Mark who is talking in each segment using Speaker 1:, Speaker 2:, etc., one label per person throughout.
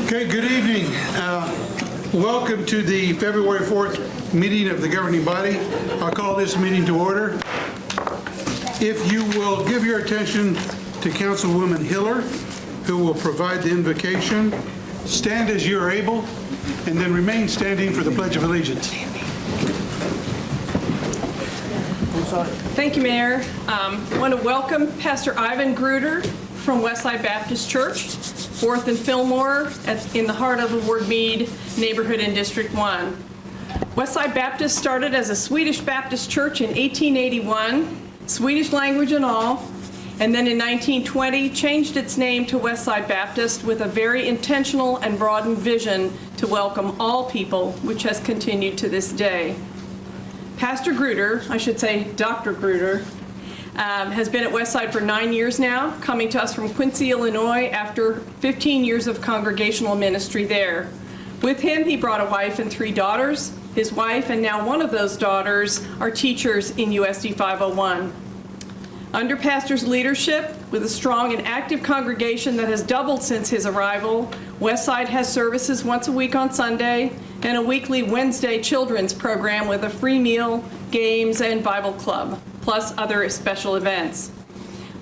Speaker 1: Okay, good evening. Welcome to the February 4th meeting of the governing body. I'll call this meeting to order. If you will give your attention to Councilwoman Hiller, who will provide the invocation, stand as you are able, and then remain standing for the Pledge of Allegiance.
Speaker 2: Thank you, Mayor. I want to welcome Pastor Ivan Gruder from Westside Baptist Church, 4th and Fillmore, in the heart of Ward Mead neighborhood in District 1. Westside Baptist started as a Swedish Baptist church in 1881, Swedish language and all, and then in 1920 changed its name to Westside Baptist with a very intentional and broadened vision to welcome all people, which has continued to this day. Pastor Gruder, I should say Dr. Gruder, has been at Westside for 9 years now, coming to us from Quincy, Illinois, after 15 years of congregational ministry there. With him, he brought a wife and 3 daughters. His wife and now one of those daughters are teachers in USD 501. Under Pastor's leadership, with a strong and active congregation that has doubled since his arrival, Westside has services once a week on Sunday and a weekly Wednesday children's program with a free meal, games, and Bible club, plus other special events.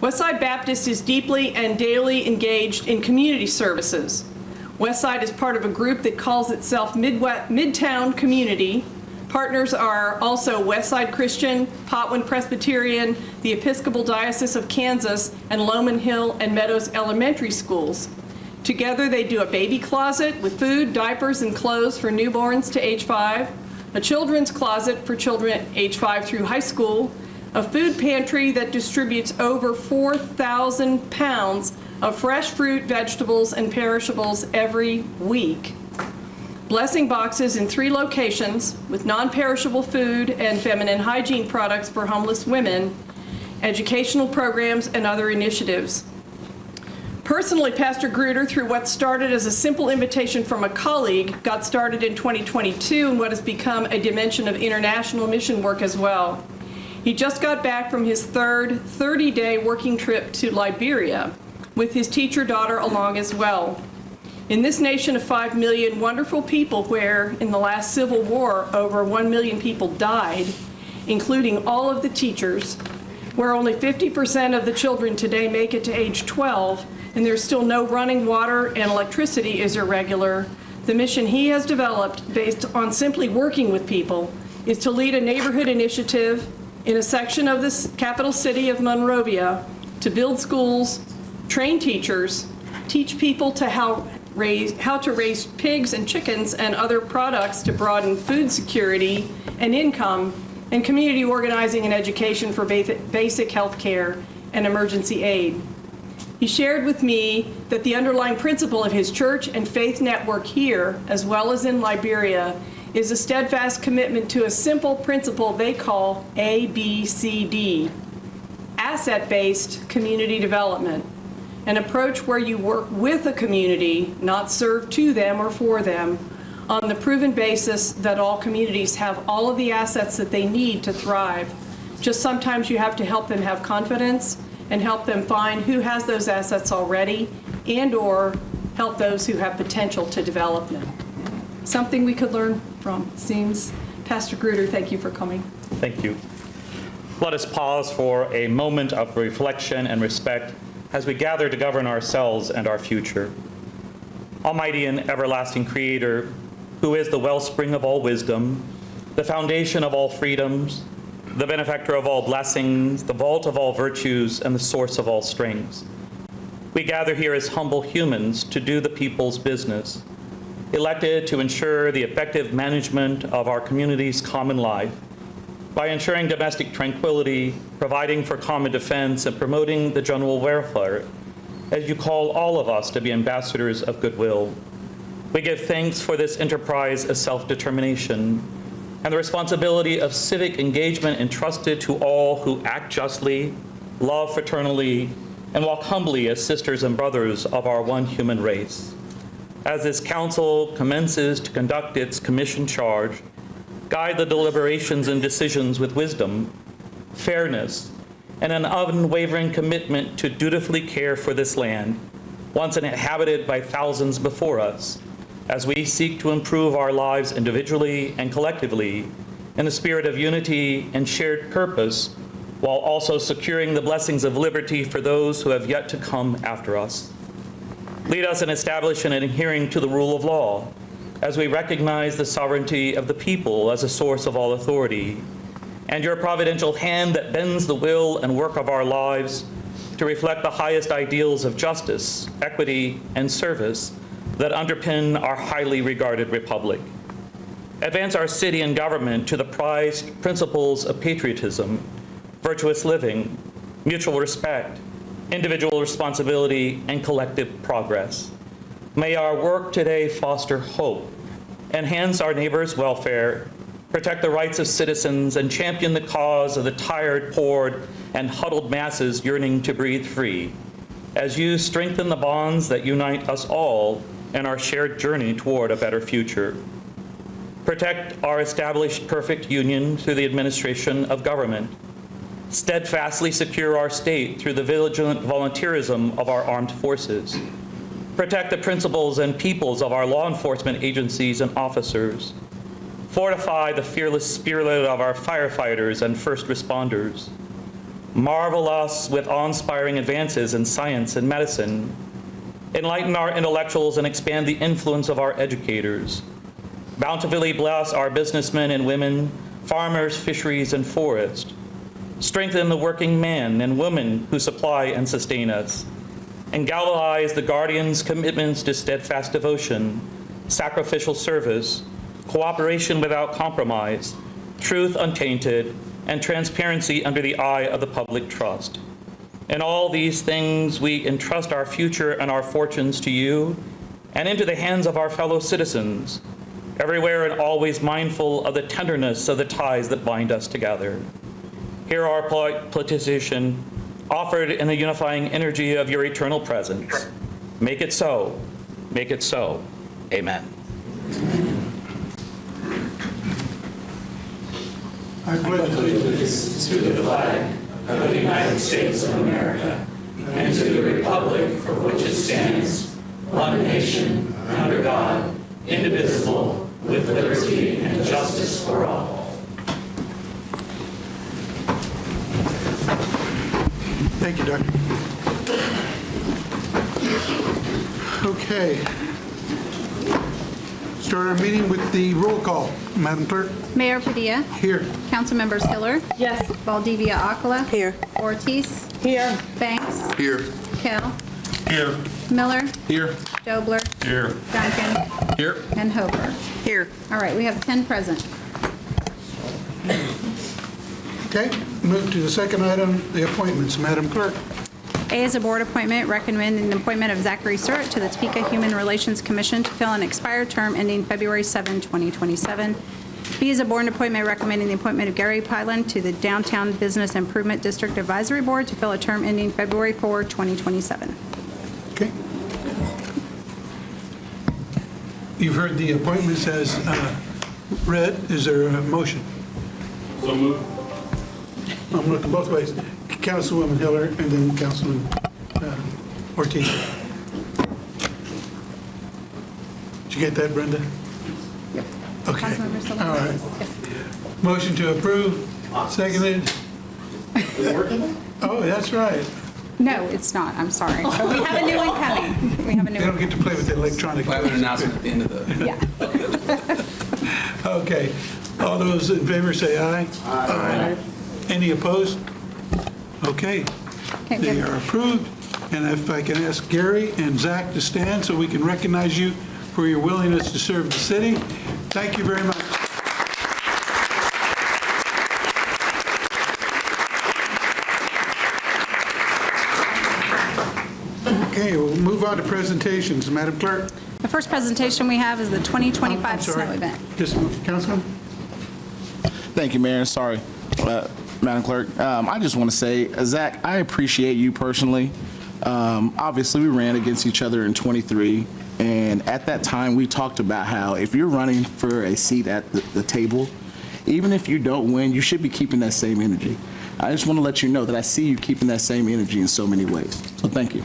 Speaker 2: Westside Baptist is deeply and daily engaged in community services. Westside is part of a group that calls itself Midtown Community. Partners are also Westside Christian, Potwin Presbyterian, the Episcopal Diocese of Kansas, and Lowman Hill and Meadows Elementary Schools. Together they do a baby closet with food, diapers, and clothes for newborns to age 5, a children's closet for children age 5 through high school, a food pantry that distributes over 4,000 pounds of fresh fruit, vegetables, and perishables every week. Blessing boxes in 3 locations with non-perishable food and feminine hygiene products for homeless women, educational programs, and other initiatives. Personally, Pastor Gruder, through what started as a simple invitation from a colleague, got started in 2022 in what has become a dimension of international mission work as well. He just got back from his 3rd 30-day working trip to Liberia, with his teacher daughter along as well. In this nation of 5 million wonderful people where, in the last civil war, over 1 million people died, including all of the teachers, where only 50% of the children today make it to age 12, and there's still no running water and electricity is irregular, the mission he has developed based on simply working with people is to lead a neighborhood initiative in a section of the capital city of Monrovia to build schools, train teachers, teach people to how to raise pigs and chickens and other products to broaden food security and income, and community organizing and education for basic health care and emergency aid. He shared with me that the underlying principle of his church and faith network here, as well as in Liberia, is a steadfast commitment to a simple principle they call ABCD, asset-based community development, an approach where you work with a community, not serve to them or for them, on the proven basis that all communities have all of the assets that they need to thrive. Just sometimes you have to help them have confidence and help them find who has those assets already and/or help those who have potential to develop them. Something we could learn from, it seems. Pastor Gruder, thank you for coming.
Speaker 3: Thank you. Let us pause for a moment of reflection and respect as we gather to govern ourselves and our future. Almighty and everlasting Creator, who is the wellspring of all wisdom, the foundation of all freedoms, the benefactor of all blessings, the vault of all virtues, and the source of all strengths. We gather here as humble humans to do the people's business, elected to ensure the effective management of our community's common life by ensuring domestic tranquility, providing for common defense, and promoting the general welfare, as you call all of us to be ambassadors of goodwill. We give thanks for this enterprise of self-determination and the responsibility of civic engagement entrusted to all who act justly, love fraternally, and walk humbly as sisters and brothers of our one human race. As this council commences to conduct its commission charge, guide the deliberations and decisions with wisdom, fairness, and an unwavering commitment to dutifully care for this land, once inhabited by thousands before us, as we seek to improve our lives individually and collectively in a spirit of unity and shared purpose, while also securing the blessings of liberty for those who have yet to come after us. Lead us in establishing and adhering to the rule of law, as we recognize the sovereignty of the people as a source of all authority, and your providential hand that bends the will and work of our lives to reflect the highest ideals of justice, equity, and service that underpin our highly regarded republic. Advance our city and government to the prized principles of patriotism, virtuous living, mutual respect, individual responsibility, and collective progress. May our work today foster hope, enhance our neighbors' welfare, protect the rights of citizens, and champion the cause of the tired, poor, and huddled masses yearning to breathe free, as you strengthen the bonds that unite us all in our shared journey toward a better future. Protect our established perfect union through the administration of government. Steadfastly secure our state through the vigilant volunteerism of our armed forces. Protect the principles and peoples of our law enforcement agencies and officers. Fortify the fearless spirit of our firefighters and first responders. Marvel us with awe-inspiring advances in science and medicine. Enlighten our intellectuals and expand the influence of our educators. Bountifully bless our businessmen and women, farmers, fisheries, and forest. Strengthen the working man and woman who supply and sustain us, and galvanize the guardians' commitments to steadfast devotion, sacrificial service, cooperation without compromise, truth untainted, and transparency under the eye of the public trust. In all these things, we entrust our future and our fortunes to you and into the hands of our fellow citizens, everywhere and always mindful of the tenderness of the ties that bind us together. Hear our petition, offered in the unifying energy of your eternal presence. Make it so. Make it so. Amen.
Speaker 1: I pledge
Speaker 4: allegiance to the flag of the United States of America and to the republic for which it stands, one nation, under God, indivisible, with liberty and justice for all.
Speaker 1: Thank you, Doctor. Okay. Start our meeting with the roll call. Madam Clerk?
Speaker 5: Mayor Padilla.
Speaker 1: Here.
Speaker 5: Council members Hiller.
Speaker 2: Yes.
Speaker 5: Valdivia Acala.
Speaker 6: Here.
Speaker 5: Ortiz.
Speaker 6: Here.
Speaker 5: Banks.
Speaker 1: Here.
Speaker 5: Kell.
Speaker 1: Here.
Speaker 5: Miller.
Speaker 1: Here.
Speaker 5: Dobler.
Speaker 1: Here.
Speaker 5: Duncan.
Speaker 1: Here.
Speaker 5: And Hofer.
Speaker 6: Here.
Speaker 5: All right, we have 10 present.
Speaker 1: Okay, move to the second item, the appointments. Madam Clerk?
Speaker 5: A is a board appointment recommending the appointment of Zachary Surratt to the Topeka Human Relations Commission to fill an expired term ending February 7, 2027. B is a board appointment recommending the appointment of Gary Pyland to the Downtown Business Improvement District Advisory Board to fill a term ending February 4, 2027.
Speaker 1: Okay. You've heard the appointments as read. Is there a motion?
Speaker 4: So moved.
Speaker 1: I'm looking both ways. Councilwoman Hiller and then Councilman Ortiz. Did you get that, Brenda?
Speaker 5: Yep.
Speaker 1: Okay.
Speaker 5: Councilmember Sullivan?
Speaker 1: All right.
Speaker 5: Yes.
Speaker 1: Motion to approve, seconded. Oh, that's right.
Speaker 5: No, it's not. I'm sorry. But we have a new one coming. We have a new
Speaker 1: They don't
Speaker 5: one.
Speaker 1: get to play with the electronic.
Speaker 7: We'll have an announcement at the end of the...
Speaker 5: Yeah.
Speaker 1: Okay. All those in favor say aye. Aye. Any opposed? Okay.
Speaker 5: Okay,
Speaker 1: They
Speaker 5: good.
Speaker 1: are approved. And if I can ask Gary and Zach to stand so we can recognize you for your willingness to serve the city. Thank you very much. Okay, we'll move on to presentations. Madam Clerk?
Speaker 5: The first presentation we have is the 2025
Speaker 1: I'm sorry.
Speaker 5: snow event.
Speaker 1: Just, Councilman?
Speaker 8: Thank you, Mayor. Sorry, Madam Clerk. I just want to say, Zach, I appreciate you personally. Obviously, we ran against each other in '23, and at that time, we talked about how if you're running for a seat at the table, even if you don't win, you should be keeping that same energy. I just want to let you know that I see you keeping that same energy in so many ways. So thank you.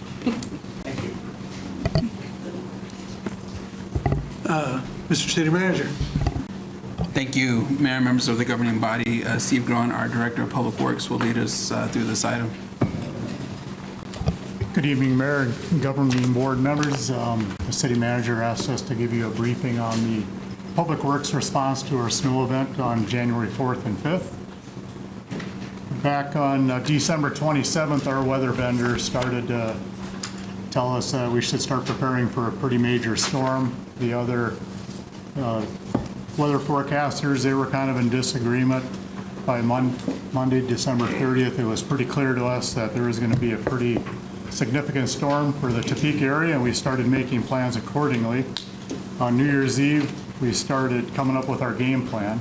Speaker 1: Mr. City Manager.
Speaker 6: Thank you, Mayor and members of the governing body. Steve Gruen, our Director of Public Works, will lead us through this item.
Speaker 7: Good evening, Mayor and governing board members. The city manager asked us to give you a briefing on the Public Works response to our snow event on January 4th and 5th. Back on December 27th, our weather vendor started to tell us we should start preparing for a pretty major storm. The other weather forecasters, they were kind of in disagreement. By Monday, December 30th, it was pretty clear to us that there was going to be a pretty significant storm for the Topeka area, and we started making plans accordingly. On New Year's Eve, we started coming up with our game plan.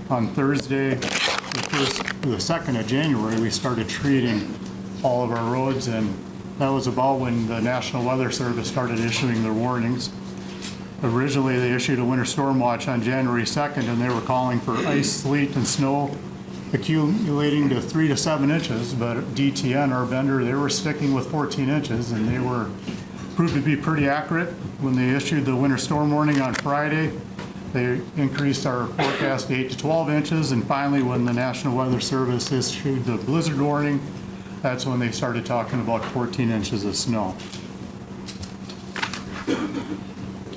Speaker 7: On Thursday, the 2nd of January, we started treating all of our roads, and that was about when the National Weather Service started issuing their warnings. Originally, they issued a winter storm watch on January 2nd, and they were calling for ice, sleet, and snow accumulating to 3 to 7 inches, but DTN, our vendor, they were sticking with 14 inches, and they were proved to be pretty accurate. When they issued the winter storm warning on Friday, they increased our forecast to 8 to 12 inches, and finally, when the National Weather Service issued the blizzard warning, that's when they started talking about 14 inches of snow.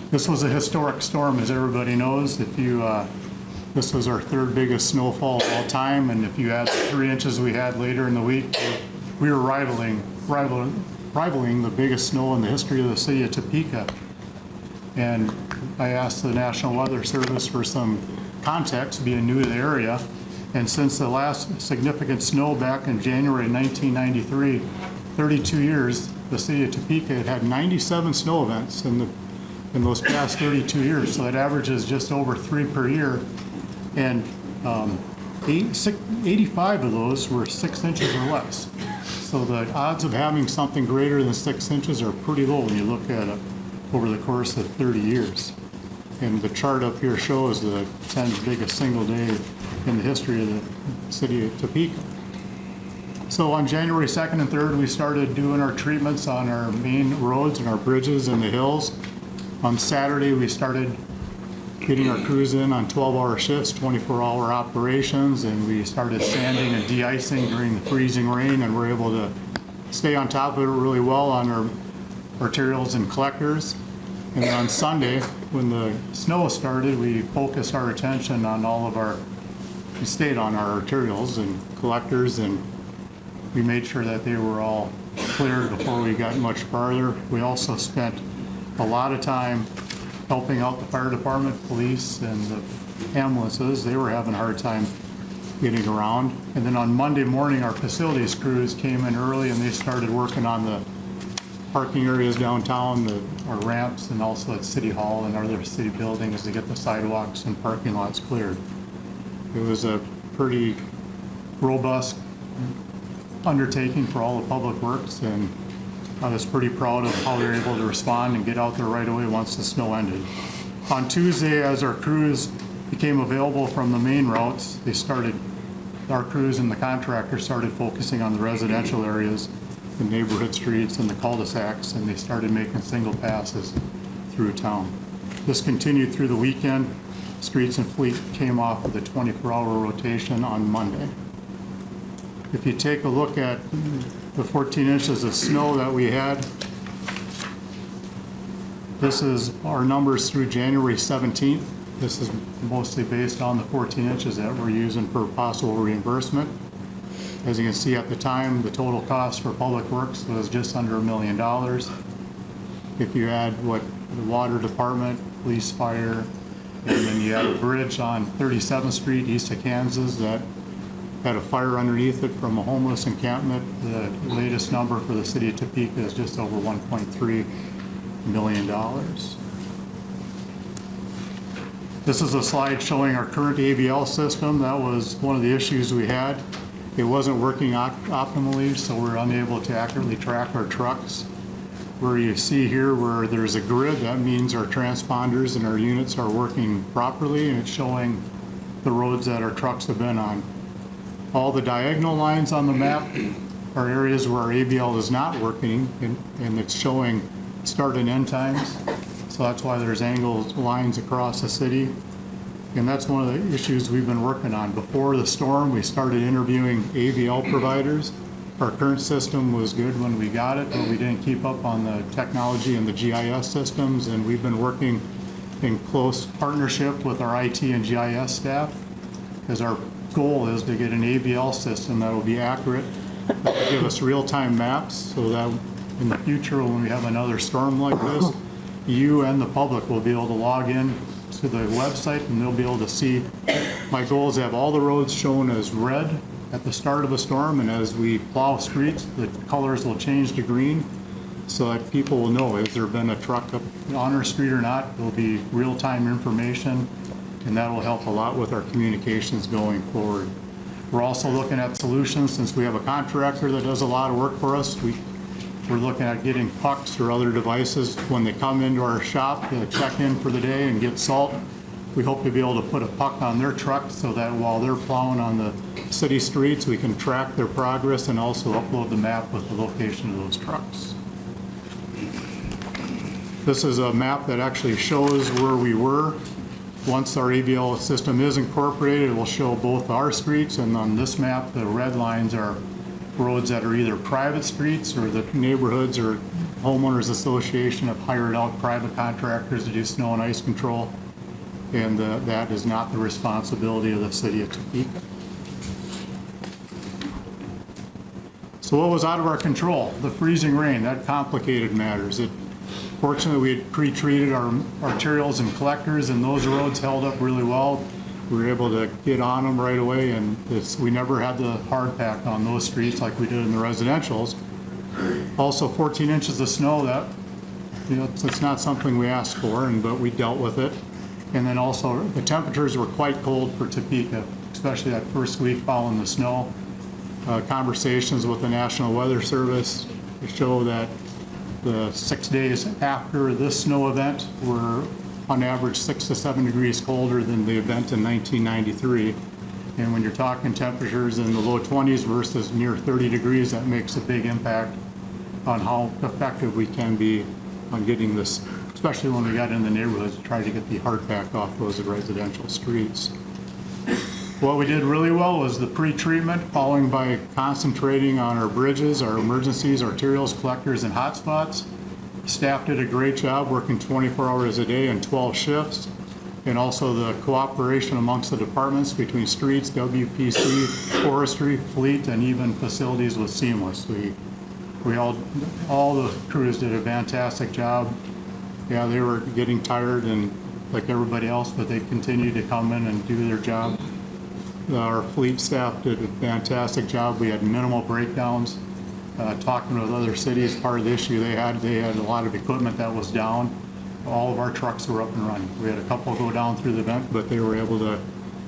Speaker 7: This was a historic storm, as everybody knows. This was our 3rd biggest snowfall of all time, and if you add the 3 inches we had later in the week, we were rivaling the biggest snow in the history of the city of Topeka. And I asked the National Weather Service for some context, being new to the area. And since the last significant snow back in January 1993, 32 years, the city of Topeka had had 97 snow events in those past 32 years. So that averages just over 3 per year. And 85 of those were 6 inches or less. So the odds of having something greater than 6 inches are pretty low when you look at it over the course of 30 years. And the chart up here shows the 10th biggest single day in the history of the city of Topeka. So on January 2nd and 3rd, we started doing our treatments on our main roads and our bridges and the hills. On Saturday, we started getting our crews in on 12-hour shifts, 24-hour operations, and we started sanding and de-icing during the freezing rain, and we're able to stay on top of it really well on our arterials and collectors. And then on Sunday, when the snow started, we focused our attention on we stayed on our arterials and collectors, and we made sure that they were all cleared before we got much farther. We also spent a lot of time helping out the fire department, police, and the ambulances. They were having a hard time getting around. And then on Monday morning, our facilities crews came in early, and they started working on the parking areas downtown, our ramps, and also at City Hall and other city buildings to get the sidewalks and parking lots cleared. It was a pretty robust undertaking for all the public works, and I was pretty proud of how we were able to respond and get out there right away once the snow ended. On Tuesday, as our crews became available from the main routes, our crews and the contractors started focusing on the residential areas, the neighborhood streets and the cul-de-sacs, and they started making single passes through town. This continued through the weekend. Streets and Fleet came off of the 24-hour rotation on Monday. If you take a look at the 14 inches of snow that we had, this is our numbers through January 17th. This is mostly based on the 14 inches that we're using for possible reimbursement. As you can see at the time, the total cost for Public Works was just under $1 million. If you add what the water department, police, fire, and then you add a bridge on 37th Street east of Kansas that had a fire underneath it from a homeless encampment, the latest number for the city of Topeka is just over $1.3 million. This is a slide showing our current AVL system. That was one of the issues we had. It wasn't working optimally, so we're unable to accurately track our trucks. Where you see here where there's a grid, that means our transponders and our units are working properly, and it's showing the roads that our trucks have been on. All the diagonal lines on the map are areas where our AVL is not working, and it's showing start and end times. So that's why there's angled lines across the city. And that's one of the issues we've been working on. Before the storm, we started interviewing AVL providers. Our current system was good when we got it, but we didn't keep up on the technology and the GIS systems, and we've been working in close partnership with our IT and GIS staff, because our goal is to get an AVL system that will be accurate, that will give us real-time maps, so that in the future, when we have another storm like this, you and the public will be able to log in to the website and they'll be able to see. My goal is to have all the roads shown as red at the start of a storm, and as we plow streets, the colors will change to green, so that people will know, has there been a truck up on our street or not? There'll be real-time information, and that will help a lot with our communications going forward. We're also looking at solutions, since we have a contractor that does a lot of work for us. We're looking at getting pucks or other devices when they come into our shop to check in for the day and get salt. We hope to be able to put a puck on their truck so that while they're plowing on the city streets, we can track their progress and also upload the map with the location of those trucks. This is a map that actually shows where we were. Once our AVL system is incorporated, it will show both our streets, and on this map, the red lines are roads that are either private streets or the neighborhoods or homeowners association have hired out private contractors to do snow and ice control, and that is not the responsibility of the city of Topeka. So what was out of our control? The freezing rain, that complicated matters. Fortunately, we had pre-treated our arterials and collectors, and those roads held up really well. We were able to get on them right away, and we never had the hard pack on those streets like we did in the residentials. Also, 14 inches of snow, that, it's not something we asked for, but we dealt with it. And then also, the temperatures were quite cold for Topeka, especially that first week following the snow. Conversations with the National Weather Service show that the 6 days after this snow event were on average 6 to 7 degrees colder than the event in 1993. And when you're talking temperatures in the low 20s versus near 30 degrees, that makes a big impact on how effective we can be on getting this, especially when we got in the neighborhoods to try to get the hard pack off those residential streets. What we did really well was the pre-treatment, following by concentrating on our bridges, our emergencies, arterials, collectors, and hotspots. Staff did a great job working 24 hours a day and 12 shifts. And also the cooperation amongst the departments between streets, WPC, forestry, fleet, and even facilities was seamless. All the crews did a fantastic job. Yeah, they were getting tired and like everybody else, but they continued to come in and do their job. Our fleet staff did a fantastic job. We had minimal breakdowns. Talking with other cities, part of the issue they had a lot of equipment that was down. All of our trucks were up and running. We had a couple go down through the vent, but they were able to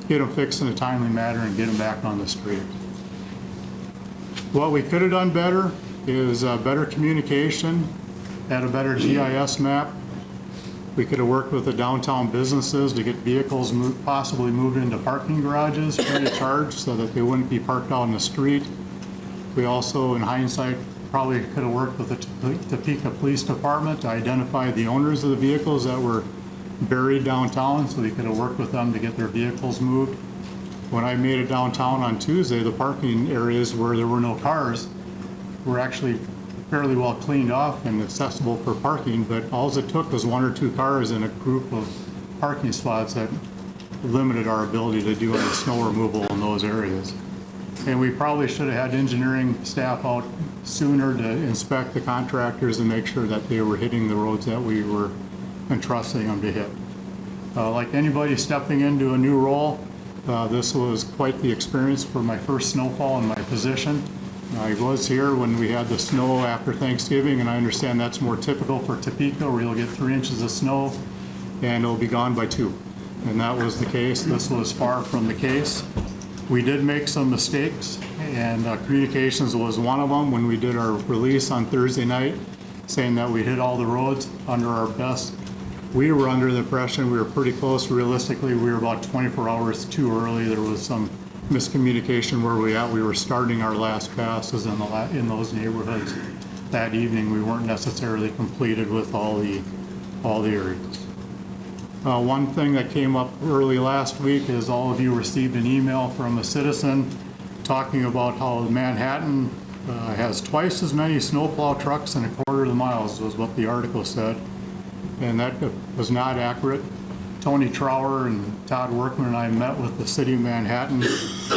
Speaker 7: get them fixed in a timely manner and get them back on the street. What we could have done better is better communication, had a better GIS map. We could have worked with the downtown businesses to get vehicles possibly moved into parking garages free of charge so that they wouldn't be parked out in the street. We also, in hindsight, probably could have worked with the Topeka Police Department to identify the owners of the vehicles that were buried downtown, so we could have worked with them to get their vehicles moved. When I made it downtown on Tuesday, the parking areas where there were no cars were actually fairly well cleaned off and accessible for parking, but all it took was 1 or 2 cars in a group of parking spots that limited our ability to do any snow removal in those areas. And we probably should have had engineering staff out sooner to inspect the contractors and make sure that they were hitting the roads that we were entrusting them to hit. Like anybody stepping into a new role, this was quite the experience for my first snowfall in my position. I was here when we had the snow after Thanksgiving, and I understand that's more typical for Topeka, where you'll get 3 inches of snow and it'll be gone by 2. And that was the case. This was far from the case. We did make some mistakes, and communications was one of them when we did our release on Thursday night, saying that we hit all the roads under our best. We were under the impression we were pretty close. Realistically, we were about 24 hours too early. There was some miscommunication where we were starting our last passes in those neighborhoods that evening. We weren't necessarily completed with all the all the areas. One thing that came up early last week is all of you received an email from a citizen talking about how Manhattan has twice as many snowplow trucks and a quarter of the miles, was what the article said. And that was not accurate. Tony Trower and Todd Workman and I met with the city of Manhattan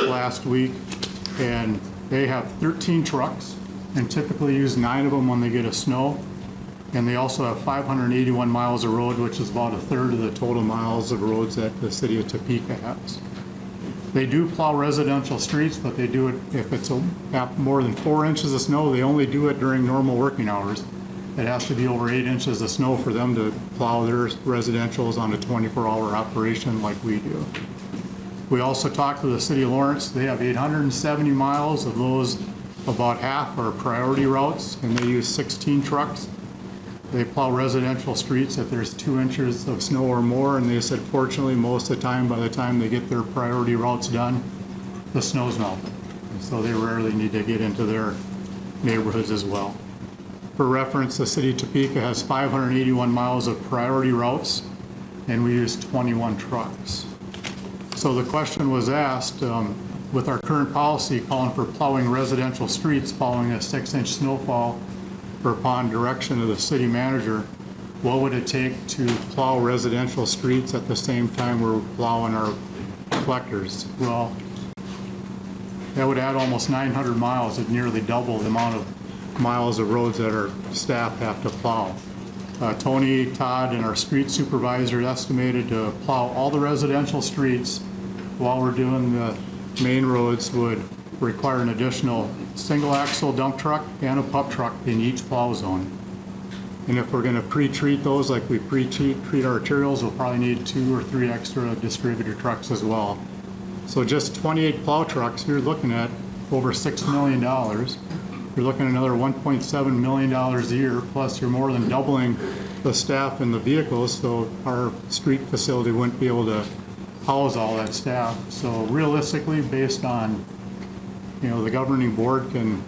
Speaker 7: last week, and they have 13 trucks and typically use 9 of them when they get a snow. And they also have 581 miles of road, which is about a third of the total miles of roads that the city of Topeka has. They do plow residential streets, but they do it if it's more than 4 inches of snow. They only do it during normal working hours. It has to be over 8 inches of snow for them to plow their residentials on a 24-hour operation like we do. We also talked to the city of Lawrence. They have 870 miles. Of those, about half are priority routes, and they use 16 trucks. They plow residential streets if there's 2 inches of snow or more, and they said fortunately most of the time, by the time they get their priority routes done, the snow's melted. And so they rarely need to get into their neighborhoods as well. For reference, the city of Topeka has 581 miles of priority routes, and we use 21 trucks. So the question was asked, with our current policy calling for plowing residential streets following a 6-inch snowfall or upon direction of the city manager, what would it take to plow residential streets at the same time we're plowing our collectors? Well, that would add almost 900 miles. It'd nearly double the amount of miles of roads that our staff have to plow. Tony, Todd, and our street supervisor estimated to plow all the residential streets while we're doing the main roads would require an additional single-axle dump truck and a pup truck in each plow zone. And if we're going to pre-treat those like we pre-treat our arterials, we'll probably need 2 or 3 extra distributor trucks as well. So just 28 plow trucks, you're looking at over $6 million. You're looking at another $1.7 million a year, plus you're more than doubling the staff and the vehicles, so our street facility wouldn't be able to house all that staff. So realistically, based on, the governing board can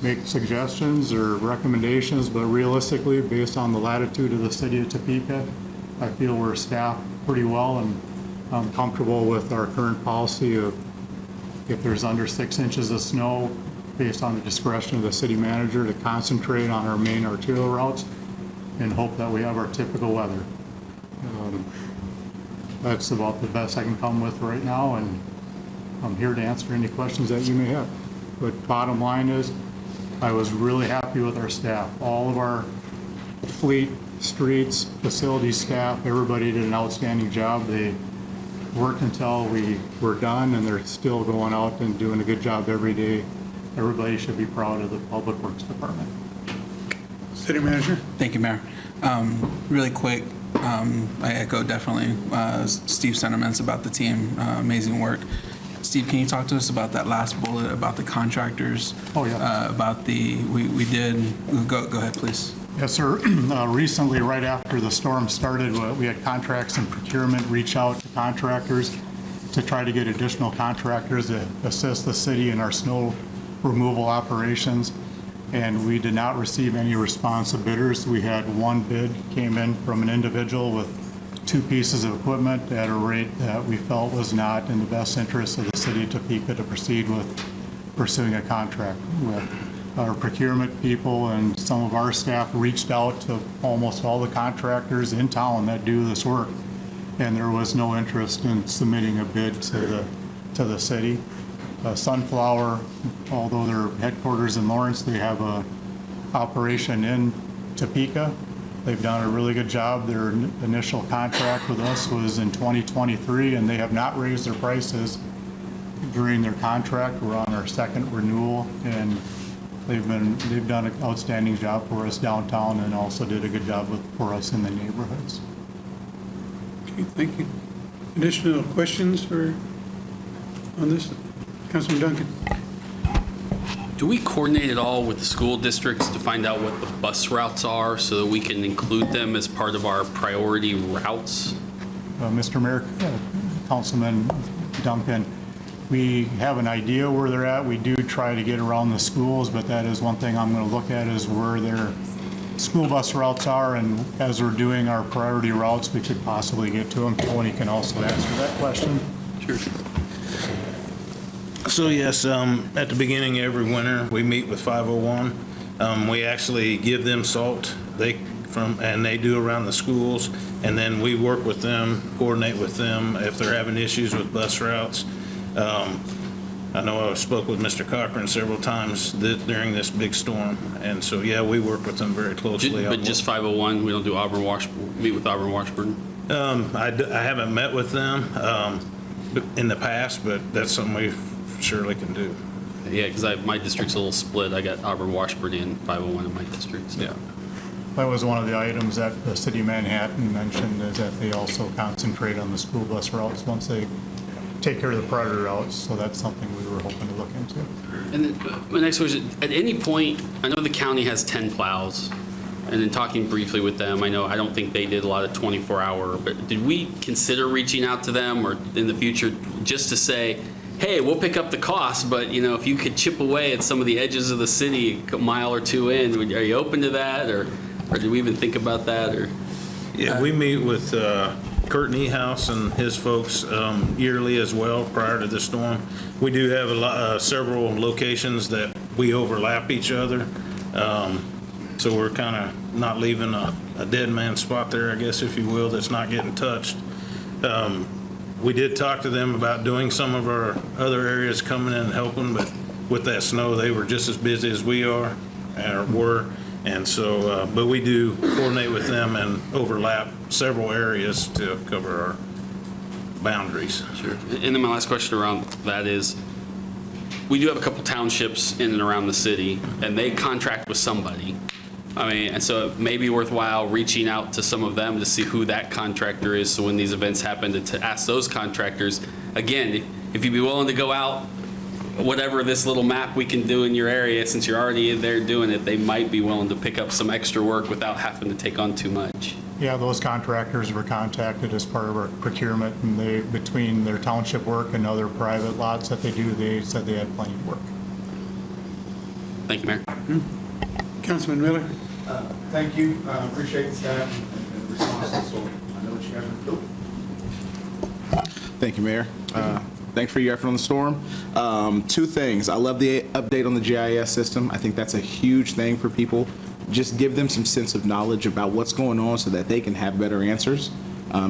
Speaker 7: make suggestions or recommendations, but realistically, based on the latitude of the city of Topeka, I feel we're staffed pretty well, and I'm comfortable with our current policy of if there's under 6 inches of snow, based on the discretion of the city manager, to concentrate on our main arterial routes and hope that we have our typical weather. That's about the best I can come with right now, and I'm here to answer any questions that you may have. But bottom line is, I was really happy with our staff. All of our fleet, streets, facility staff, everybody did an outstanding job. They worked until we were done, and they're still going out and doing a good job every day. Everybody should be proud of the Public Works Department.
Speaker 1: City Manager?
Speaker 6: Thank you, Mayor. Really quick, I echo definitely Steve's sentiments about the team. Amazing work. Steve, can you talk to us about that last bullet about the contractors?
Speaker 7: Oh, yeah.
Speaker 6: About we did, go ahead, please.
Speaker 7: Yes, sir. Recently, right after the storm started, we had contracts and procurement reach out to contractors to try to get additional contractors to assist the city in our snow removal operations, and we did not receive any response of bidders. We had one bid came in from an individual with 2 pieces of equipment at a rate that we felt was not in the best interest of the city of Topeka to proceed with pursuing a contract with. Our procurement people and some of our staff reached out to almost all the contractors in town that do this work, and there was no interest in submitting a bid to the city. Sunflower, although their headquarters in Lawrence, they have a operation in Topeka. They've done a really good job. Their initial contract with us was in 2023, and they have not raised their prices during their contract. We're on our second renewal, and they've done an outstanding job for us downtown, and also did a good job for us in the neighborhoods.
Speaker 1: Okay, thank you. Additional questions on this? Councilman Duncan?
Speaker 9: Do we coordinate at all with the school districts to find out what the bus routes are so that we can include them as part of our priority routes?
Speaker 7: Mr. Mayor, Councilman Duncan, we have an idea where they're at. We do try to get around the schools, but that is one thing I'm going to look at is where their school bus routes are, and as we're doing our priority routes, we could possibly get to them. Tony can also answer that question.
Speaker 9: Sure.
Speaker 10: So yes, at the beginning of every winter, we meet with 501. We actually give them salt. And they do around the schools, and then we work with them, coordinate with them if they're having issues with bus routes. I know I spoke with Mr. Cochran several times during this big storm, and so yeah, we work with them very closely.
Speaker 9: But just 501, we don't do meet with Auburn Washburn?
Speaker 10: I haven't met with them in the past, but that's something we surely can do.
Speaker 9: Yeah, because my district's a little split. I got Auburn Washburn and 501 in my district. So.
Speaker 10: Yeah.
Speaker 7: That was one of the items that the city of Manhattan mentioned, is that they also concentrate on the school bus routes once they take care of the priority routes. So that's something we were hoping to look into.
Speaker 9: And then my next question, at any point, I know the county has 10 plows, and then talking briefly with them, I don't think they did a lot of 24-hour, but did we consider reaching out to them or in the future just to say, hey, we'll pick up the cost, but if you could chip away at some of the edges of the city a mile or two in, are you open to that, or did we even think about that? Or
Speaker 10: Yeah, we meet with Kurt Niehaus and his folks yearly as well prior to the storm. We do have several locations that we overlap each other, so we're kind of not leaving a dead man spot there, I guess, if you will, that's not getting touched. We did talk to them about doing some of our other areas coming in and helping, but with that snow, they were just as busy as we are, or were. And so, but we do coordinate with them and overlap several areas to cover our boundaries.
Speaker 9: Sure. And then my last question around that is, we do have a couple townships in and around the city, and they contract with somebody. And so it may be worthwhile reaching out to some of them to see who that contractor is, so when these events happen, to ask those contractors, again, if you'd be willing to go out, whatever this little map we can do in your area, since you're already in there doing it, they might be willing to pick up some extra work without having to take on too much.
Speaker 7: Yeah, those contractors were contacted as part of our procurement, and they, between their township work and other private lots that they do, they said they had plenty of work.
Speaker 9: Thank you, Mayor.
Speaker 1: Councilman Miller?
Speaker 8: Thank you. Appreciate the staff and responses. So I know what you guys are doing. Thank you, Mayor. Thanks for your effort on the storm. Two things. I love the update on the GIS system. I think that's a huge thing for people. Just give them some sense of knowledge about what's going on so that they can have better answers.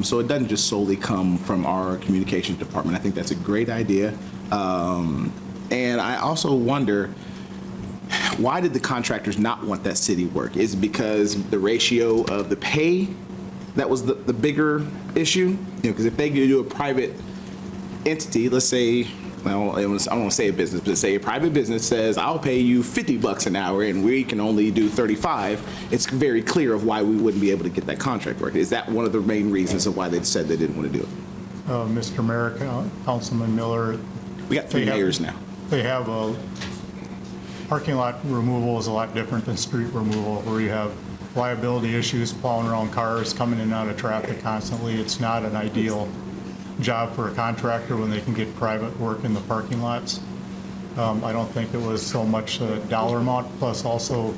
Speaker 8: So it doesn't just solely come from our communications department. I think that's a great idea. And I also wonder, why did the contractors not want that city work? Is it because the ratio of the pay that was the bigger issue? Because if they could do a private entity, let's say, well, I don't want to say a business, but say a private business says, I'll pay you $50 an hour and we can only do 35, it's very clear of why we wouldn't be able to get that contract work. Is that one of the main reasons of why they said they didn't want to do it?
Speaker 7: Mr. Mayor, Councilman Miller.
Speaker 8: We got three mayors now.
Speaker 7: They have a parking lot removal is a lot different than street removal, where you have liability issues, plowing around cars, coming in and out of traffic constantly. It's not an ideal job for a contractor when they can get private work in the parking lots. I don't think it was so much a dollar amount, plus also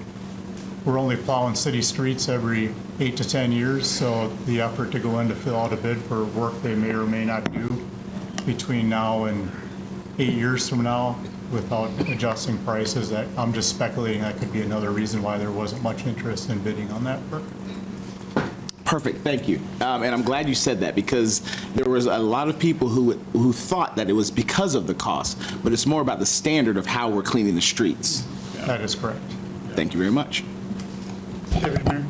Speaker 7: we're only plowing city streets every 8 to 10 years, so the effort to go in to fill out a bid for work they may or may not do between now and 8 years from now without adjusting prices, that I'm just speculating that could be another reason why there wasn't much interest in bidding on that work.
Speaker 8: Perfect, thank you. And I'm glad you said that, because there was a lot of people who thought that it was because of the cost, but it's more about the standard of how we're cleaning the streets.
Speaker 7: That is correct.
Speaker 8: Thank you very much.
Speaker 1: Deputy Mayor?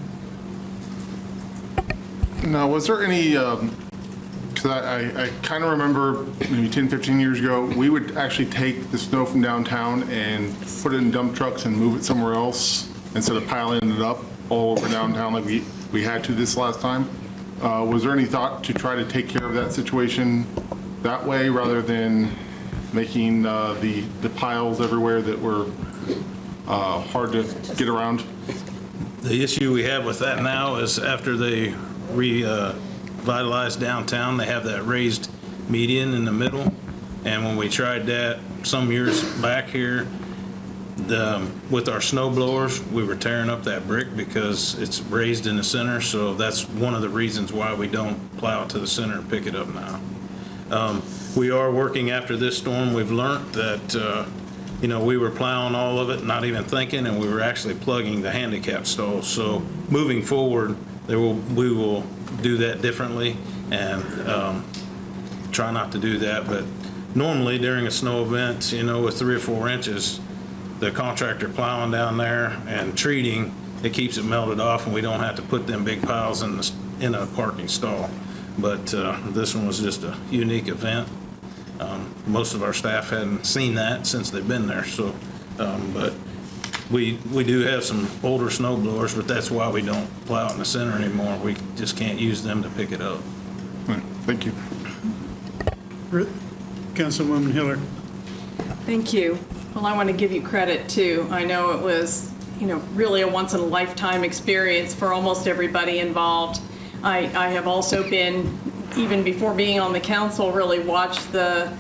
Speaker 11: Now, was there any, because I kind of remember maybe 10, 15 years ago, we would actually take the snow from downtown and put it in dump trucks and move it somewhere else instead of piling it up all over downtown like we had to this last time. Was there any thought to try to take care of that situation that way rather than making the piles everywhere that were hard to get around?
Speaker 10: The issue we have with that now is after they revitalized downtown, they have that raised median in the middle. And when we tried that some years back here, With our snow blowers, we were tearing up that brick because it's raised in the center, so that's one of the reasons why we don't plow to the center and pick it up now. We are working after this storm. We've learned that, we were plowing all of it, not even thinking, and we were actually plugging the handicap stalls. So moving forward, we will do that differently and try not to do that. But normally during a snow event, with 3 or 4 inches, the contractor plowing down there and treating, it keeps it melted off, and we don't have to put them big piles in a parking stall. But this one was just a unique event. Most of our staff hadn't seen that since they've been there. So, but we do have some older snow blowers, but that's why we don't plow in the center anymore. We just can't use them to pick it up.
Speaker 11: Thank you.
Speaker 1: Councilwoman Hiller.
Speaker 2: Thank you. Well, I want to give you credit too. I know it was, really a once-in-a-lifetime experience for almost everybody involved. I have also been, even before being on the council, really watched the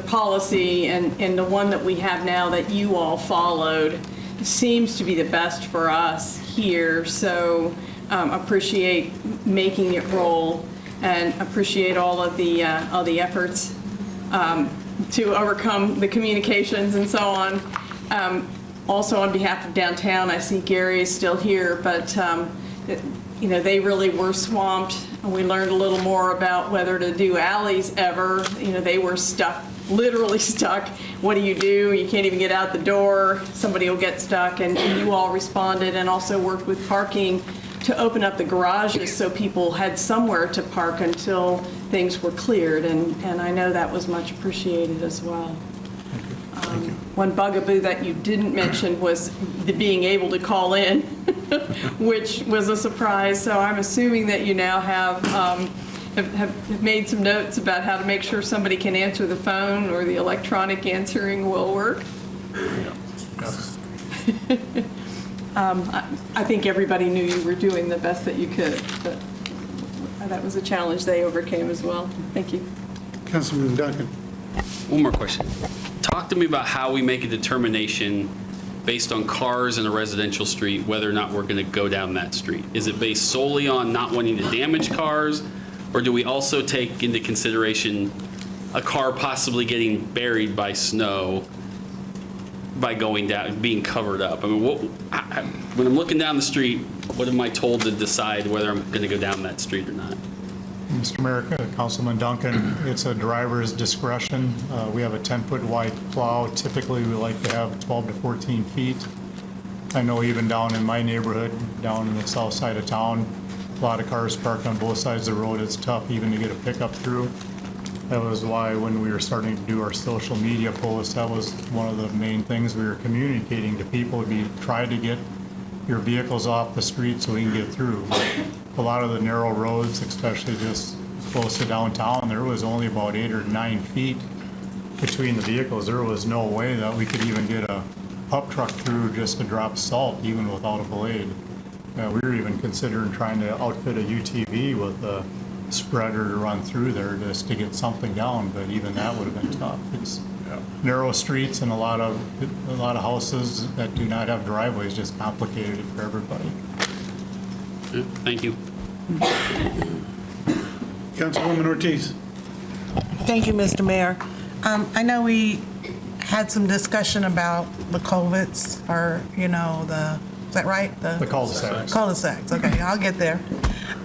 Speaker 2: policy and the one that we have now that you all followed seems to be the best for us here. So appreciate making it roll and appreciate all the efforts to overcome the communications and so on. Also on behalf of downtown, I see Gary is still here, but they really were swamped. We learned a little more about whether to do alleys ever. They were stuck, literally stuck. What do? You can't even get out the door. Somebody will get stuck, and you all responded and also worked with parking to open up the garages so people had somewhere to park until things were cleared, and I know that was much appreciated as well. One bugaboo that you didn't mention was the being able to call in, which was a surprise. So I'm assuming that you now have made some notes about how to make sure somebody can answer the phone or the electronic answering will work. I think everybody knew you were doing the best that you could, but that was a challenge they overcame as well. Thank you.
Speaker 1: Councilman Duncan.
Speaker 9: One more question. Talk to me about how we make a determination based on cars in a residential street, whether or not we're going to go down that street. Is it based solely on not wanting to damage cars, or do we also take into consideration a car possibly getting buried by snow by going down, being covered up? I mean, when I'm looking down the street, what am I told to decide whether I'm going to go down that street or not?
Speaker 7: Mr. Mayor, Councilman Duncan, it's a driver's discretion. We have a 10-foot wide plow. Typically, we like to have 12 to 14 feet. I know even down in my neighborhood, down in the south side of town, a lot of cars parked on both sides of the road. It's tough even to get a pickup through. That was why when we were starting to do our social media posts, that was one of the main things we were communicating to people, would be try to get your vehicles off the street so we can get through. A lot of the narrow roads, especially just close to downtown, there was only about 8 or 9 feet between the vehicles. There was no way that we could even get a pup truck through just to drop salt, even without a blade. We were even considering trying to outfit a UTV with a spreader to run through there just to get something down, but even that would have been tough. It's narrow streets and a lot of houses that do not have driveways, just complicated it for everybody.
Speaker 9: Thank you.
Speaker 1: Councilwoman Ortiz.
Speaker 12: Thank you, Mr. Mayor. I know we had some discussion about the culverts, or, is that right?
Speaker 7: The cul-de-sacs.
Speaker 12: Cul-de-sacs, okay, I'll get there.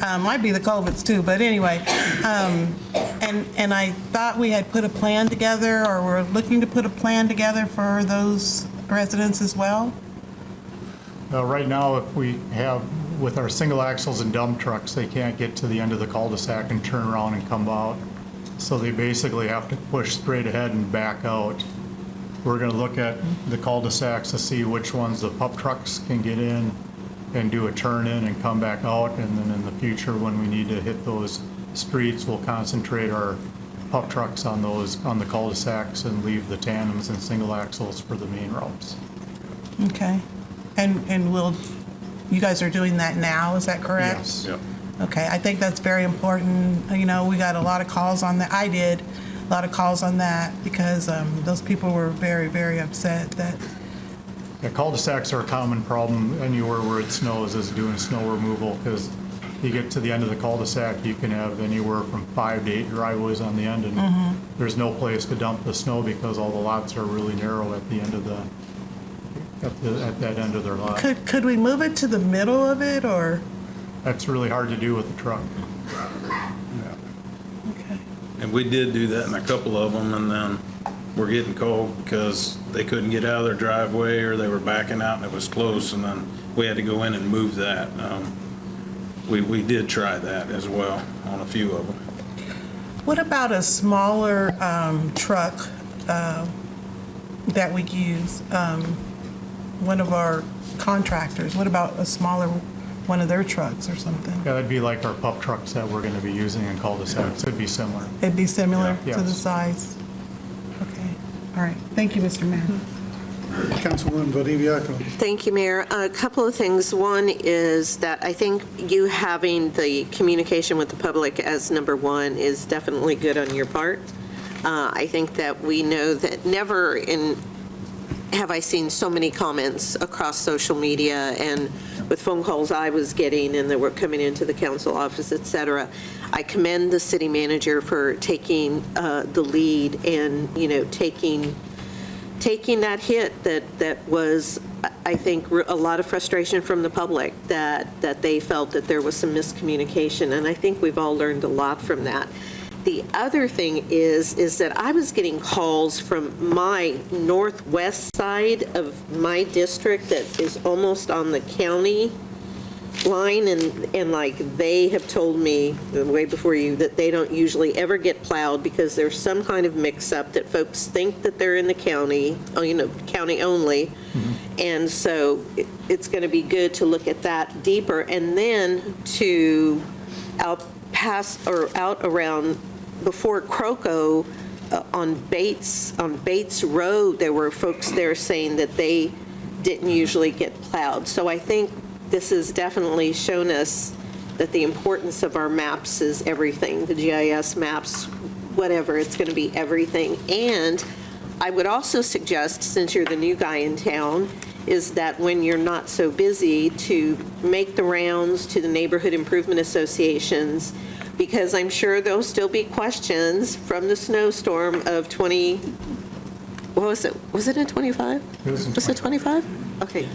Speaker 12: Might be the culverts too, but anyway. And I thought we had put a plan together, or we're looking to put a plan together for those residents as well?
Speaker 7: Right now, if we have, with our single axles and dump trucks, they can't get to the end of the cul-de-sac and turn around and come out. So they basically have to push straight ahead and back out. We're going to look at the cul-de-sacs to see which ones the pup trucks can get in and do a turn in and come back out. And then in the future, when we need to hit those streets, we'll concentrate our pup trucks on the cul-de-sacs and leave the tandems and single axles for the main routes.
Speaker 12: Okay. And you guys are doing that now, is that correct?
Speaker 7: Yes.
Speaker 11: Yep.
Speaker 12: Okay, I think that's very important. We got a lot of calls on that. I did a lot of calls on that because those people were very, very upset that
Speaker 7: Yeah, cul-de-sacs are a common problem anywhere where it snows, is doing snow removal, because you get to the end of the cul-de-sac, you can have anywhere from 5 to 8 driveways on the end, and there's no place to dump the snow because all the lots are really narrow at the end of at that end of their lot.
Speaker 12: Could we move it to the middle of it, or?
Speaker 7: That's really hard to do with the truck.
Speaker 12: Okay.
Speaker 10: And we did do that in a couple of them, and then we're getting cold because they couldn't get out of their driveway or they were backing out and it was close, and then we had to go in and move that. We did try that as well on a few of them.
Speaker 12: What about a smaller truck that we use? One of our contractors, what about a smaller one of their trucks or something?
Speaker 7: Yeah, that'd be like our pup trucks that we're going to be using in cul-de-sacs. It'd be similar.
Speaker 12: It'd be similar
Speaker 7: Yeah.
Speaker 12: to the
Speaker 7: Yes.
Speaker 12: size? Okay, all right. Thank you, Mr. Mayor.
Speaker 1: Councilwoman Viaduct.
Speaker 13: Thank you, Mayor. A couple of things. One is that I think you having the communication with the public as number one is definitely good on your part. I think that we know that never have I seen so many comments across social media and with phone calls I was getting and that were coming into the council office, et cetera. I commend the city manager for taking the lead and, taking that hit that was, I think, a lot of frustration from the public that they felt that there was some miscommunication, and I think we've all learned a lot from that. The other thing is that I was getting calls from my northwest side of my district that is almost on the county line, and like they have told me way before you that they don't usually ever get plowed because there's some kind of mix-up that folks think that they're in the county, county only. And so it's going to be good to look at that deeper, and then to out around before Croco on Bates Road, there were folks there saying that they didn't usually get plowed. So I think this has definitely shown us that the importance of our maps is everything, the GIS maps, whatever, it's going to be everything. And I would also suggest, since you're the new guy in town, is that when you're not so busy, to make the rounds to the neighborhood improvement associations, because I'm sure there'll still be questions from the snowstorm of what was it? Was it in 25? Was it 25? Okay.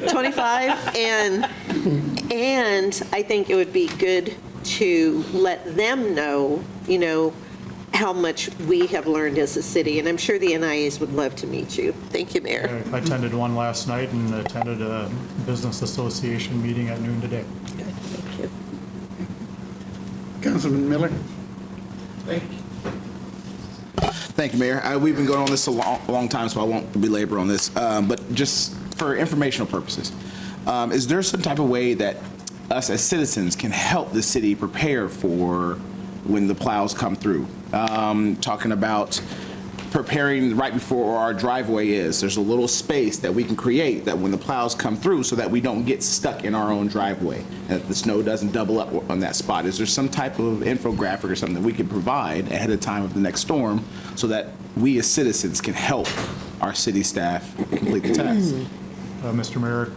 Speaker 13: 25. And I think it would be good to let them know, how much we have learned as a city. And I'm sure the NIAs would love to meet you. Thank you, Mayor.
Speaker 7: I attended one last night and attended a business association meeting at noon today.
Speaker 13: Thank you.
Speaker 1: Councilman Miller.
Speaker 8: Thank you, Mayor. We've been going on this a long time, so I won't belabor on this. But just for informational purposes, is there some type of way that us as citizens can help the city prepare for when the plows come through? Talking about preparing right before our driveway is. There's a little space that we can create that when the plows come through so that we don't get stuck in our own driveway, that the snow doesn't double up on that spot. Is there some type of infographic or something that we can provide ahead of time of the next storm so that we as citizens can help our city staff complete the task?
Speaker 7: Mr. Mayor,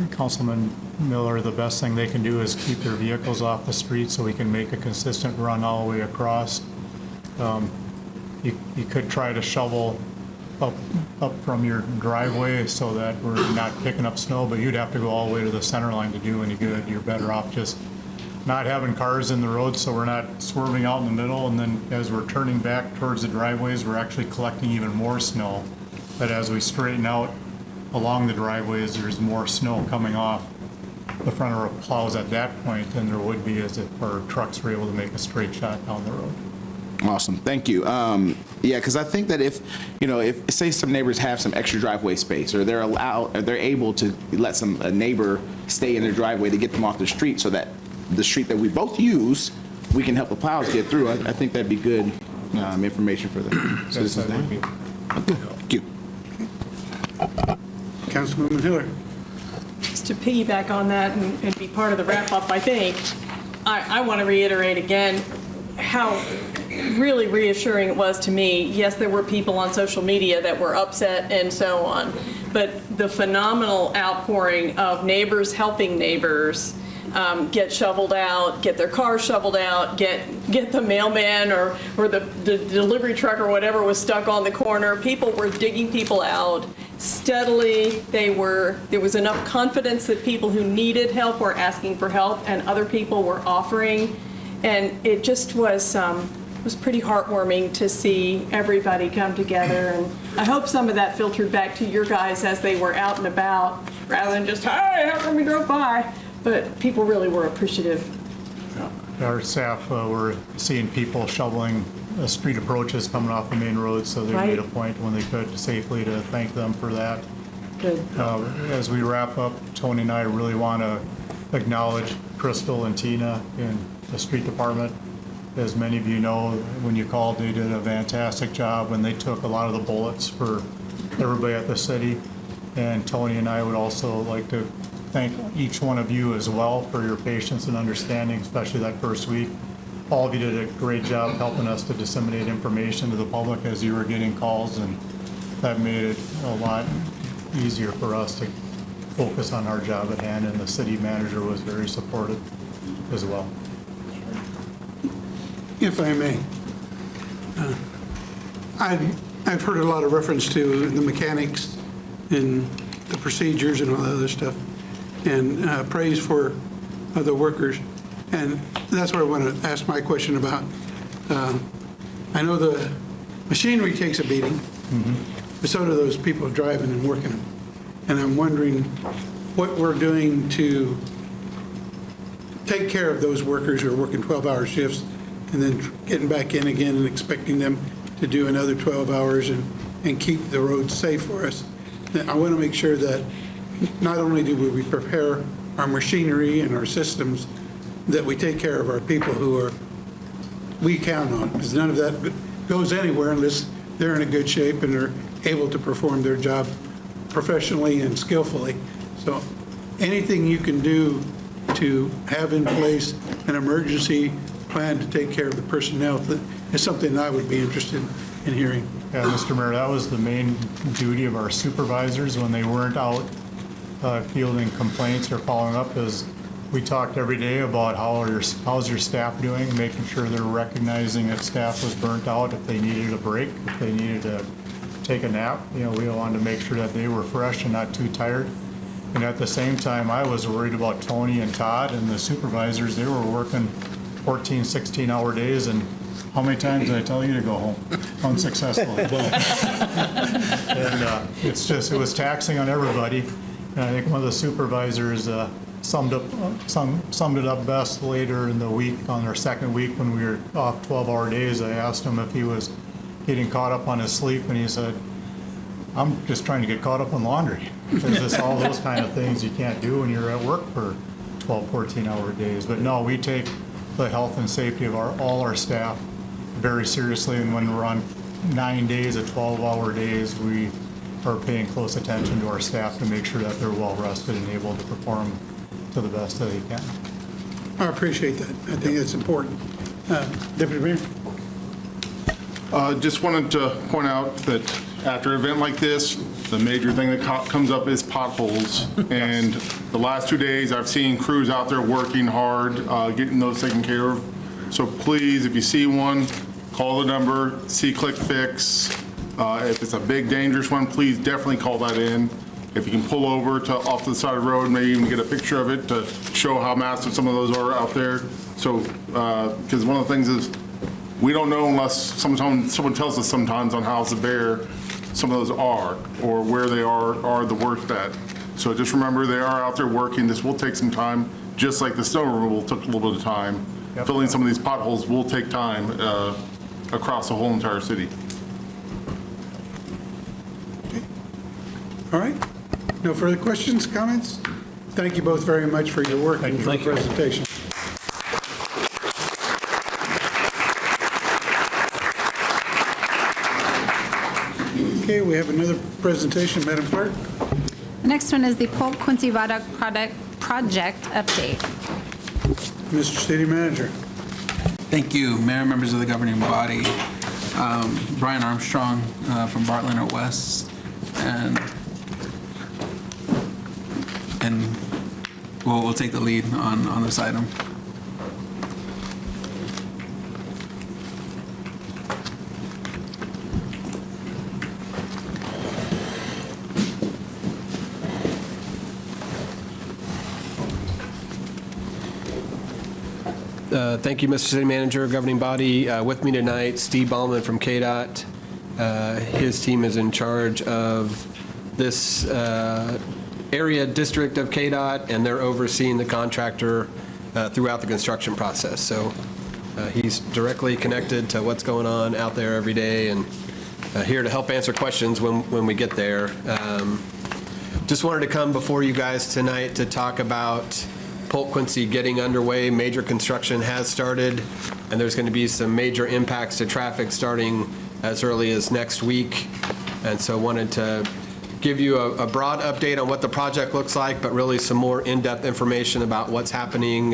Speaker 7: Councilman Miller, the best thing they can do is keep their vehicles off the street so we can make a consistent run all the way across. You could try to shovel up from your driveway so that we're not picking up snow, but you'd have to go all the way to the center line to do any good. You're better off just not having cars in the road so we're not swerving out in the middle, and then as we're turning back towards the driveways, we're actually collecting even more snow. But as we straighten out along the driveways, there's more snow coming off the front of our plows at that point than there would be as if our trucks were able to make a straight shot down the road.
Speaker 8: Awesome, thank you. Yeah, because I think that if say some neighbors have some extra driveway space, or they're able to let a neighbor stay in their driveway to get them off the street, so that the street that we both use, we can help the plows get through. I think that'd be good information for the citizens.
Speaker 7: That would be.
Speaker 8: Thank you.
Speaker 1: Councilwoman Hiller.
Speaker 2: Just to piggyback on that and be part of the wrap-up, I think, I want to reiterate again how really reassuring it was to me. Yes, there were people on social media that were upset and so on, but the phenomenal outpouring of neighbors helping neighbors get shoveled out, get their cars shoveled out, get the mailman or the delivery truck or whatever was stuck on the corner. People were digging people out steadily. There was enough confidence that people who needed help were asking for help and other people were offering. And it just was pretty heartwarming to see everybody come together. And I hope some of that filtered back to your guys as they were out and about, rather than just, hey, how come we drove by? But people really were appreciative.
Speaker 7: Our staff were seeing people shoveling street approaches coming off the main road, so they made a point when they could safely to thank them for that.
Speaker 2: Good.
Speaker 7: As we wrap up, Tony and I really want to acknowledge Crystal and Tina in the street department. As many of you know, when you called, they did a fantastic job and they took a lot of the bullets for everybody at the city. And Tony and I would also like to thank each one of you as well for your patience and understanding, especially that first week. All of you did a great job helping us to disseminate information to the public as you were getting calls, and that made it a lot easier for us to focus on our job at hand, and the city manager was very supportive as well.
Speaker 1: If I may, I've heard a lot of reference to the mechanics and the procedures and all that other stuff, and praise for the workers. And that's what I want to ask my question about. I know the machinery takes a beating, but so do those people driving and working them. And I'm wondering what we're doing to take care of those workers who are working 12-hour shifts and then getting back in again and expecting them to do another 12 hours and keep the roads safe for us. I want to make sure that not only do we prepare our machinery and our systems, that we take care of our people who we count on, because none of that goes anywhere unless they're in a good shape and are able to perform their job professionally and skillfully. So anything you can do to have in place an emergency plan to take care of the personnel is something I would be interested in hearing.
Speaker 7: Yeah, Mr. Mayor, that was the main duty of our supervisors when they weren't out fielding complaints or following up, is we talked every day about how's your staff doing, making sure they're recognizing that staff was burnt out, if they needed a break, if they needed to take a nap. You know, we wanted to make sure that they were fresh and not too tired. And at the same time, I was worried about Tony and Todd and the supervisors. They were working 14, 16-hour days, and how many times did I tell you to go home unsuccessfully? And it was taxing on everybody. And I think one of the supervisors summed it up best later in the week, on our second week when we were off 12-hour days. I asked him if he was getting caught up on his sleep, and he said, I'm just trying to get caught up on laundry. There's just all those kind of things you can't do when you're at work for 12, 14-hour days. But no, we take the health and safety of all our staff very seriously, and when we're on 9 days of 12-hour days, we are paying close attention to our staff to make sure that they're well rested and able to perform to the best that they can.
Speaker 1: I appreciate that. I think that's important. Deputy Mayor?
Speaker 11: Just wanted to point out that after an event like this, the major thing that comes up is potholes. And the last 2 days, I've seen crews out there working hard, getting those taken care of. So please, if you see one, call the number, see Click Fix. If it's a big, dangerous one, please definitely call that in. If you can pull over off to the side of the road, maybe even get a picture of it to show how massive some of those are out there. So, because one of the things is, we don't know unless someone tells us sometimes on how severe some of those are, or where they are the worst at. So just remember, they are out there working. This will take some time, just like the snow removal took a little bit of time. Yep. Filling some of these potholes will take time across the whole entire city.
Speaker 1: Okay. All right. No further questions, comments? Thank you both very much for your work and your presentation. Okay, we have another presentation, Madam Clerk.
Speaker 5: The next one is the Polk-Quincy Viaduct project update.
Speaker 1: Mr. City Manager.
Speaker 6: Thank you, Mayor, members of the governing body. Brian Armstrong from Bartlett West, and and we'll take the lead on this item.
Speaker 14: Thank you, Mr. City Manager, governing body. With me tonight, Steve Ballman from KDOT. His team is in charge of this area district of KDOT, and they're overseeing the contractor throughout the construction process. So he's directly connected to what's going on out there every day, and here to help answer questions when we get there. Just wanted to come before you guys tonight to talk about Polk-Quincy getting underway. Major construction has started, and there's going to be some major impacts to traffic starting as early as next week. And so wanted to give you a broad update on what the project looks like, but really some more in-depth information about what's happening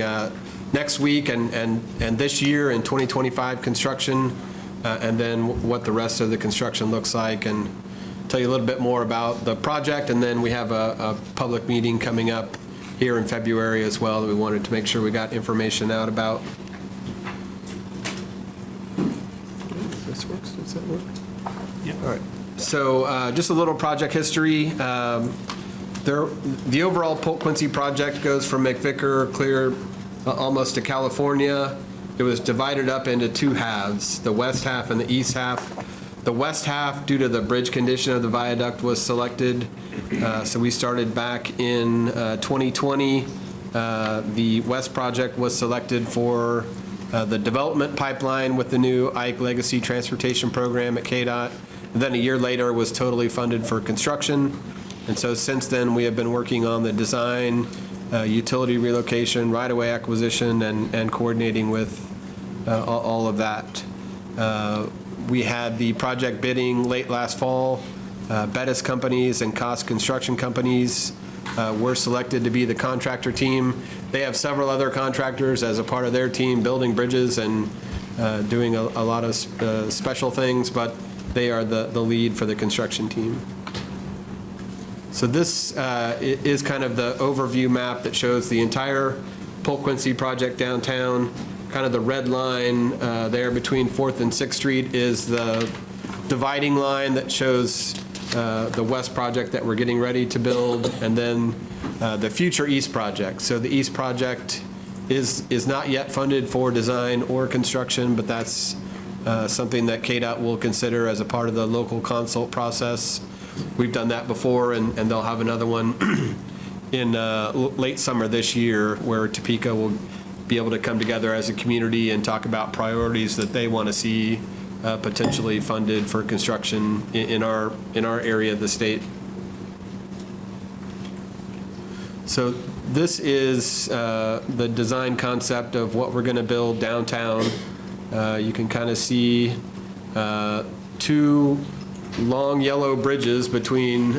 Speaker 14: next week and this year in 2025 construction, and then what the rest of the construction looks like, and tell you a little bit more about the project. And then we have a public meeting coming up here in February as well that we wanted to make sure we got information out about. This works? Does that work? Yeah. All right. So just a little project history. The overall Polk-Quincy project goes from McVicker clear almost to California. It was divided up into two halves, the west half and the east half. The west half, due to the bridge condition of the viaduct, was selected. So we started back in 2020. The west project was selected for the development pipeline with the new Ike Legacy Transportation Program at KDOT. And then a year later was totally funded for construction. And so since then, we have been working on the design, utility relocation, right-of-way acquisition, and coordinating with all of that. We had the project bidding late last fall. Bettis companies and Cost Construction companies were selected to be the contractor team. They have several other contractors as a part of their team building bridges and doing a lot of special things, but they are the lead for the construction team. So this is kind of the overview map that shows the entire Polk-Quincy project downtown. Kind of the red line there between 4th and 6th Street is the dividing line that shows the west project that we're getting ready to build, and then the future east project. So the east project is not yet funded for design or construction, but that's something that KDOT will consider as a part of the local consult process. We've done that before, and they'll have another one in late summer this year where Topeka will be able to come together as a community and talk about priorities that they want to see potentially funded for construction in our area of the state. So this is the design concept of what we're going to build downtown. You can kind of see two long yellow bridges between,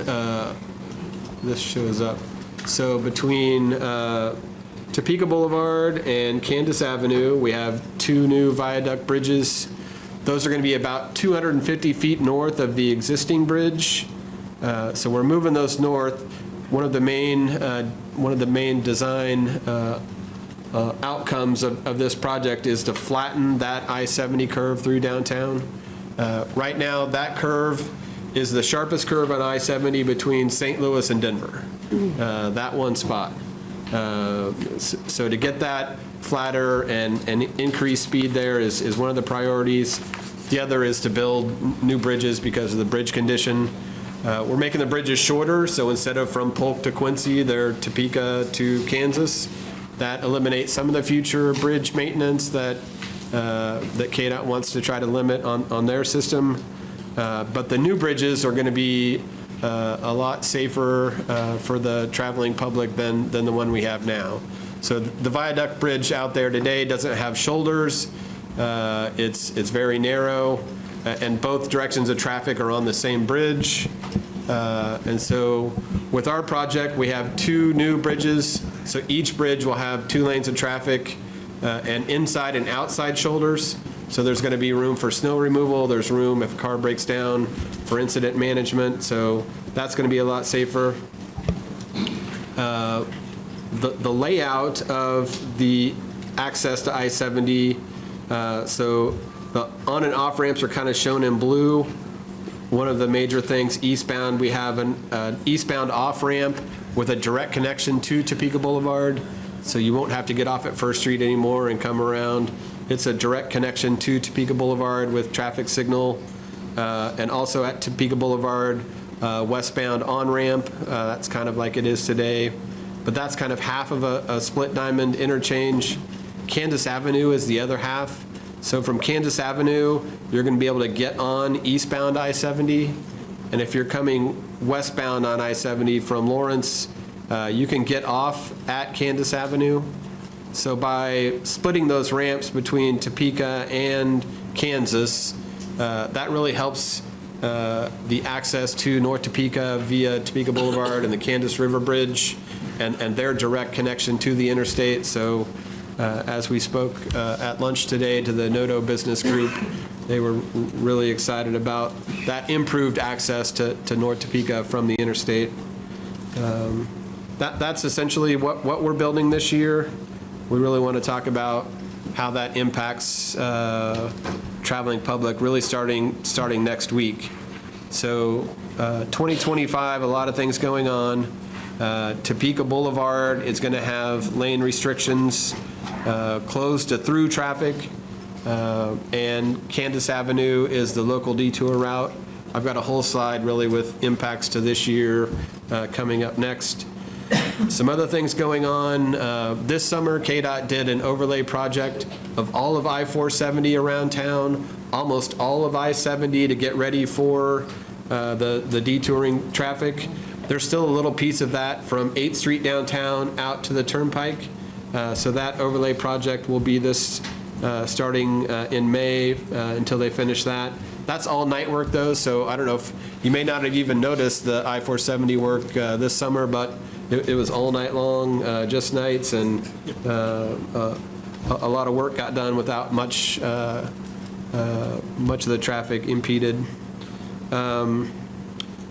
Speaker 14: this shows up, so between Topeka Boulevard and Candace Avenue, we have two new viaduct bridges. Those are going to be about 250 feet north of the existing bridge. So we're moving those north. One of the main design outcomes of this project is to flatten that I-70 curve through downtown. Right now, that curve is the sharpest curve on I-70 between St. Louis and Denver. That one spot. So to get that flatter and increase speed there is one of the priorities. The other is to build new bridges because of the bridge condition. We're making the bridges shorter, so instead of from Polk to Quincy, they're Topeka to Kansas. That eliminates some of the future bridge maintenance that KDOT wants to try to limit on their system. But the new bridges are going to be a lot safer for the traveling public than the one we have now. So the viaduct bridge out there today doesn't have shoulders. It's very narrow, and both directions of traffic are on the same bridge. And so with our project, we have two new bridges. So each bridge will have 2 lanes of traffic and inside and outside shoulders. So there's going to be room for snow removal. There's room if a car breaks down for incident management. So that's going to be a lot safer. The layout of the access to I-70, so the on and off ramps are kind of shown in blue. One of the major things eastbound, we have an eastbound off ramp with a direct connection to Topeka Boulevard. So you won't have to get off at First Street anymore and come around. It's a direct connection to Topeka Boulevard with traffic signal. And also at Topeka Boulevard, westbound on-ramp. That's kind of like it is today. But that's kind of half of a split diamond interchange. Kansas Avenue is the other half. So from Kansas Avenue, you're going to be able to get on eastbound I-70. And if you're coming westbound on I-70 from Lawrence, you can get off at Kansas Avenue. So by splitting those ramps between Topeka and Kansas, that really helps the access to North Topeka via Topeka Boulevard and the Kansas River Bridge and their direct connection to the interstate. So as we spoke at lunch today to the Noto Business Group, they were really excited about that improved access to North Topeka from the interstate. That's essentially what we're building this year. We really want to talk about how that impacts traveling public really starting next week. So 2025, a lot of things going on. Topeka Boulevard is going to have lane restrictions closed to through traffic, and Kansas Avenue is the local detour route. I've got a whole slide really with impacts to this year coming up next. Some other things going on. This summer, KDOT did an overlay project of all of I-470 around town, almost all of I-70 to get ready for the detouring traffic. There's still a little piece of that from 8th Street downtown out to the Turnpike. So that overlay project will be this starting in May until they finish that. That's all night work though, so I don't know if you may not have even noticed the I-470 work this summer, but it was all night long, just nights, and a lot of work got done without much of the traffic impeded.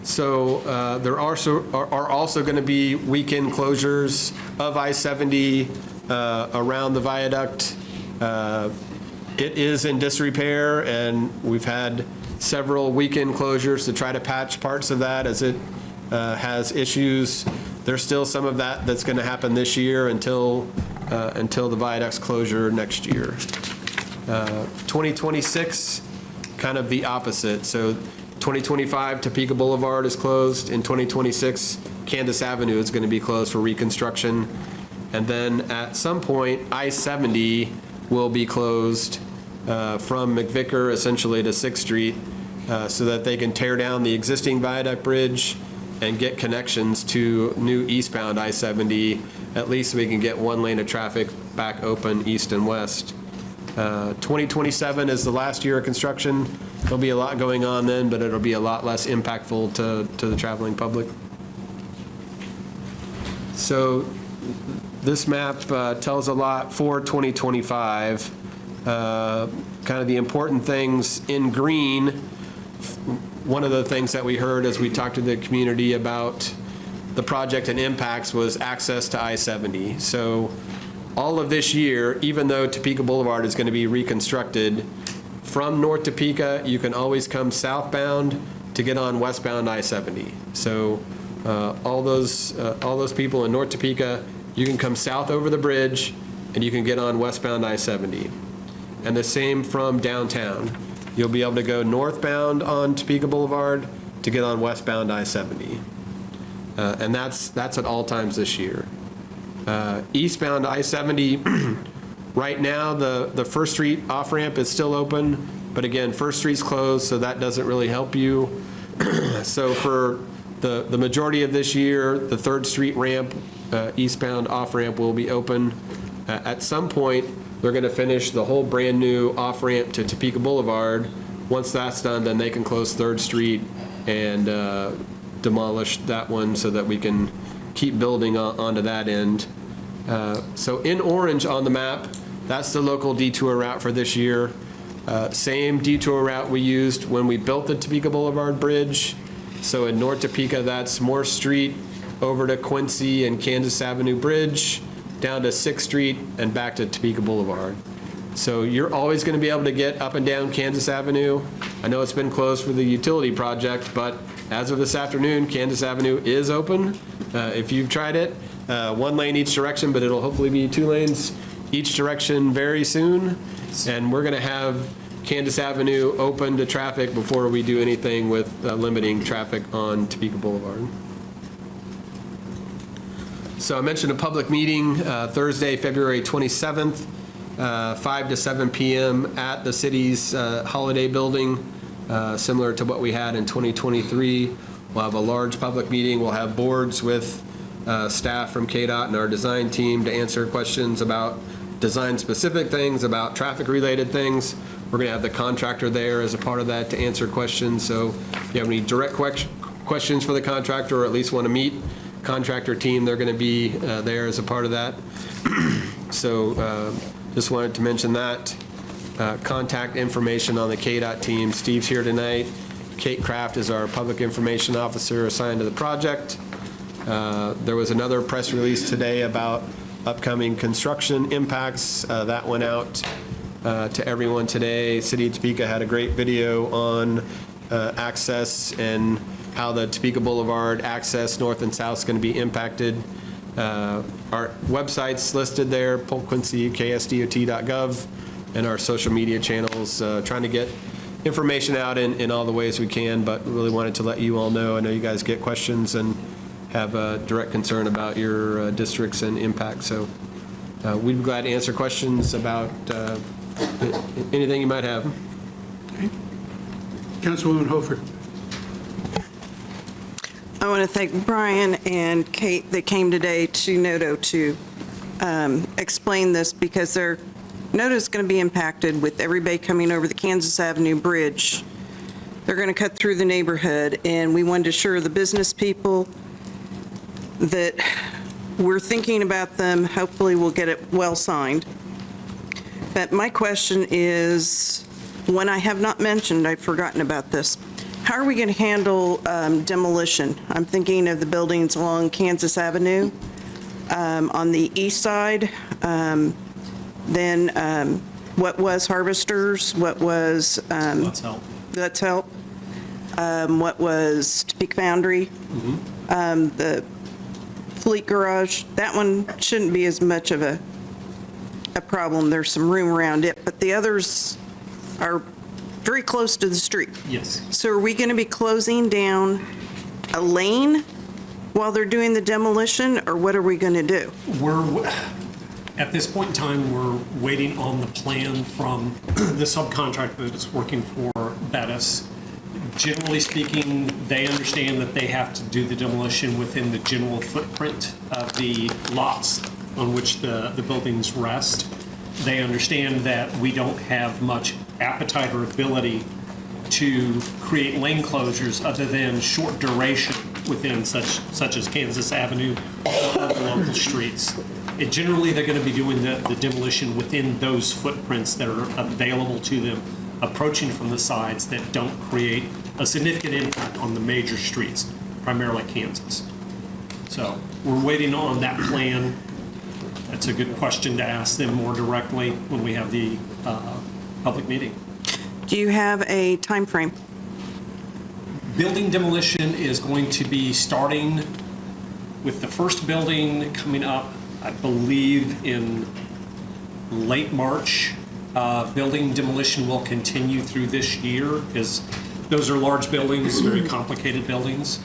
Speaker 14: So there are also going to be weekend closures of I-70 around the Viaduct. It is in disrepair, and we've had several weekend closures to try to patch parts of that as it has issues. There's still some of that that's going to happen this year until the Viaduct's closure next year. 2026, kind of the opposite. So 2025, Topeka Boulevard is closed. In 2026, Kansas Avenue is going to be closed for reconstruction. And then at some point, I-70 will be closed from McVicker essentially to 6th Street so that they can tear down the existing Viaduct Bridge and get connections to new eastbound I-70. At least we can get one lane of traffic back open east and west. 2027 is the last year of construction. There'll be a lot going on then, but it'll be a lot less impactful to the traveling public. So this map tells a lot for 2025. Kind of the important things in green. One of the things that we heard as we talked to the community about the project and impacts was access to I-70. So all of this year, even though Topeka Boulevard is going to be reconstructed, from North Topeka, you can always come southbound to get on westbound I-70. So all those people in North Topeka, you can come south over the bridge and you can get on westbound I-70. And the same from downtown. You'll be able to go northbound on Topeka Boulevard to get on westbound I-70. And that's at all times this year. Eastbound I-70, right now the First Street off-ramp is still open, but again, First Street's closed, so that doesn't really help you. So for the majority of this year, the 3rd Street ramp, eastbound off-ramp will be open. At some point, they're going to finish the whole brand new off-ramp to Topeka Boulevard. Once that's done, then they can close 3rd Street and demolish that one so that we can keep building onto that end. So in orange on the map, that's the local detour route for this year. Same detour route we used when we built the Topeka Boulevard Bridge. So in North Topeka, that's Morse Street over to Quincy and Kansas Avenue Bridge, down to 6th Street, and back to Topeka Boulevard. So you're always going to be able to get up and down Kansas Avenue. I know it's been closed for the utility project, but as of this afternoon, Kansas Avenue is open. If you've tried it, 1 lane each direction, but it'll hopefully be 2 lanes each direction very soon. And we're going to have Kansas Avenue open to traffic before we do anything with limiting traffic on Topeka Boulevard. So I mentioned a public meeting Thursday, February 27th, 5 to 7 p.m. at the city's Holiday Building, similar to what we had in 2023. We'll have a large public meeting. We'll have boards with staff from KDOT and our design team to answer questions about design-specific things, about traffic-related things. We're going to have the contractor there as a part of that to answer questions. So if you have any direct questions for the contractor, or at least want to meet contractor team, they're going to be there as a part of that. So just wanted to mention that. Contact information on the KDOT team. Steve's here tonight. Kate Kraft is our public information officer assigned to the project. There was another press release today about upcoming construction impacts. That went out to everyone today. City of Topeka had a great video on access and how the Topeka Boulevard access north and south is going to be impacted. Our website's listed there, Polk-Quincy, ksdot.gov, and our social media channels, trying to get information out in all the ways we can, but really wanted to let you all know. I know you guys get questions and have a direct concern about your districts and impact. So we'd be glad to answer questions about anything you might have.
Speaker 1: Okay. Councilwoman Hofer.
Speaker 15: I want to thank Brian and Kate that came today to Noto to explain this, because Noto is going to be impacted with everybody coming over the Kansas Avenue Bridge. They're going to cut through the neighborhood, and we wanted to assure the business people that we're thinking about them. Hopefully we'll get it well signed. But my question is, one I have not mentioned, I've forgotten about this. How are we going to handle demolition? I'm thinking of the buildings along Kansas Avenue on the east side. Then what was Harvesters? What was
Speaker 16: Let's Help.
Speaker 15: Let's Help. What was Topeka Foundry? The Fleet Garage. That one shouldn't be as much of a problem. There's some room around it, but the others are very close to the street.
Speaker 16: Yes.
Speaker 15: So are we going to be closing down a lane while they're doing the demolition, or what are we going to do?
Speaker 16: At this point in time, we're waiting on the plan from the subcontractor that is working for Bettis. Generally speaking, they understand that they have to do the demolition within the general footprint of the lots on which the buildings rest. They understand that we don't have much appetite or ability to create lane closures other than short duration within such as Kansas Avenue or other local streets. Generally, they're going to be doing the demolition within those footprints that are available to them, approaching from the sides that don't create a significant impact on the major streets, primarily Kansas. So we're waiting on that plan. That's a good question to ask them more directly when we have the public meeting.
Speaker 15: Do you have a time frame?
Speaker 16: Building demolition is going to be starting with the first building coming up, I believe, in late March. Building demolition will continue through this year, because those are large buildings, very complicated buildings.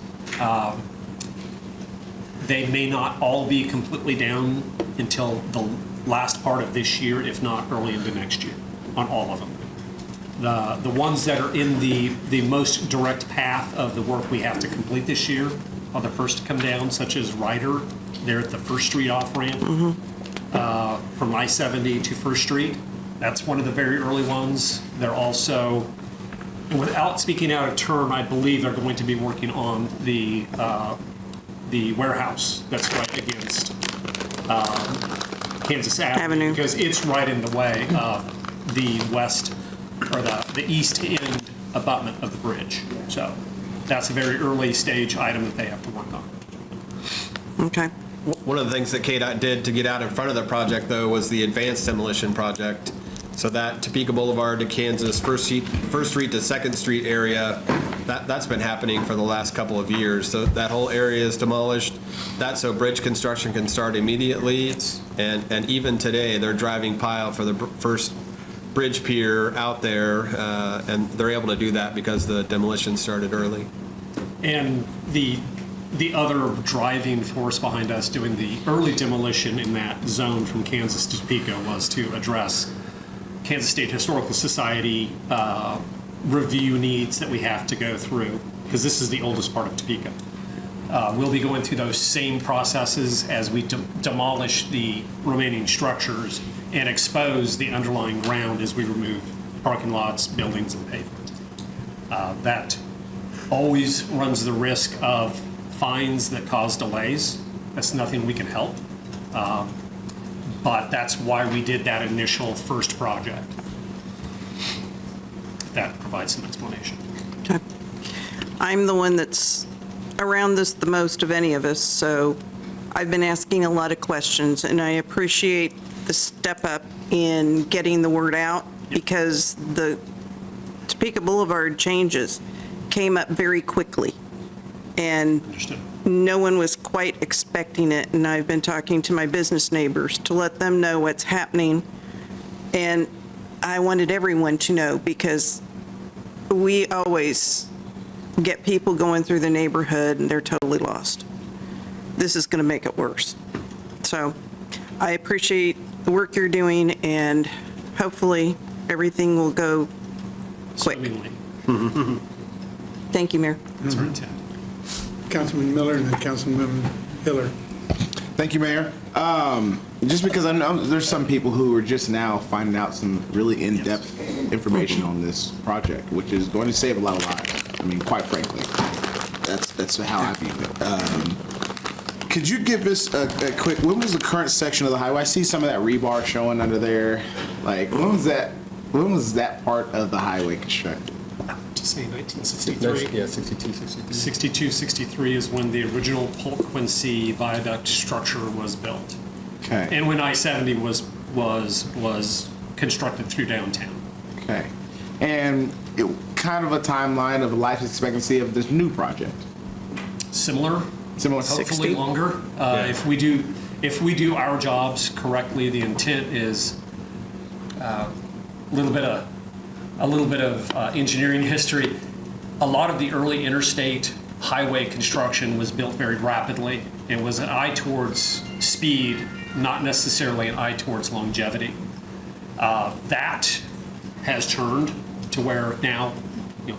Speaker 16: They may not all be completely down until the last part of this year, if not early into next year, on all of them. The ones that are in the most direct path of the work we have to complete this year are the first to come down, such as Ryder. They're at the First Street off-ramp from I-70 to First Street. That's one of the very early ones. They're also, and without speaking out of turn, I believe they're going to be working on the warehouse that's right against Kansas Avenue, because it's right in the way of the west, or the east end abutment of the bridge. So that's a very early stage item that they have to work on.
Speaker 15: Okay.
Speaker 14: One of the things that KDOT did to get out in front of the project, though, was the advanced demolition project. So that Topeka Boulevard to Kansas, First Street to Second Street area, that's been happening for the last couple of years. So that whole area is demolished. That's so bridge construction can start immediately. And even today, they're driving pile for the first bridge pier out there, and they're able to do that because the demolition started early.
Speaker 16: And the other driving force behind us doing the early demolition in that zone from Kansas to Topeka was to address Kansas State Historical Society review needs that we have to go through, because this is the oldest part of Topeka. We'll be going through those same processes as we demolish the remaining structures and expose the underlying ground as we remove parking lots, buildings, and pavement. That always runs the risk of fines that cause delays. That's nothing we can help. But that's why we did that initial first project. That provides some explanation.
Speaker 15: Okay. I'm the one that's around this the most of any of us, so I've been asking a lot of questions, and I appreciate the step up in getting the word out, because the Topeka Boulevard changes came up very quickly, and no one was quite expecting it, and I've been talking to my business neighbors to let them know what's happening, and I wanted everyone to know, because we always get people going through the neighborhood and they're totally lost. This is going to make it worse. So I appreciate the work you're doing, and hopefully everything will go quick. Thank you, Mayor.
Speaker 16: That's our intent.
Speaker 1: Councilman Miller and then Councilman Hiller.
Speaker 8: Thank you, Mayor. Just because I know there's some people who are just now finding out some really in-depth information on this project, which is going to save a lot of lives. I mean, quite frankly, that's how I view it. Could you give us a quick, when was the current section of the highway? I see some of that rebar showing under there. Like, when was that part of the highway constructed?
Speaker 16: To say 1963.
Speaker 14: Yeah, 62, 63.
Speaker 16: 62, 63 is when the original Polk-Quincy Viaduct structure was built.
Speaker 8: Okay.
Speaker 16: And when I-70 was constructed through downtown.
Speaker 8: Okay. And kind of a timeline of life expectancy of this new project?
Speaker 16: Similar, hopefully
Speaker 8: 60?
Speaker 16: longer. If we do our jobs correctly, the intent is a little bit of engineering history. A lot of the early interstate highway construction was built very rapidly. It was an eye towards speed, not necessarily an eye towards longevity. That has turned to where now,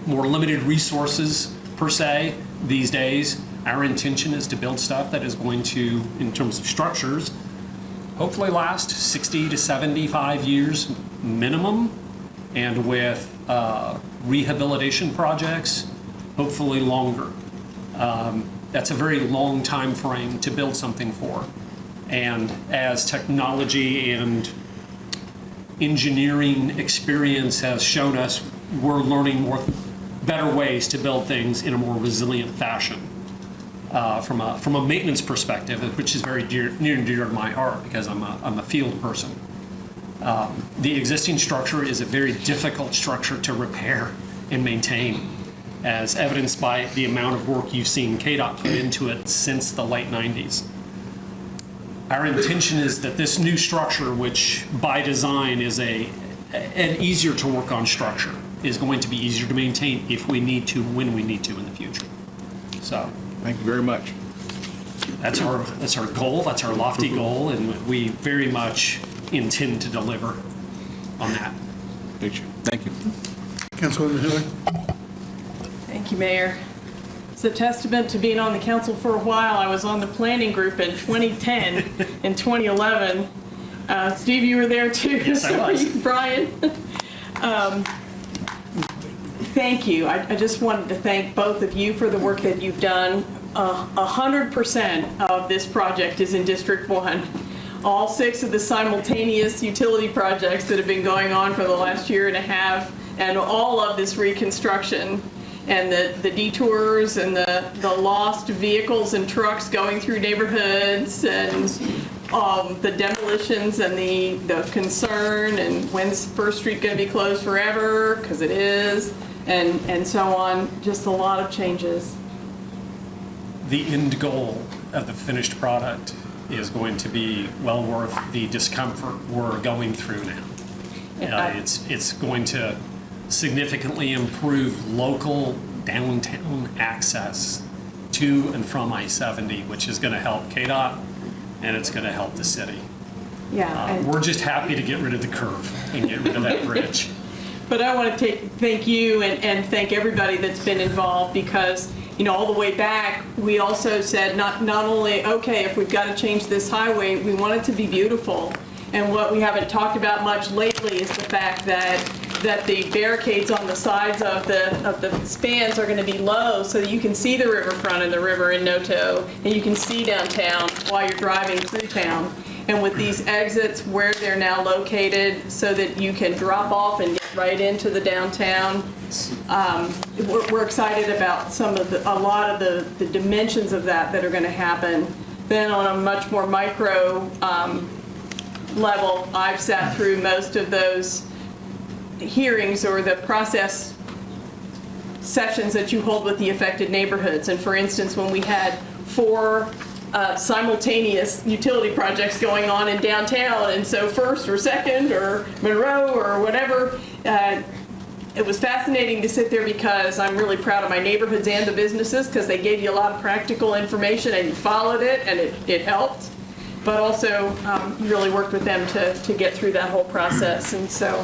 Speaker 16: more limited resources per se these days. Our intention is to build stuff that is going to, in terms of structures, hopefully last 60 to 75 years minimum, and with rehabilitation projects, hopefully longer. That's a very long time frame to build something for. And as technology and engineering experience has shown us, we're learning better ways to build things in a more resilient fashion. From a maintenance perspective, which is very near and dear to my heart, because I'm a field person. The existing structure is a very difficult structure to repair and maintain, as evidenced by the amount of work you've seen KDOT put into it since the late 90s. Our intention is that this new structure, which by design is an easier to work on structure, is going to be easier to maintain if we need to, when we need to in the future. So,
Speaker 8: thank you very much.
Speaker 16: That's our goal. That's our lofty goal, and we very much intend to deliver on that.
Speaker 8: Thank you.
Speaker 1: Councilwoman Hiller.
Speaker 2: Thank you, Mayor. It's a testament to being on the council for a while. I was on the planning group in 2010 and 2011. Steve, you were there too.
Speaker 16: Yes, I was.
Speaker 2: Brian. Thank you. I just wanted to thank both of you for the work that you've done. 100% of this project is in District 1. All 6 of the simultaneous utility projects that have been going on for the last year and a half, and all of this reconstruction and the detours and the lost vehicles and trucks going through neighborhoods, and the demolitions and the concern, and when's First Street going to be closed forever, because it is, and so on. Just a lot of changes.
Speaker 16: The end goal of the finished product is going to be well worth the discomfort we're going through now. It's going to significantly improve local downtown access to and from I-70, which is going to help KDOT, and it's going to help the city.
Speaker 2: Yeah.
Speaker 16: We're just happy to get rid of the curve and get rid of that bridge.
Speaker 2: But I want to thank you and thank everybody that's been involved, because all the way back, we also said not only, okay, if we've got to change this highway, we want it to be beautiful. And what we haven't talked about much lately is the fact that the barricades on the sides of the spans are going to be low, so that you can see the riverfront and the river in no tow, and you can see downtown while you're driving through town. And with these exits where they're now located, so that you can drop off and get right into the downtown, we're excited about a lot of the dimensions of that are going to happen. Then on a much more micro level, I've sat through most of those hearings or the process sessions that you hold with the affected neighborhoods. And for instance, when we had 4 simultaneous utility projects going on in downtown, and so First or Second or Monroe or whatever, it was fascinating to sit there, because I'm really proud of my neighborhoods and the businesses, because they gave you a lot of practical information and you followed it, and it helped. But also really worked with them to get through that whole process. And so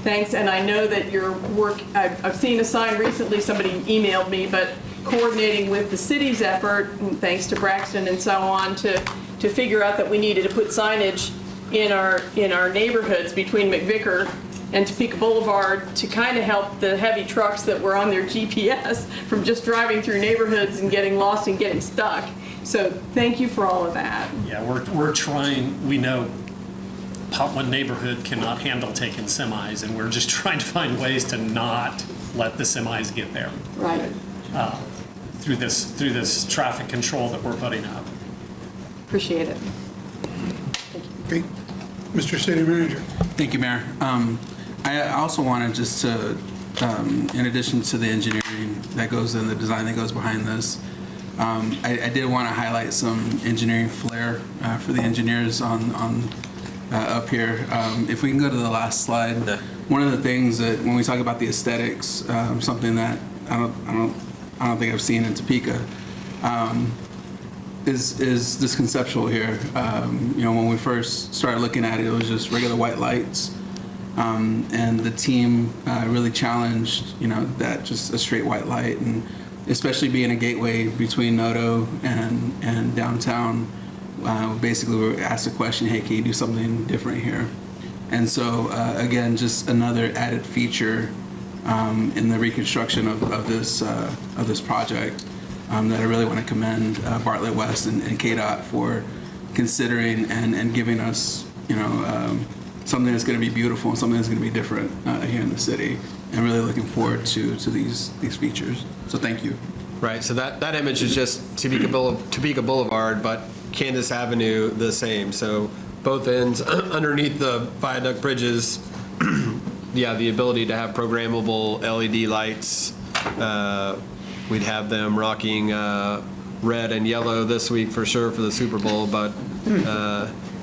Speaker 2: thanks. And I know that your work, I've seen a sign recently, somebody emailed me, but coordinating with the city's effort, thanks to Braxton and so on, to figure out that we needed to put signage in our neighborhoods between McVicker and Topeka Boulevard to kind of help the heavy trucks that were on their GPS from just driving through neighborhoods and getting lost and getting stuck. So thank you for all of that.
Speaker 16: Yeah, we're trying. We know one neighborhood cannot handle taking semis, and we're just trying to find ways to not let the semis get there.
Speaker 2: Right.
Speaker 16: Through this traffic control that we're putting up.
Speaker 2: Appreciate it.
Speaker 1: Okay. Mr. City Manager.
Speaker 6: Thank you, Mayor. I also wanted just to, in addition to the engineering that goes in, the design that goes behind this, I did want to highlight some engineering flair for the engineers on up here. If we can go to the last slide, one of the things that when we talk about the aesthetics, something that I don't think I've seen in Topeka, is this conceptual here. When we first started looking at it, it was just regular white lights. And the team really challenged, that just a straight white light, and especially being a gateway between Noto and downtown. Basically, we were asked the question, hey, can you do something different here? And so, again, just another added feature in the reconstruction of this project that I really want to commend Bartlett West and KDOT for considering and giving us, something that's going to be beautiful and something that's going to be different here in the city, and really looking forward to these features. So thank you.
Speaker 14: Right, so that image is just Topeka Boulevard, but Kansas Avenue the same. So both ends underneath the viaduct bridges, the ability to have programmable LED lights. We'd have them rocking red and yellow this week for sure for the Super Bowl, but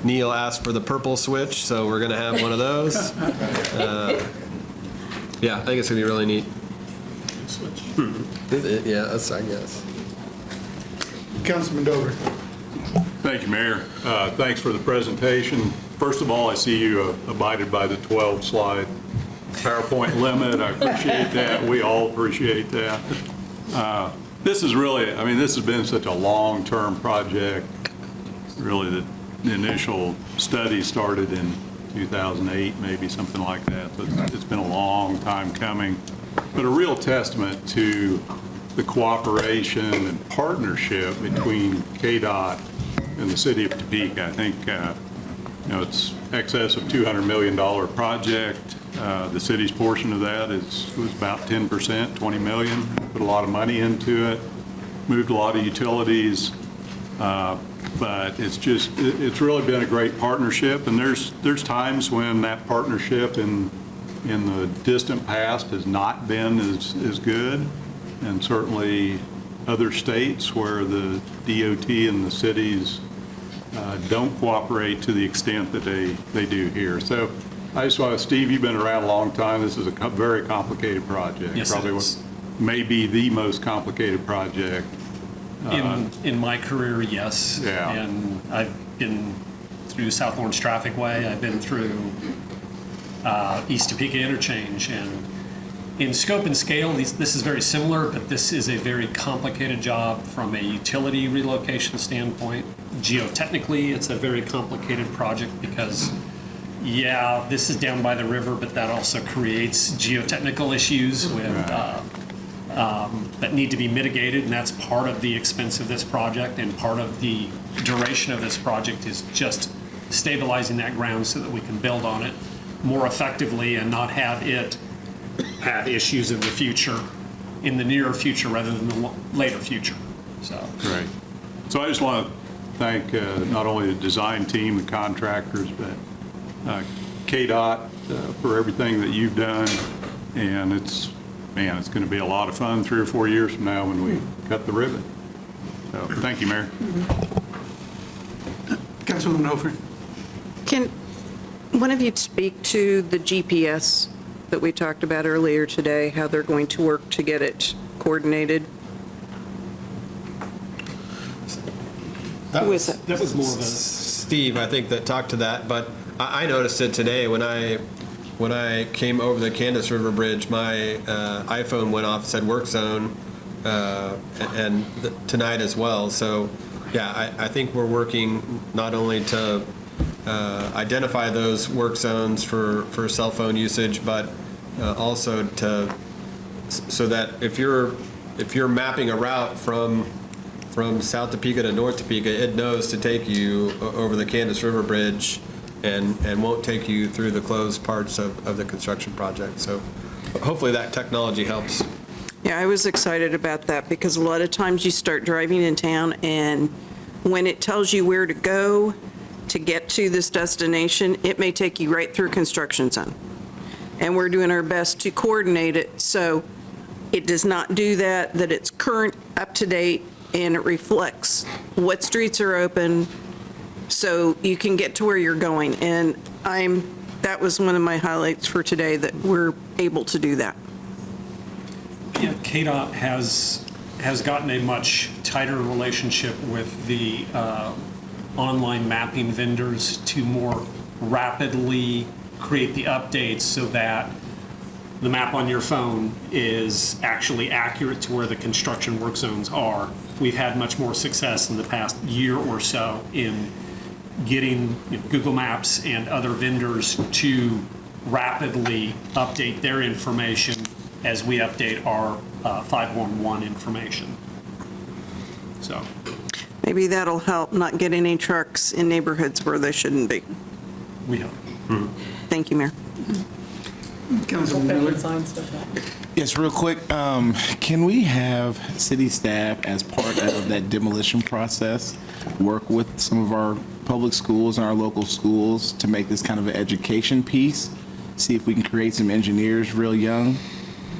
Speaker 14: Neil asked for the purple switch, so we're gonna have one of those. Yeah, I think it's gonna be really neat. Yeah, that's, I guess.
Speaker 1: Councilman Dover.
Speaker 17: Thank you, Mayor. Thanks for the presentation. First of all, I see you abided by the 12-slide PowerPoint limit. I appreciate that. We all appreciate that. This is really, this has been such a long-term project. Really, the initial study started in 2008, maybe something like that. So it's been a long time coming, but a real testament to the cooperation and partnership between KDOT and the city of Topeka. I think, it's excess of $200 million project. The city's portion of that was about 10%, $20 million. Put a lot of money into it, moved a lot of utilities, but it's really been a great partnership. And there's times when that partnership in the distant past has not been as good, and certainly other states where the DOT and the cities don't cooperate to the extent that they do here. So I just want to, Steve, you've been around a long time. This is a very complicated project.
Speaker 16: Yes,
Speaker 17: probably
Speaker 16: it is.
Speaker 17: Maybe the most complicated project.
Speaker 16: In my career, yes.
Speaker 17: Yeah.
Speaker 16: And I've been through South Lawrence Trafficway. I've been through East Topeka Interchange. And in scope and scale, this is very similar, but this is a very complicated job from a utility relocation standpoint. Geotechnically, it's a very complicated project because, yeah, this is down by the river, but that also creates geotechnical issues that need to be mitigated, and that's part of the expense of this project, and part of the duration of this project is just stabilizing that ground so that we can build on it more effectively and not have it have issues in the future, in the near future rather than the later future. So.
Speaker 17: Great. So I just want to thank not only the design team, the contractors, but KDOT for everything that you've done. And it's going to be a lot of fun 3 or 4 years from now when we cut the ribbon. So thank you, Mayor.
Speaker 1: Councilwoman Hofer.
Speaker 15: Can one of you speak to the GPS that we talked about earlier today, how they're going to work to get it coordinated?
Speaker 14: That
Speaker 15: Who is it?
Speaker 16: That was more of a
Speaker 14: Steve, I think, that talked to that, but I noticed it today when I came over the Candace River Bridge. My iPhone went off, said work zone, and tonight as well. So, yeah, I think we're working not only to identify those work zones for cell phone usage, but also so that if you're mapping a route from South Topeka to North Topeka, it knows to take you over the Candace River Bridge and won't take you through the closed parts of the construction project. So hopefully that technology helps.
Speaker 15: Yeah, I was excited about that because a lot of times you start driving in town, and when it tells you where to go to get to this destination, it may take you right through construction zone. And we're doing our best to coordinate it so it does not do that it's current, up to date, and it reflects what streets are open so you can get to where you're going. And that was one of my highlights for today, that we're able to do that.
Speaker 16: Yeah, KDOT has gotten a much tighter relationship with the online mapping vendors to more rapidly create the updates so that the map on your phone is actually accurate to where the construction work zones are. We've had much more success in the past year or so in getting Google Maps and other vendors to rapidly update their information as we update our 511 information. So
Speaker 15: Maybe that'll help not get any trucks in neighborhoods where they shouldn't be.
Speaker 16: we hope.
Speaker 15: Thank you, Mayor.
Speaker 1: Councilman Miller.
Speaker 8: Yes, real quick, can we have city staff, as part of that demolition process, work with some of our public schools and our local schools to make this kind of an education piece? See if we can create some engineers real young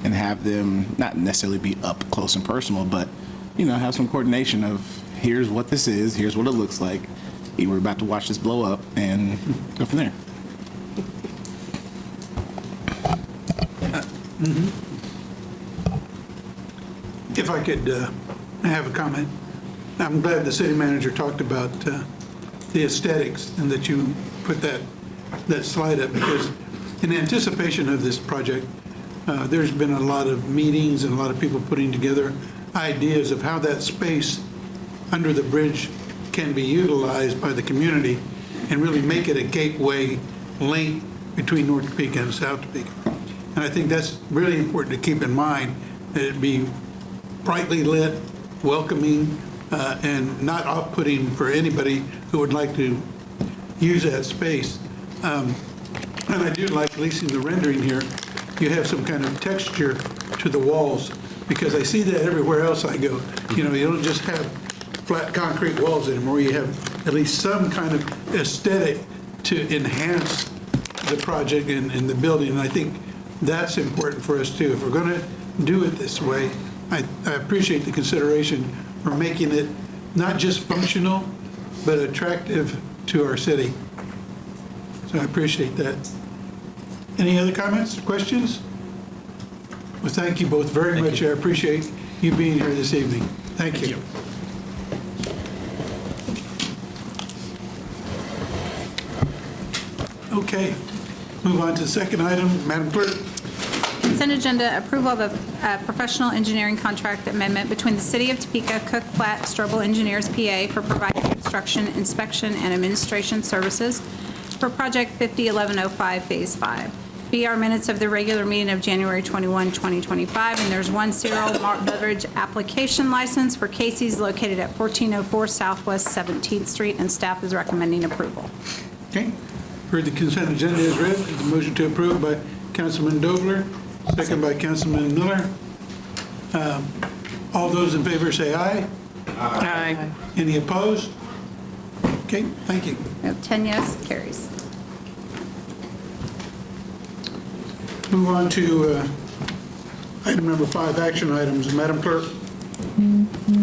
Speaker 8: and have them not necessarily be up close and personal, but, have some coordination of here's what this is, here's what it looks like. We're about to watch this blow up and go from there.
Speaker 1: If I could have a comment. I'm glad the city manager talked about the aesthetics and that you put that slide up, because in anticipation of this project, there's been a lot of meetings and a lot of people putting together ideas of how that space under the bridge can be utilized by the community and really make it a gateway link between North Topeka and South Topeka. And I think that's really important to keep in mind, that it be brightly lit, welcoming, and not off-putting for anybody who would like to use that space. And I do like, at least in the rendering here, you have some kind of texture to the walls, because I see that everywhere else I go. You know, you don't just have flat concrete walls anymore. You have at least some kind of aesthetic to enhance the project and the building. And I think that's important for us too. If we're going to do it this way, I appreciate the consideration for making it not just functional, but attractive to our city. So I appreciate that. Any other comments, questions? Well, thank you both very much. I appreciate you being here this evening. Thank you. Okay, move on to the second item. Madam Clerk.
Speaker 5: Consent agenda, approval of a professional engineering contract amendment between the City of Topeka, Cook Flat, Strobel Engineers, PA, for providing construction, inspection, and administration services for Project 501105, Phase 5. BR minutes of the regular meeting of January 21, 2025, and there's one serial malt beverage application license for Casey's located at 1404 Southwest 17th Street, and staff is recommending approval.
Speaker 1: Okay, heard the consent agenda is read. The motion to approve by Councilman Dobler, second by Councilman Miller. All those in favor say aye.
Speaker 15: Aye.
Speaker 1: Any opposed? Okay, thank you.
Speaker 5: 10 yes, carries.
Speaker 1: Move on to item number 5, action items. Madam Clerk.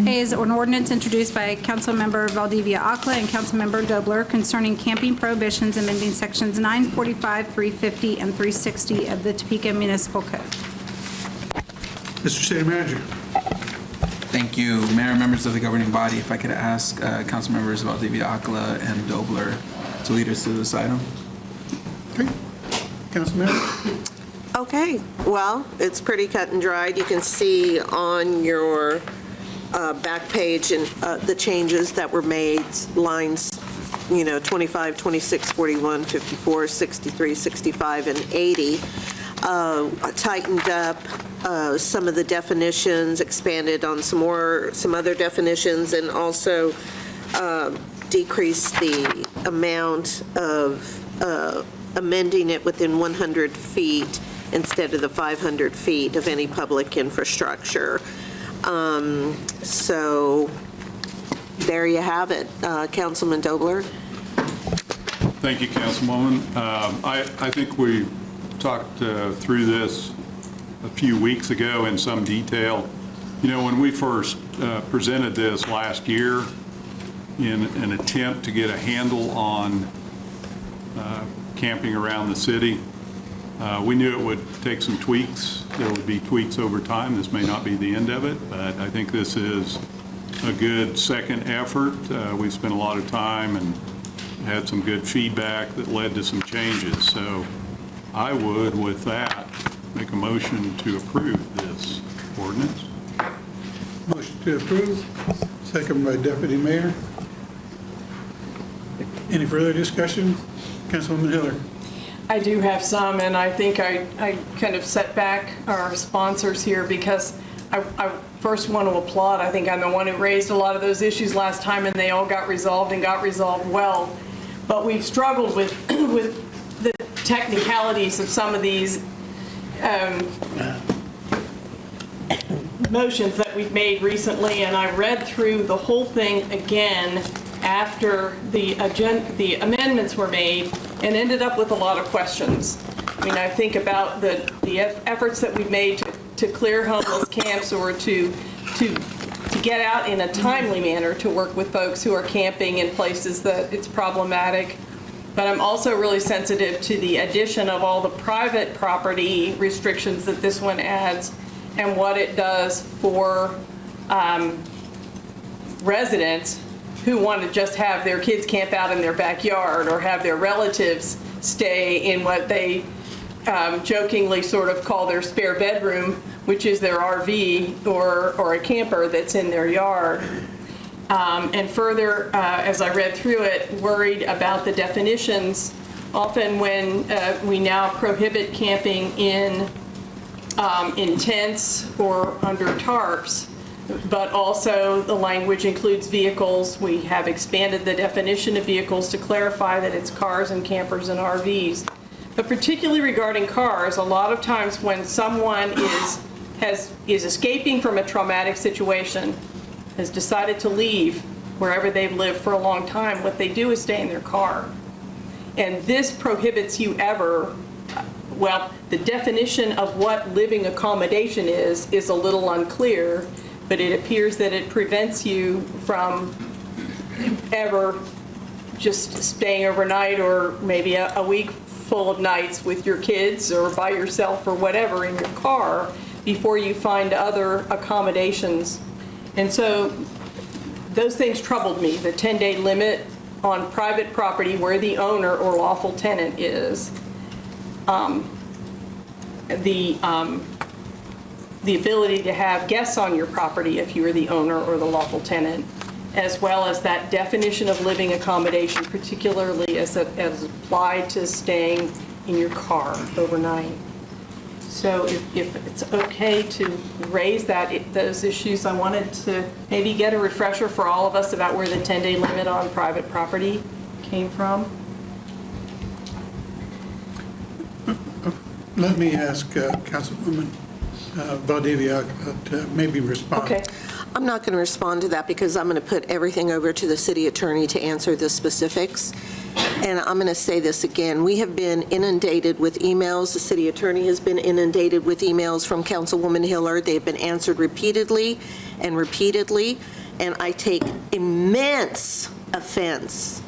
Speaker 5: A is an ordinance introduced by Councilmember Valdivia Acla and Councilmember Dobler concerning camping prohibitions, amending sections 945, 350, and 360 of the Topeka Municipal Code.
Speaker 1: Mr. City Manager.
Speaker 6: Thank you, Mayor, members of the governing body. If I could ask Council members Valdivia Acla and Dobler to lead us through this item.
Speaker 1: Okay, Councilmember.
Speaker 13: Okay, well, it's pretty cut and dried. You can see on your back page and the changes that were made, lines, 25, 26, 41, 54, 63, 65, and 80. Tightened up some of the definitions, expanded on some other definitions, and also decreased the amount of amending it within 100 feet instead of the 500 feet of any public infrastructure. So there you have it. Councilman Dobler.
Speaker 17: Thank you, Councilwoman. I think we talked through this a few weeks ago in some detail. When we first presented this last year in an attempt to get a handle on camping around the city, we knew it would take some tweaks. There would be tweaks over time. This may not be the end of it, but I think this is a good second effort. We've spent a lot of time and had some good feedback that led to some changes. So I would, with that, make a motion to approve this ordinance.
Speaker 1: Motion to approve, second by Deputy Mayor. Any further discussion? Councilwoman Hiller.
Speaker 2: I do have some, and I think I kind of set back our sponsors here because I first want to applaud. I think I'm the one who raised a lot of those issues last time, and they all got resolved and got resolved well. But we've struggled with the technicalities of some of these motions that we've made recently, and I read through the whole thing again after the amendments were made and ended up with a lot of questions. I mean, I think about the efforts that we've made to clear homeless camps or to get out in a timely manner to work with folks who are camping in places that it's problematic. But I'm also really sensitive to the addition of all the private property restrictions that this one adds and what it does for residents who want to just have their kids camp out in their backyard or have their relatives stay in what they jokingly sort of call their spare bedroom, which is their RV or a camper that's in their yard. And further, as I read through it, worried about the definitions. Often when we now prohibit camping in tents or under tarps, but also the language includes vehicles. We have expanded the definition of vehicles to clarify that it's cars and campers and RVs. But particularly regarding cars, a lot of times when someone is escaping from a traumatic situation, has decided to leave wherever they've lived for a long time, what they do is stay in their car. And this prohibits you ever, well, the definition of what living accommodation is a little unclear, but it appears that it prevents you from ever just staying overnight or maybe a week full of nights with your kids or by yourself or whatever in your car before you find other accommodations. And so those things troubled me, the 10-day limit on private property where the owner or lawful tenant is. The ability to have guests on your property if you are the owner or the lawful tenant, as well as that definition of living accommodation, particularly as applied to staying in your car overnight. So if it's okay to raise those issues, I wanted to maybe get a refresher for all of us about where the 10-day limit on private property came from.
Speaker 1: Let me ask Councilwoman Valdivia to maybe respond.
Speaker 13: Okay. I'm not going to respond to that because I'm going to put everything over to the city attorney to answer the specifics. And I'm going to say this again. We have been inundated with emails. The city attorney has been inundated with emails from Councilwoman Hiller. They've been answered repeatedly and repeatedly. And I take immense offense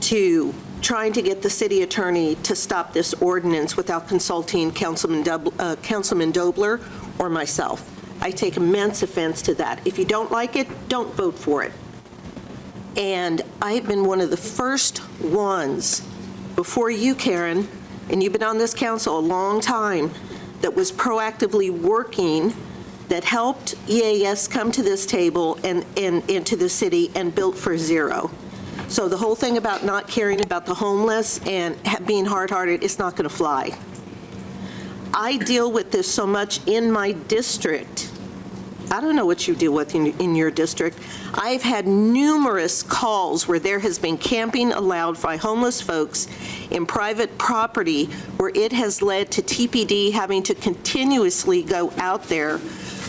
Speaker 13: to trying to get the city attorney to stop this ordinance without consulting Councilman Dobler or myself. I take immense offense to that. If you don't like it, don't vote for it. And I've been one of the first ones before you, Karen, and you've been on this council a long time, that was proactively working, that helped EAS come to this table and into the city and built for zero. So the whole thing about not caring about the homeless and being hard-hearted is not going to fly. I deal with this so much in my district. I don't know what you deal with in your district. I've had numerous calls where there has been camping allowed by homeless folks in private property where it has led to TPD having to continuously go out there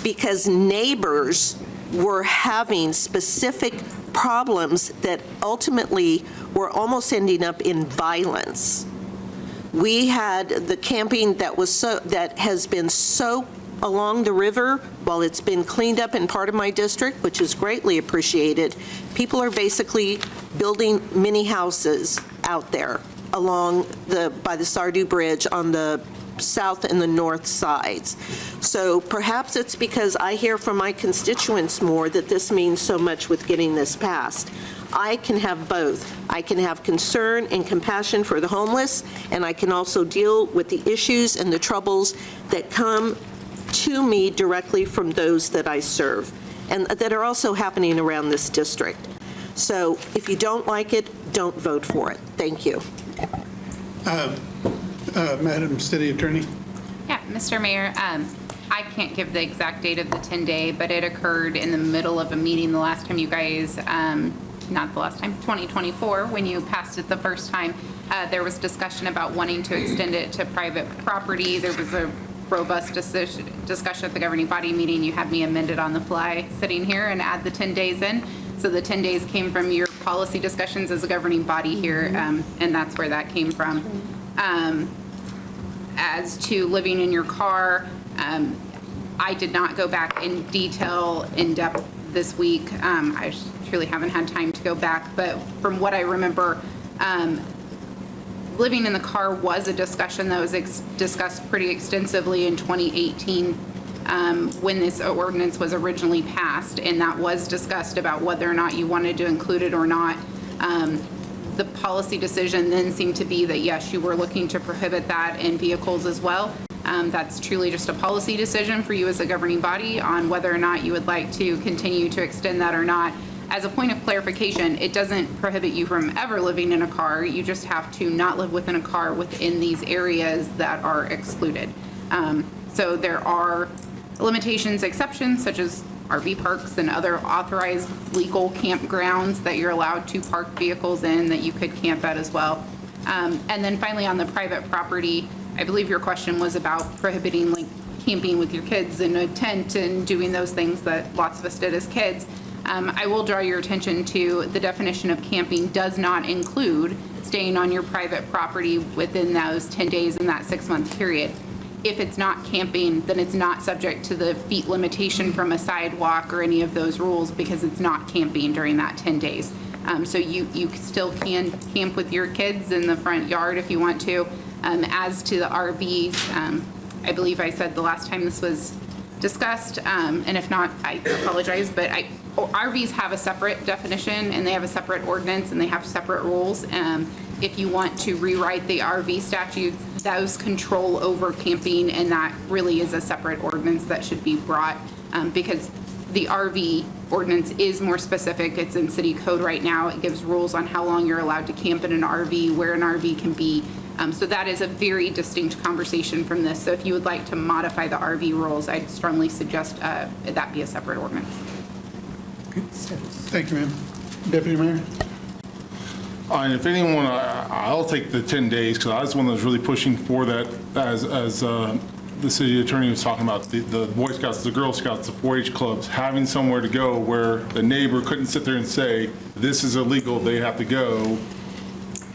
Speaker 13: because neighbors were having specific problems that ultimately were almost ending up in violence. We had the camping that has been so along the river, while it's been cleaned up in part of my district, which is greatly appreciated. People are basically building mini houses out there by the Sardu Bridge on the south and the north sides. So perhaps it's because I hear from my constituents more that this means so much with getting this passed. I can have both. I can have concern and compassion for the homeless, and I can also deal with the issues and the troubles that come to me directly from those that I serve, and that are also happening around this district. So if you don't like it, don't vote for it. Thank you.
Speaker 1: Madam City Attorney.
Speaker 18: Yeah, Mr. Mayor, I can't give the exact date of the 10-day, but it occurred in the middle of a meeting the last time you guys, not the last time, 2024, when you passed it the first time. There was discussion about wanting to extend it to private property. There was a robust discussion at the governing body meeting. You had me amended on the fly sitting here and add the 10 days in. So the 10 days came from your policy discussions as a governing body here, and that's where that came from. As to living in your car, I did not go back in detail, in depth this week. I truly haven't had time to go back, but from what I remember, living in the car was a discussion that was discussed pretty extensively in 2018 when this ordinance was originally passed, and that was discussed about whether or not you wanted to include it or not. The policy decision then seemed to be that, yes, you were looking to prohibit that in vehicles as well. That's truly just a policy decision for you as a governing body on whether or not you would like to continue to extend that or not. As a point of clarification, it doesn't prohibit you from ever living in a car. You just have to not live within a car within these areas that are excluded. So there are limitations exceptions such as RV parks and other authorized legal campgrounds that you're allowed to park vehicles in that you could camp at as well. And then finally on the private property, I believe your question was about prohibiting like camping with your kids in a tent and doing those things that lots of us did as kids. I will draw your attention to the definition of camping does not include staying on your private property within those 10 days in that 6-month period. If it's not camping, then it's not subject to the feet limitation from a sidewalk or any of those rules because it's not camping during that 10 days. So you still can camp with your kids in the front yard if you want to. As to the RVs, I believe I said the last time this was discussed, and if not, I apologize, but RVs have a separate definition and they have a separate ordinance and they have separate rules. If you want to rewrite the RV statutes, those control over camping, and that really is a separate ordinance that should be brought because the RV ordinance is more specific. It's in city code right now. It gives rules on how long you're allowed to camp in an RV, where an RV can be. So that is a very distinct conversation from this. So if you would like to modify the RV rules, I'd strongly suggest that be a separate ordinance.
Speaker 1: Thank you, ma'am. Deputy Mayor?
Speaker 11: And if anyone, I'll take the 10 days because I was the one that was really pushing for that as the city attorney was talking about the Boy Scouts, the Girl Scouts, the 4-H clubs, having somewhere to go where the neighbor couldn't sit there and say, this is illegal, they have to go.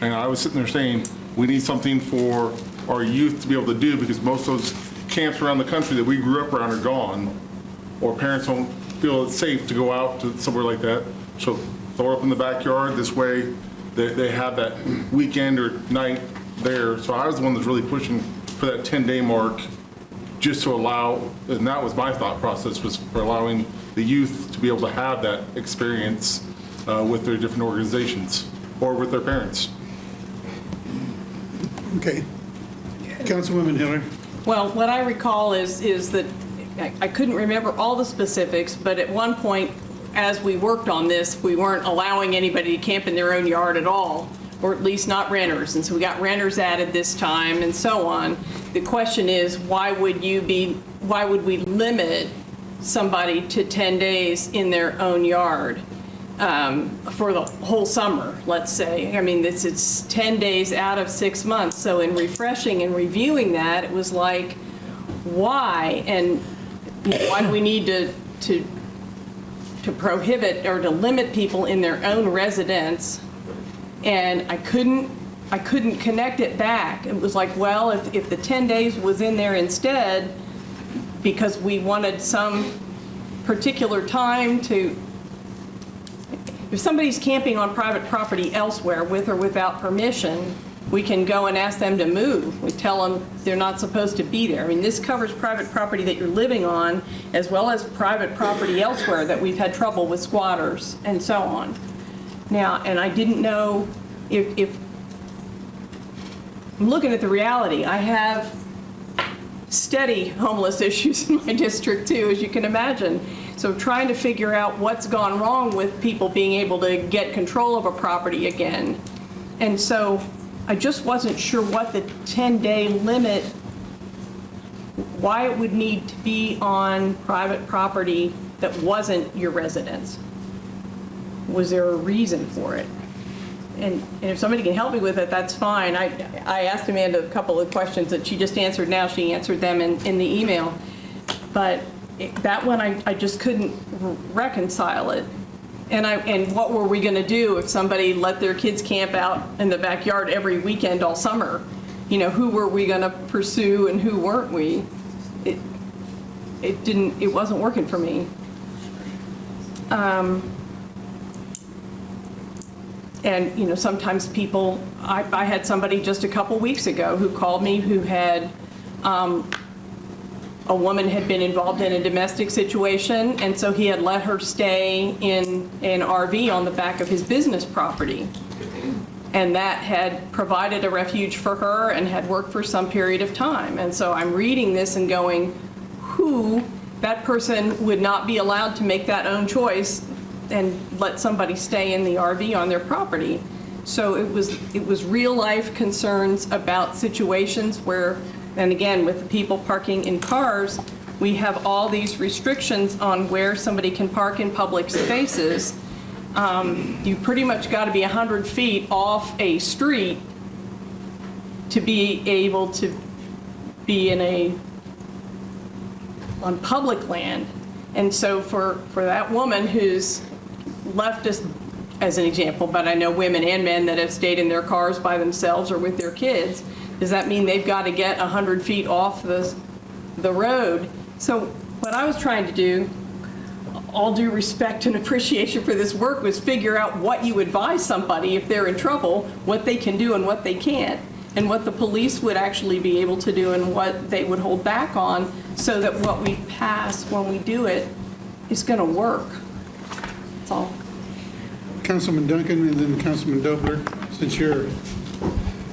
Speaker 11: And I was sitting there saying, we need something for our youth to be able to do because most of those camps around the country that we grew up around are gone, or parents don't feel it's safe to go out to somewhere like that. So throw it up in the backyard. This way they have that weekend or night there. So I was the one that's really pushing for that 10-day mark just to allow, and that was my thought process, was for allowing the youth to be able to have that experience with their different organizations or with their parents.
Speaker 1: Okay. Councilwoman Hiller.
Speaker 2: Well, what I recall is that I couldn't remember all the specifics, but at one point, as we worked on this, we weren't allowing anybody to camp in their own yard at all, or at least not renters. And so we got renters added this time and so on. The question is, why would we limit somebody to 10 days in their own yard for the whole summer, let's say? I mean, it's 10 days out of 6 months. So in refreshing and reviewing that, it was like, why? And why do we need to prohibit or to limit people in their own residence? And I couldn't connect it back. It was like, well, if the 10 days was in there instead, because we wanted some particular time to, if somebody's camping on private property elsewhere with or without permission, we can go and ask them to move. We tell them they're not supposed to be there. I mean, this covers private property that you're living on, as well as private property elsewhere that we've had trouble with squatters and so on. Now, and I didn't know if I'm looking at the reality. I have steady homeless issues in my district too, as you can imagine. So trying to figure out what's gone wrong with people being able to get control of a property again. And so I just wasn't sure what the 10-day limit, why it would need to be on private property that wasn't your residence. Was there a reason for it? And if somebody can help me with it, that's fine. I asked Amanda a couple of questions that she just answered now. She answered them in the email. But that one, I just couldn't reconcile it. And what were we going to do if somebody let their kids camp out in the backyard every weekend all summer? You know, who were we going to pursue and who weren't we? It wasn't working for me. And, you know, sometimes people, I had somebody just a couple weeks ago who called me who had, a woman had been involved in a domestic situation, and so he had let her stay in an RV on the back of his business property. And that had provided a refuge for her and had worked for some period of time. And so I'm reading this and going, that person would not be allowed to make that own choice and let somebody stay in the RV on their property. So it was real life concerns about situations where, and again, with the people parking in cars, we have all these restrictions on where somebody can park in public spaces. You pretty much got to be 100 feet off a street to be able to be on public land. And so for that woman who's left us, as an example, but I know women and men that have stayed in their cars by themselves or with their kids, does that mean they've got to get 100 feet off the road? So what I was trying to do, all due respect and appreciation for this work, was figure out what you advise somebody if they're in trouble, what they can do and what they can't, and what the police would actually be able to do and what they would hold back on, so that what we pass when we do it is going to work. That's all.
Speaker 1: Councilman Duncan and then Councilman Dobler, since you're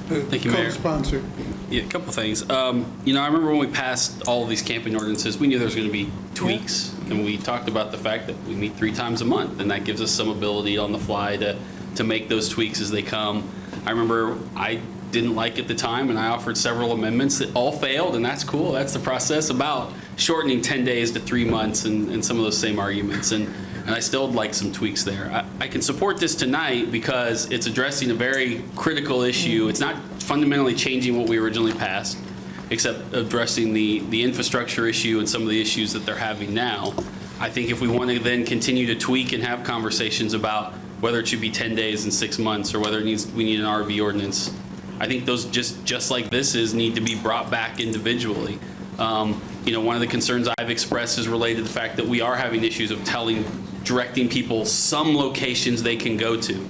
Speaker 9: Thank you, Mayor.
Speaker 1: co-sponsor.
Speaker 9: Yeah, a couple things. You know, I remember when we passed all of these camping ordinances, we knew there was going to be tweaks, and we talked about the fact that we meet 3 times a month, and that gives us some ability on the fly to make those tweaks as they come. I remember I didn't like at the time, and I offered several amendments that all failed, and that's cool. That's the process about shortening 10 days to 3 months and some of those same arguments. And I still would like some tweaks there. I can support this tonight because it's addressing a very critical issue. It's not fundamentally changing what we originally passed, except addressing the infrastructure issue and some of the issues that they're having now. I think if we want to then continue to tweak and have conversations about whether it should be 10 we and 6 months, or whether we need an RV ordinance, I think those just like this need to be brought back individually. You know, one of the concerns I've expressed is related to the fact that we are having issues of directing people some locations they can go to.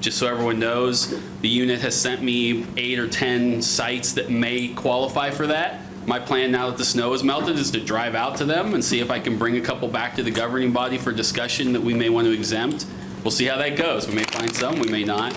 Speaker 9: Just so everyone knows, the unit has sent me 8 or 10 sites that may qualify for that. My plan now that the snow has melted is to drive out to them and see if I can bring a couple back to the governing body for discussion that we may want to exempt. We'll see how that goes. We may find some, we may not.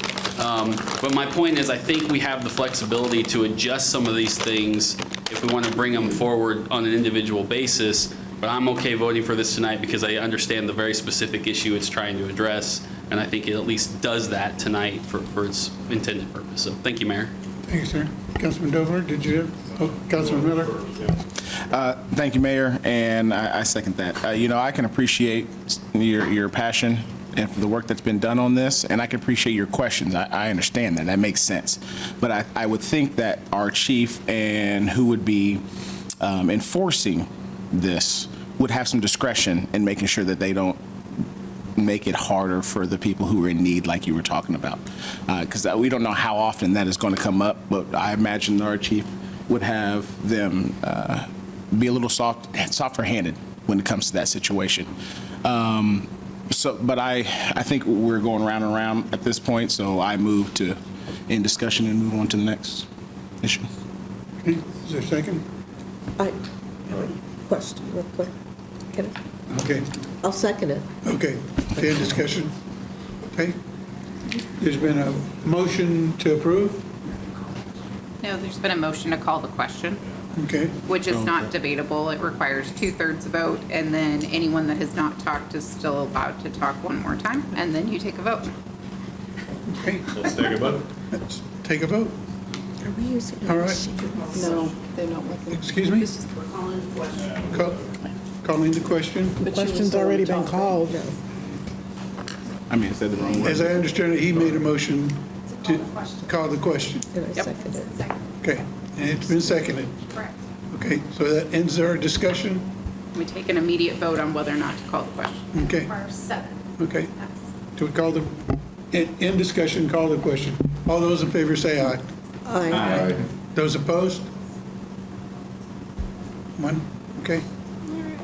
Speaker 9: But my point is, I think we have the flexibility to adjust some of these things if we want to bring them forward on an individual basis. But I'm okay voting for this tonight because I understand the very specific issue it's trying to address, and I think it at least does that tonight for its intended purpose. So thank you, Mayor.
Speaker 1: Thank you, sir. Councilman Dobler, did you have? Oh, Councilman Miller?
Speaker 8: Thank you, Mayor, and I second that. You know, I can appreciate your passion and for the work that's been done on this, and I can appreciate your questions. I understand that. That makes sense. But I would think that our chief and who would be enforcing this would have some discretion in making sure that they don't make it harder for the people who are in need, like you were talking about. Because we don't know how often that is going to come up, but I imagine our chief would have them be a little softer-handed when it comes to that situation. But I think we're going round and round at this point, so I move to end discussion and move on to the next issue.
Speaker 1: Okay, is there a second?
Speaker 19: I have a question real quick. Can I?
Speaker 1: Okay.
Speaker 19: I'll second it.
Speaker 1: Okay, end discussion. Okay. There's been a motion to approve.
Speaker 18: No, there's been a motion to call the question,
Speaker 1: Okay.
Speaker 18: which is not debatable. It requires 2/3 vote, and then anyone that has not talked is still allowed to talk one more time, and then you take a vote.
Speaker 1: Okay.
Speaker 17: Let's take a vote.
Speaker 1: Let's take a vote.
Speaker 19: Are we using?
Speaker 1: All right.
Speaker 2: No, they're not working.
Speaker 1: Excuse me? Calling the question.
Speaker 12: The question's already been called.
Speaker 8: I mean, I said the wrong word.
Speaker 1: As I understand it, he made a motion to call the question.
Speaker 19: And I second it.
Speaker 1: Okay, and it's been seconded.
Speaker 18: Correct.
Speaker 1: Okay, so that ends our discussion.
Speaker 18: We take an immediate vote on whether or not to call the question.
Speaker 1: Okay. Okay. Do we call the, in discussion, call the question. All those in favor say aye.
Speaker 19: Aye.
Speaker 1: Those opposed? One, okay.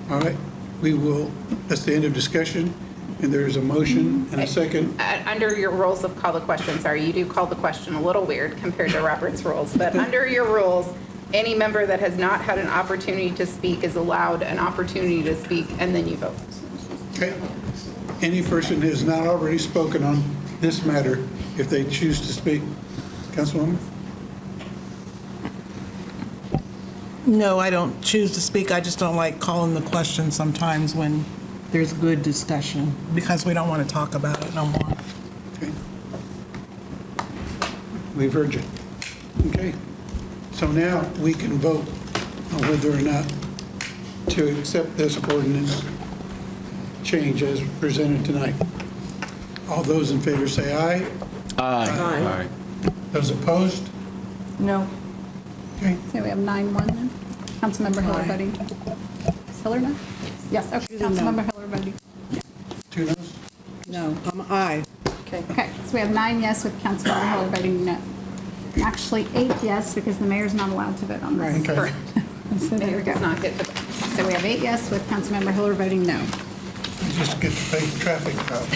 Speaker 1: All right, we will, that's the end of discussion, and there is a motion and a second.
Speaker 18: Under your rules of call the question, sorry, you do call the question a little weird compared to Robert's rules, but under your rules, any member that has not had an opportunity to speak is allowed an opportunity to speak, and then you vote.
Speaker 1: Okay. Any person who has not already spoken on this matter, if they choose to speak. Councilwoman?
Speaker 12: No, I don't choose to speak. I just don't like calling the question sometimes when there's good discussion, because we don't want to talk about it no more.
Speaker 1: Okay. We've heard you. Okay. So now we can vote on whether or not to accept this ordinance change as presented tonight? All those in favor say aye.
Speaker 19: Aye.
Speaker 1: Those opposed?
Speaker 2: No.
Speaker 1: Okay.
Speaker 5: So we have 9-1 then. Councilmember Hiller voting. Is Hiller no? Yes, okay, Councilmember Hiller voting.
Speaker 1: 2 noes?
Speaker 19: No, I'm aye.
Speaker 5: Okay, so we have 9 yes with Councilmember Hiller voting no. Actually, 8 yes, because the mayor's not allowed to vote on this.
Speaker 1: Right, okay.
Speaker 5: Correct. So there we go.
Speaker 18: Not good for the
Speaker 5: So we have 8 yes with Councilmember Hiller voting no.
Speaker 1: You just get to pay the traffic cop.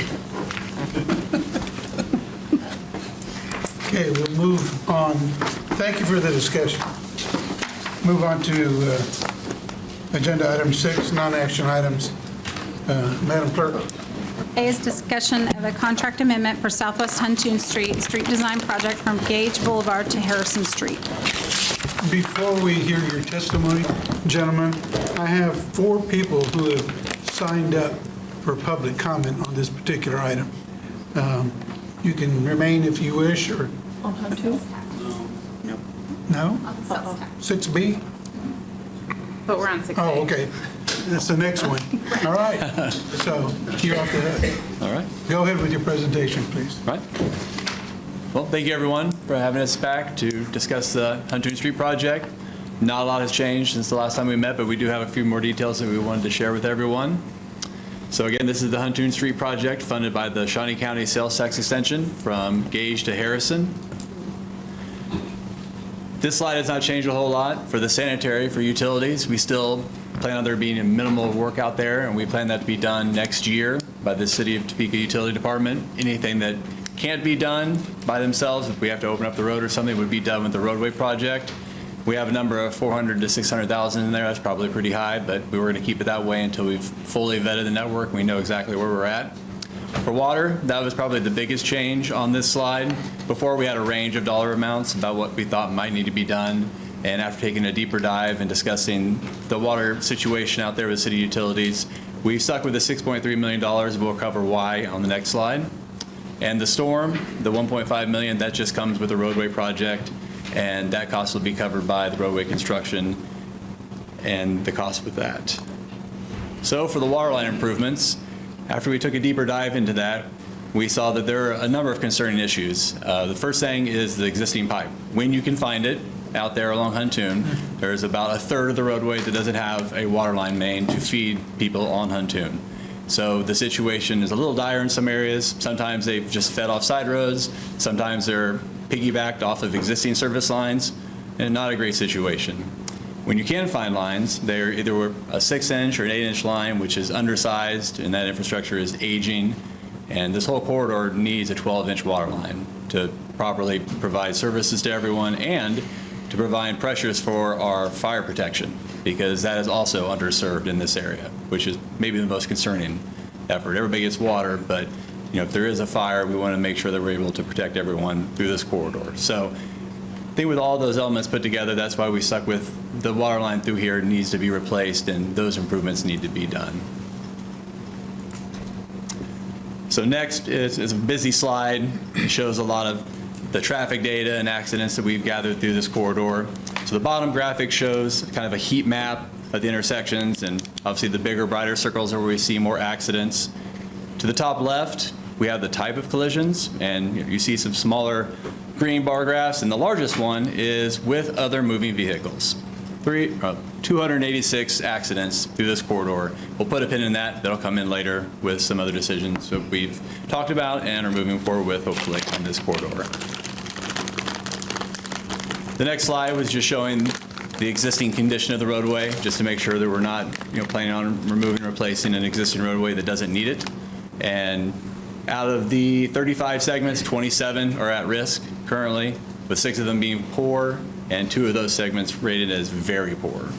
Speaker 1: Okay, we'll move on. Thank you for the discussion. Move on to agenda item 6, non-action items. Madam Clerk.
Speaker 5: A is discussion of a contract amendment for Southwest Huntoon Street, street design project from Gage Boulevard to Harrison Street.
Speaker 1: Before we hear your testimony, gentlemen, I have 4 people who have signed up for public comment on this particular item. You can remain if you wish, or
Speaker 2: On Huntoon?
Speaker 1: no? 6B?
Speaker 18: But we're on 6A.
Speaker 1: Oh, okay. That's the next one. All right. So you're off the hook.
Speaker 20: All right.
Speaker 1: Go ahead with your presentation, please.
Speaker 20: Right. Well, thank you everyone for having us back to discuss the Huntoon Street project. Not a lot has changed since the last time we met, but we do have a few more details that we wanted to share with everyone. So again, this is the Huntoon Street project funded by the Shawnee County Sales Tax Extension from Gage to Harrison. This slide has not changed a whole lot. For the sanitary, for utilities, we still plan on there being a minimal work out there, and we plan that to be done next year by the City of Topeka Utility Department. Anything that can't be done by themselves, if we have to open up the road or something, would be done with the roadway project. We have a number of 400 to 600,000 in there. That's probably pretty high, but we were going to keep it that way until we've fully vetted the network and we know exactly where we're at. For water, that was probably the biggest change on this slide. Before, we had a range of dollar amounts about what we thought might need to be done. And after taking a deeper dive and discussing the water situation out there with city utilities, we've stuck with the $6.3 million. We'll cover why on the next slide. And the storm, the $1.5 million, that just comes with the roadway project. And that cost will be covered by the roadway construction and the cost with that. So for the water line improvements, after we took a deeper dive into that, we saw that there are a number of concerning issues. The first thing is the existing pipe. When you can find it out there along Huntoon, there's about a third of the roadway that doesn't have a water line main to feed people on Huntoon. So the situation is a little dire in some areas. Sometimes they've just fed off side roads. Sometimes they're piggybacked off of existing service lines, and not a great situation. When you can find lines, they're either a 6-inch or an 8-inch line, which is undersized, and that infrastructure is aging. And this whole corridor needs a 12-inch water line to properly provide services to everyone and to provide pressures for our fire protection, because that is also underserved in this area, which is maybe the most concerning effort. Everybody gets water, but if there is a fire, we want to make sure that we're able to protect everyone through this corridor. So I think with all those elements put together, that's why we stuck with the water line through here needs to be replaced, and those improvements need to be done. So next is a busy slide. It shows a lot of the traffic data and accidents that we've gathered through this corridor. So the bottom graphic shows kind of a heat map of the intersections, and obviously the bigger, brighter circles are where we see more accidents. To the top left, we have the type of collisions, and you see some smaller green bar graphs, and the largest one is with other moving vehicles. 286 accidents through this corridor. We'll put a pin in that. That'll come in later with some other decisions that we've talked about and are moving forward with, hopefully, on this corridor. The next slide was just showing the existing condition of the roadway, just to make sure that we're not planning on removing and replacing an existing roadway that doesn't need it. And out of the 35 segments, 27 are at risk currently, with 6 of them being poor and 2 of those segments rated as very poor.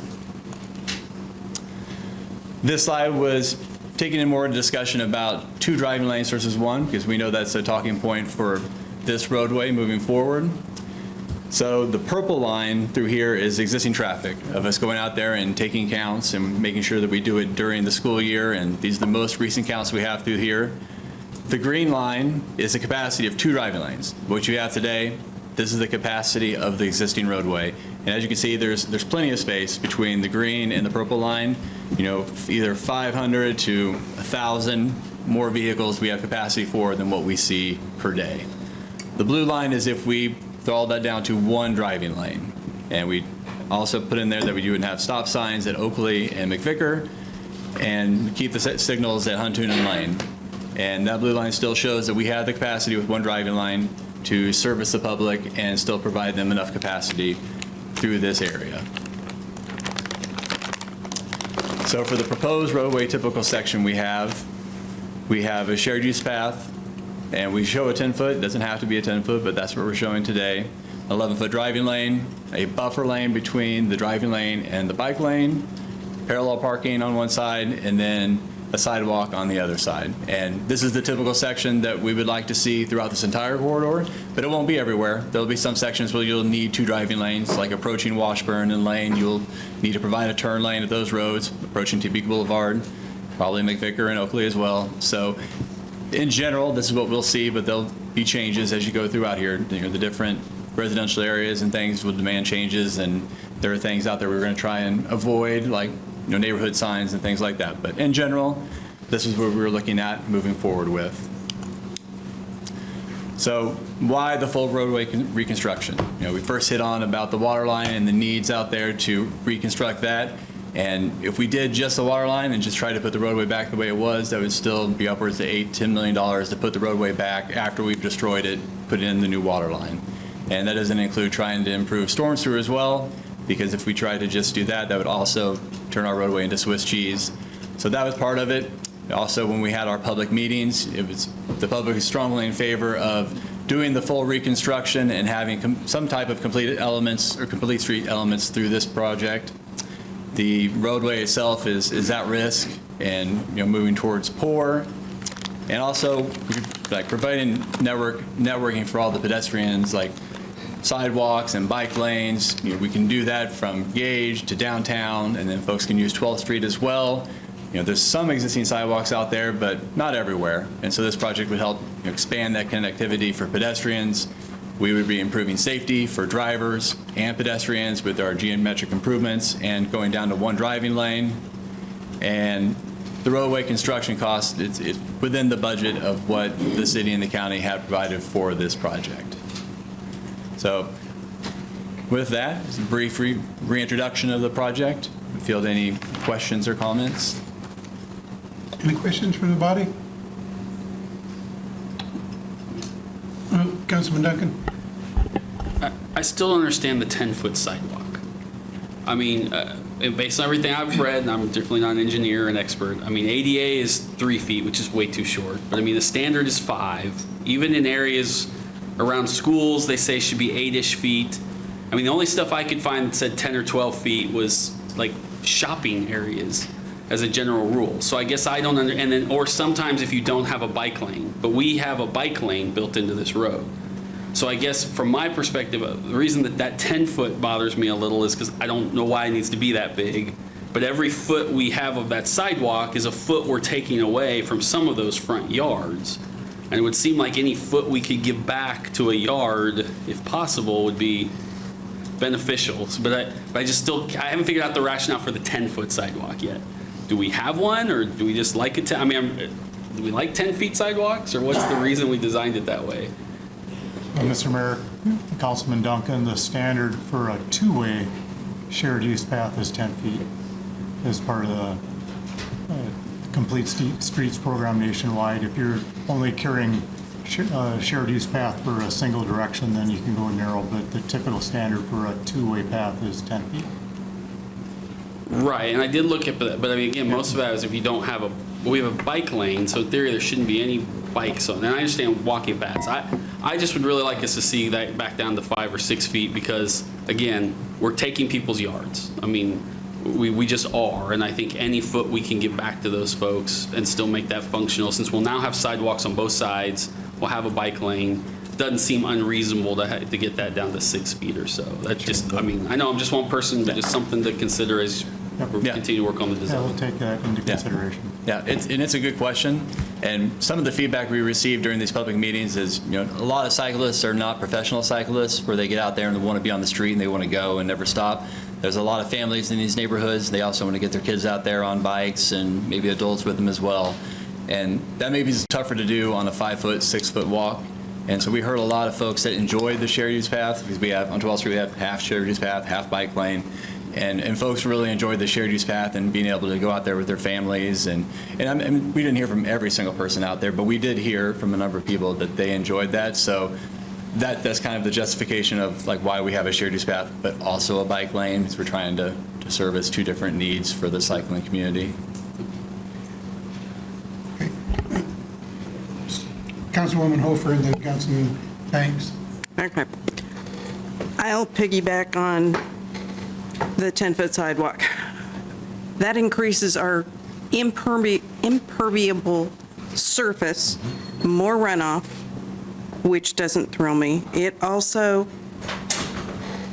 Speaker 20: This slide was taking in more discussion about 2 driving lanes versus 1, because we know that's a talking point for this roadway moving forward. So the purple line through here is existing traffic of us going out there and taking counts and making sure that we do it during the school year, and these are the most recent counts we have through here. The green line is the capacity of 2 driving lanes. What you have today, this is the capacity of the existing roadway, And as you can see, there's plenty of space between the green and the purple line. You know, either 500 to 1,000 more vehicles we have capacity for than what we see per day. The blue line is if we throttle that down to one driving lane. And we also put in there that we wouldn't have stop signs at Oakley and McVicker, and keep the signals at Huntoon and Lane. And that blue line still shows that we have the capacity with one driving line to service the public and still provide them enough capacity through this area. So for the proposed roadway typical section we have a shared use path, and we show a 10-foot, doesn't have to be a 10-foot, but that's what we're showing today. 11-foot driving lane, a buffer lane between the driving lane and the bike lane, parallel parking on one side, and then a sidewalk on the other side. And this is the typical section that we would like to see throughout this entire corridor, but it won't be everywhere. There'll be some sections where you'll need two driving lanes, like approaching Washburn and Lane. You'll need to provide a turn lane at those roads, approaching Topeka Boulevard, probably McVicker and Oakley as well. So in general, this is what we'll see, but there'll be changes as you go throughout here. You know, the different residential areas and things will demand changes, and there are things out there we're going to try and avoid, like neighborhood signs and things like that. But in general, this is what we're looking at moving forward with. So why the full roadway reconstruction? We first hit on about the water line and the needs out there to reconstruct that. And if we did just the water line and just try to put the roadway back the way it was, that would still be upwards of $8–10 million to put the roadway back after we've destroyed it, put in the new water line. And that doesn't include trying to improve storm sewer as well, because if we tried to just do that, that would also turn our roadway into Swiss cheese. So that was part of it. Also, when we had our public meetings, the public is strongly in favor of doing the full reconstruction and having some type of completed elements or complete street elements through this project. The roadway itself is at risk and moving towards poor. And also, like providing networking for all the pedestrians, like sidewalks and bike lanes. We can do that from Gage to downtown, and then folks can use 12th Street as well. There's some existing sidewalks out there, but not everywhere. And so this project would help expand that connectivity for pedestrians. We would be improving safety for drivers and pedestrians with our geometric improvements and going down to one driving lane. And the roadway construction cost, it's within the budget of what the city and the county have provided for this project. So with that, it's a brief reintroduction of the project. Field any questions or comments?
Speaker 1: Any questions from the body? Councilman Duncan?
Speaker 9: I still don't understand the 10-foot sidewalk. I mean, based on everything I've read, and I'm definitely not an engineer and expert, I mean, ADA is 3 feet, which is way too short. But I mean, the standard is 5. Even in areas around schools, they say should be 8-ish feet. I mean, the only stuff I could find that said 10 or 12 feet was like shopping areas as a general rule. So I guess I don't or sometimes if you don't have a bike lane, but we have a bike lane built into this road. So I guess from my perspective, the reason that 10-foot bothers me a little is because I don't know why it needs to be that big. But every foot we have of that sidewalk is a foot we're taking away from some of those front yards. And it would seem like any foot we could give back to a yard, if possible, would be beneficial. But I haven't figured out the rationale for the 10-foot sidewalk yet. Do we have one, or do we just like it? Do we like 10 feet sidewalks, or what's the reason we designed it that way?
Speaker 7: Mr. Mayor, Councilman Duncan, the standard for a two-way shared use path is 10 feet as part of the Complete Streets program nationwide. If you're only carrying shared use path for a single direction, then you can go narrow, but the typical standard for a two-way path is 10 feet.
Speaker 9: Right, and I did look at that, but I mean, again, most of that is if you don't have we have a bike lane, so in theory there shouldn't be any bikes on. And I understand walking paths. I just would really like us to see that back down to 5 or 6 feet because, again, we're taking people's yards. I mean, we just are, and I think any foot we can give back to those folks and still make that functional, since we'll now have sidewalks on both sides, we'll have a bike lane. Doesn't seem unreasonable to get that down to 6 feet or so. That's just, I mean, I know I'm just one person, but just something to consider as continue to work on the
Speaker 7: Yeah,
Speaker 9: design.
Speaker 7: we'll take that into consideration.
Speaker 20: Yeah, it's a good question, and some of the feedback we receive during these public meetings is, a lot of cyclists are not professional cyclists, where they get out there and they want to be on the street and they want to go and never stop. There's a lot of families in these neighborhoods. They also want to get their kids out there on bikes and maybe adults with them as well. And that maybe is tougher to do on a 5-foot, 6-foot walk. And so we heard a lot of folks that enjoyed the shared use path, because we have, on 12th Street, we have half shared use path, half bike lane. And folks really enjoyed the shared use path and being able to go out there with their families. And we didn't hear from every single person out there, but we did hear from a number of people that they enjoyed that. So that's kind of the justification of like why we have a shared use path, but also a bike lane, because we're trying to service two different needs for the cycling community.
Speaker 1: Councilwoman Hofer and then Councilman Banks.
Speaker 15: Okay. I'll piggyback on the 10-foot sidewalk. That increases our impermeable surface, more runoff, which doesn't thrill me. It also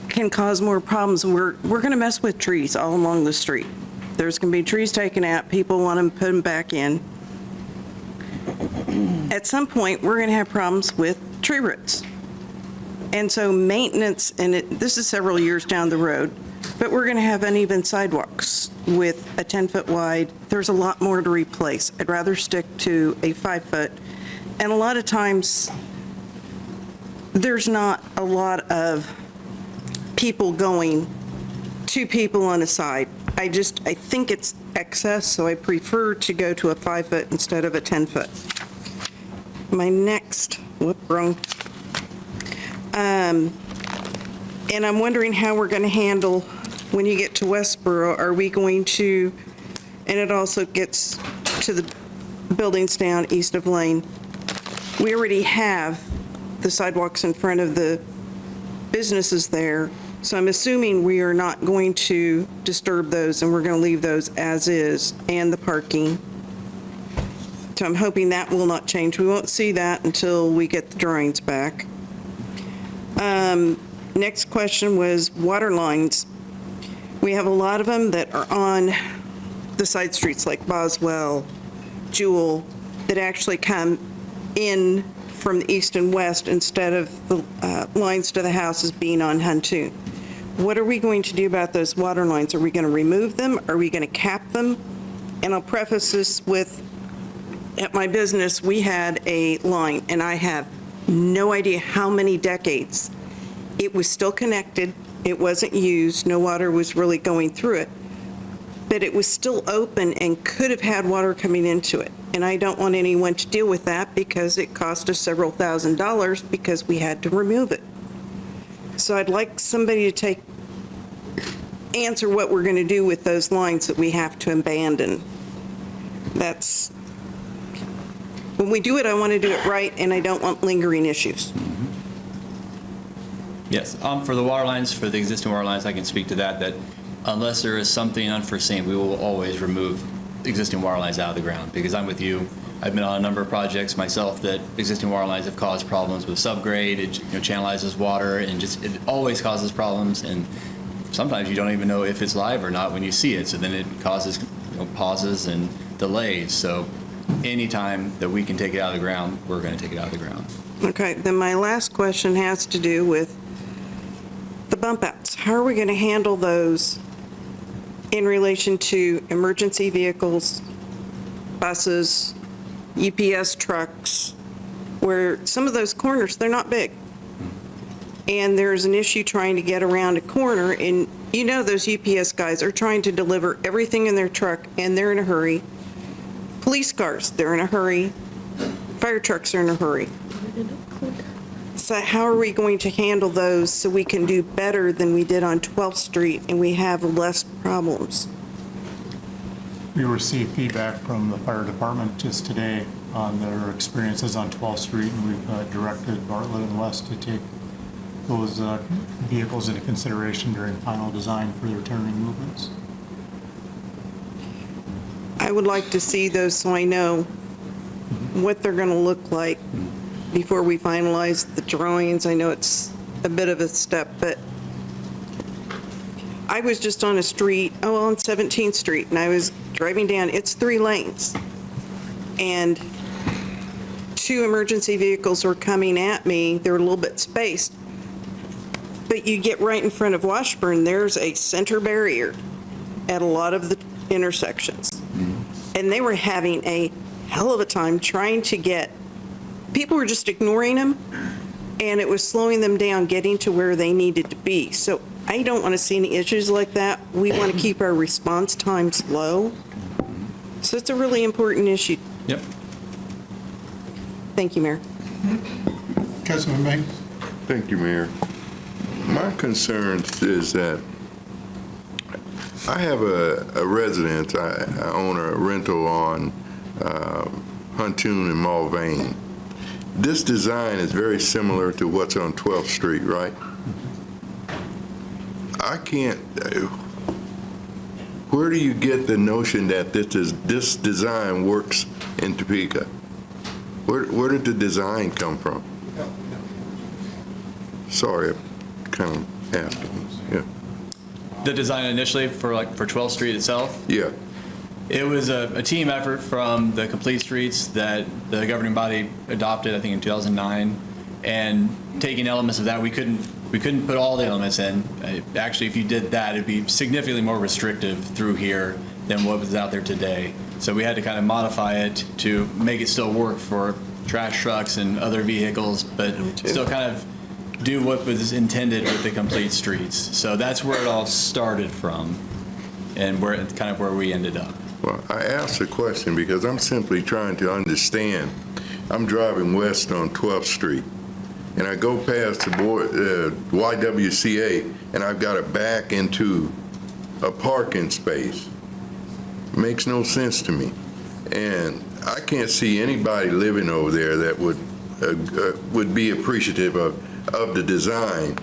Speaker 15: can cause more problems. We're going to mess with trees all along the street. There's going to be trees taken out. People want to put them back in. At some point, we're going to have problems with tree roots. And so maintenance, and this is several years down the road, but we're going to have uneven sidewalks with a 10-foot wide. There's a lot more to replace. I'd rather stick to a 5-foot. And a lot of times, there's not a lot of people going, 2 people on a side. I think it's excess, so I prefer to go to a 5-foot instead of a 10-foot. My next, wrong. And I'm wondering how we're going to handle when you get to Westboro. Are we going to, and it also gets to the buildings down east of Lane. We already have the sidewalks in front of the businesses there, so I'm assuming we are not going to disturb those, and we're going to leave those as is, and the parking. So I'm hoping that will not change. We won't see that until we get the drawings back. Next question was water lines. We have a lot of them that are on the side streets like Boswell, Jewel, that actually come in from the east and west instead of the lines to the houses being on Huntoon. What are we going to do about those water lines? Are we going to remove them? Are we going to cap them? And I'll preface this with, at my business, we had a line, and I have no idea how many decades. It was still connected. It wasn't used. No water was really going through it. But it was still open and could have had water coming into it. And I don't want anyone to deal with that because it cost us several $1,000s because we had to remove it. So I'd like somebody to answer what we're going to do with those lines that we have to abandon. That's, when we do it, I want to do it right, and I don't want lingering issues.
Speaker 20: Yes, for the water lines, for the existing water lines, I can speak to that unless there is something unforeseen, we will always remove existing water lines out of the ground, because I'm with you. I've been on a number of projects myself that existing water lines have caused problems with subgrade. It channelizes water, and it always causes problems, and sometimes you don't even know if it's live or not when you see it, so then it causes pauses and delays. So anytime that we can take it out of the ground, we're going to take it out of the ground.
Speaker 15: Okay, then my last question has to do with the bump outs. How are we going to handle those in relation to emergency vehicles, buses, UPS trucks, where some of those corners, they're not big. And there's an issue trying to get around a corner, and those UPS guys are trying to deliver everything in their truck, and they're in a hurry. Police cars, they're in a hurry. Fire trucks are in a hurry. So how are we going to handle those so we can do better than we did on 12th Street and we have less problems?
Speaker 7: We received feedback from the fire department just today on their experiences on 12th Street, and we've directed Bartlett and West to take those vehicles into consideration during final design for their turning movements.
Speaker 15: I would like to see those so I know what they're going to look like before we finalize the drawings. I know it's a bit of a step, but I was just on a street, on 17th Street, and I was driving down, it's 3 lanes. And 2 emergency vehicles were coming at me. They were a little bit spaced. But you get right in front of Washburn, there's a center barrier at a lot of the intersections. And they were having a hell of a time trying to get, people were just ignoring them, and it was slowing them down getting to where they needed to be. So I don't want to see any issues like that. We want to keep our response times low. So it's a really important issue.
Speaker 20: Yep.
Speaker 15: Thank you, Mayor.
Speaker 1: Councilman Banks?
Speaker 21: Thank you, Mayor. My concern is that I have a residence, I own a rental on Huntoon and Mulvane. This design is very similar to what's on 12th Street, right? I can't, where do you get the notion that this design works in Topeka? Where did the design come from? Sorry, I'm kind of asking, yeah.
Speaker 20: The design initially for 12th Street itself?
Speaker 21: Yeah.
Speaker 20: It was a team effort from the Complete Streets that the governing body adopted, I think, in 2009. And taking elements of that, we couldn't put all the elements in. Actually, if you did that, it'd be significantly more restrictive through here than what was out there today. So we had to kind of modify it to make it still work for trash trucks and other vehicles, but still kind of do what was intended with the Complete Streets. So that's where it all started from, and where we ended up.
Speaker 21: Well, I asked the question because I'm simply trying to understand. I'm driving west on 12th Street, and I go past the YWCA, and I've got to back into a parking space. Makes no sense to me. And I can't see anybody living over there that would be appreciative of the design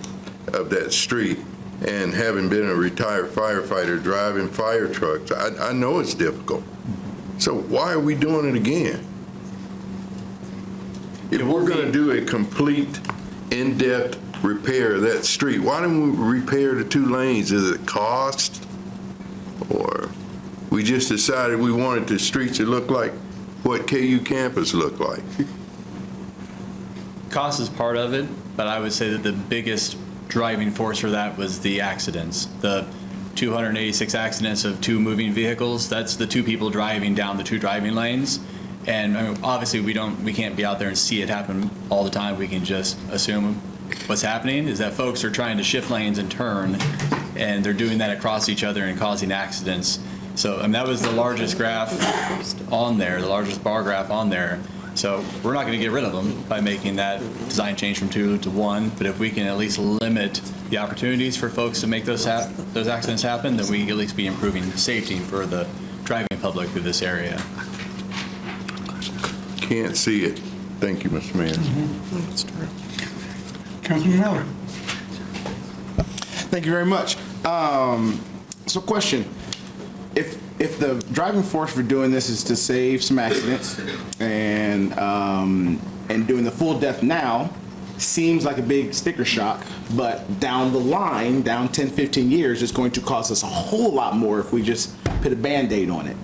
Speaker 21: of that street. And having been a retired firefighter driving fire trucks, I know it's difficult. So why are we doing it again? If we're going to do a complete, in-depth repair of that street, why don't we repair the 2 lanes? Is it cost? Or we just decided we wanted the streets to look like what KU campus looked like?
Speaker 20: Cost is part of it, but I would say that the biggest driving force for that was the accidents. The 286 accidents of 2 moving vehicles, that's the 2 people driving down the 2 driving lanes. And I mean, obviously we can't be out there and see it happen all the time. We can just assume what's happening is that folks are trying to shift lanes and turn, and they're doing that across each other and causing accidents. So I mean, that was the largest graph on there, the largest bar graph on there. So we're not going to get rid of them by making that design change from 2 to 1, but if we can at least limit the opportunities for folks to make those accidents happen, then we can at least be improving safety for the driving public through this area.
Speaker 21: Can't see it. Thank you, Mr. Mayor.
Speaker 12: That's true.
Speaker 1: Councilman Miller?
Speaker 8: Thank you very much. So question, if the driving force for doing this is to save some accidents and doing the full depth now seems like a big sticker shock, but down the line, down 10, 15 years, it's going to cost us a whole lot more if we just put a Band-Aid on it.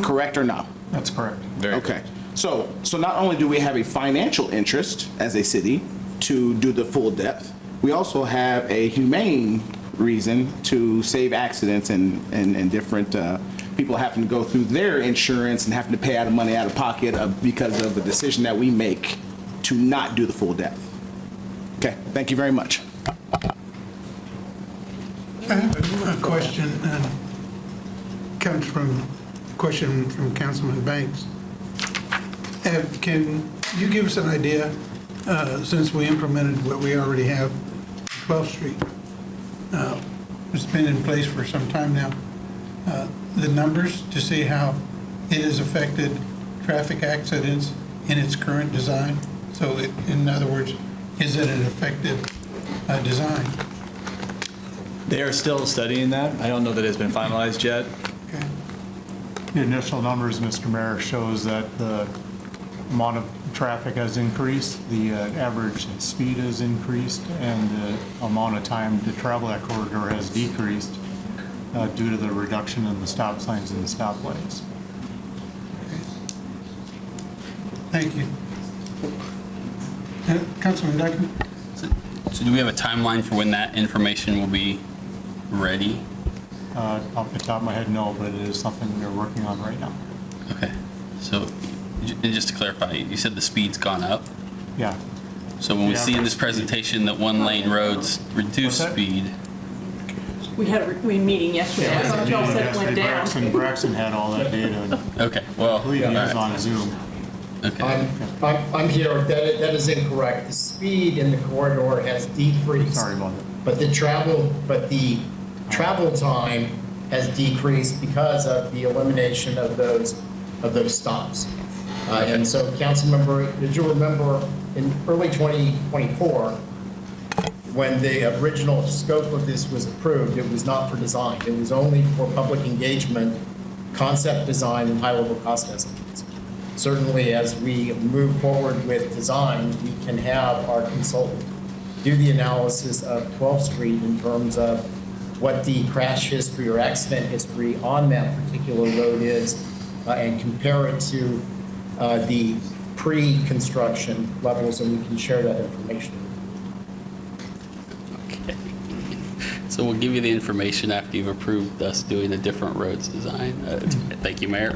Speaker 8: Correct or no?
Speaker 16: That's correct.
Speaker 8: Okay. So not only do we have a financial interest as a city to do the full depth, we also have a humane reason to save accidents and different people having to go through their insurance and having to pay out of money out of pocket because of the decision that we make to not do the full depth. Okay, thank you very much.
Speaker 1: I have a question, comes from a question from Councilman Banks. Can you give us an idea, since we implemented what we already have, 12th Street? It's been in place for some time now. The numbers to see how it has affected traffic accidents in its current design. So in other words, is it an effective design?
Speaker 20: They are still studying that. I don't know that it's been finalized yet.
Speaker 7: The initial numbers, Mr. Mayor, shows that the amount of traffic has increased, the average speed has increased, and the amount of time to travel that corridor has decreased due to the reduction in the stop signs and the stoplights.
Speaker 1: Thank you. Councilman Dyckman?
Speaker 9: So do we have a timeline for when that information will be ready?
Speaker 7: Off the top of my head, no, but it is something we're working on right now.
Speaker 9: Okay. So, and just to clarify, you said the speed's gone up?
Speaker 7: Yeah.
Speaker 9: So when we see in this presentation that one-lane roads reduce speed,
Speaker 2: We had a meeting yesterday. I thought y'all said it went down.
Speaker 7: Braxton had all that data.
Speaker 9: Okay, well,
Speaker 7: I believe he was on Zoom.
Speaker 9: Okay.
Speaker 3: I'm here. That is incorrect. The speed in the corridor has decreased.
Speaker 7: Sorry about that.
Speaker 3: But the travel time has decreased because of the elimination of those stops. And so, Councilmember, did you remember in early 2024, when the original scope of this was approved, it was not for design. It was only for public engagement, concept design, and high-level cost estimates. Certainly, as we move forward with design, we can have our consultant do the analysis of 12th Street in terms of what the crash history or accident history on that particular road is, and compare it to the pre-construction levels, and we can share that information.
Speaker 9: okay. So we'll give you the information after you've approved us doing a different roads design. Thank you, Mayor.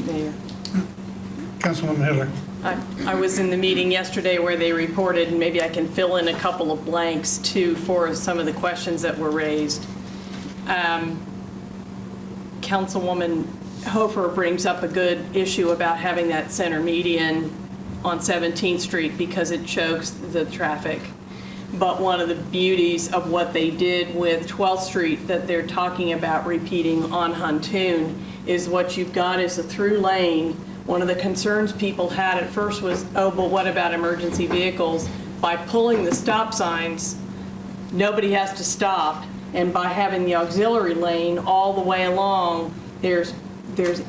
Speaker 2: Mayor.
Speaker 1: Councilwoman Hiller?
Speaker 2: I was in the meeting yesterday where they reported, and maybe I can fill in a couple of blanks too for some of the questions that were raised. Councilwoman Hofer brings up a good issue about having that center median on 17th Street because it chokes the traffic. But one of the beauties of what they did with 12th Street that they're talking about repeating on Huntoon is what you've got is a through lane. One of the concerns people had at first was, oh, but what about emergency vehicles? By pulling the stop signs, nobody has to stop. And by having the auxiliary lane all the way along, there's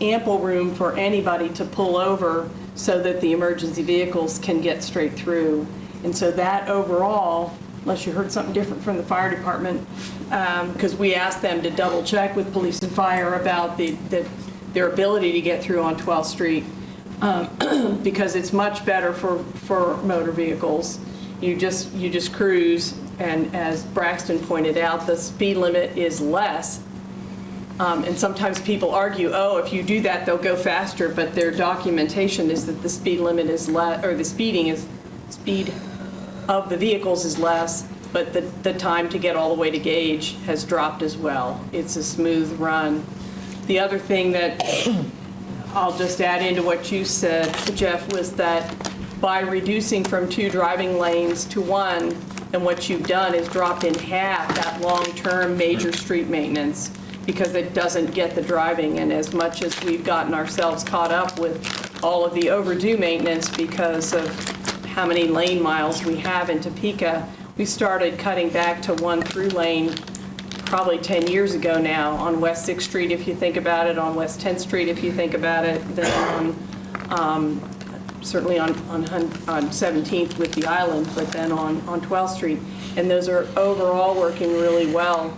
Speaker 2: ample room for anybody to pull over so that the emergency vehicles can get straight through. And so that overall, unless you heard something different from the fire department, because we asked them to double check with police and fire about their ability to get through on 12th Street, because it's much better for motor vehicles. You just cruise, and as Braxton pointed out, the speed limit is less. And sometimes people argue, oh, if you do that, they'll go faster, but their documentation is that the speed limit is less, or the speed of the vehicles is less, but the time to get all the way to Gage has dropped as well. It's a smooth run. The other thing that I'll just add into what you said, Jeff, was that by reducing from 2 driving lanes to 1, and what you've done is dropped in half that long-term major street maintenance because it doesn't get the driving. And as much as we've gotten ourselves caught up with all of the overdue maintenance because of how many lane miles we have in Topeka, we started cutting back to 1 through lane probably 10 years ago now on West 6th Street, if you think about it, on West 10th Street, if you think about it, then on, certainly on 17th with the island, but then on 12th Street. And those are overall working really well.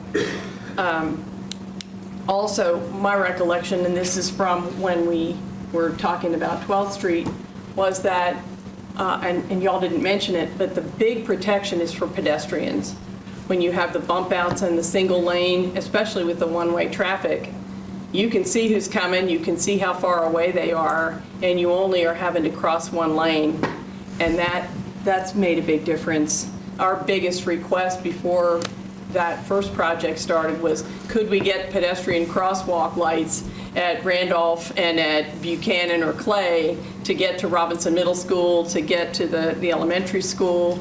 Speaker 2: Also, my recollection, and this is from when we were talking about 12th Street, was that, and y'all didn't mention it, but the big protection is for pedestrians. When you have the bump outs and the single lane, especially with the one-way traffic, you can see who's coming, you can see how far away they are, and you only are having to cross 1 lane. And that's made a big difference. Our biggest request before that first project started was, could we get pedestrian crosswalk lights at Randolph and at Buchanan or Clay to get to Robinson Middle School, to get to the elementary school.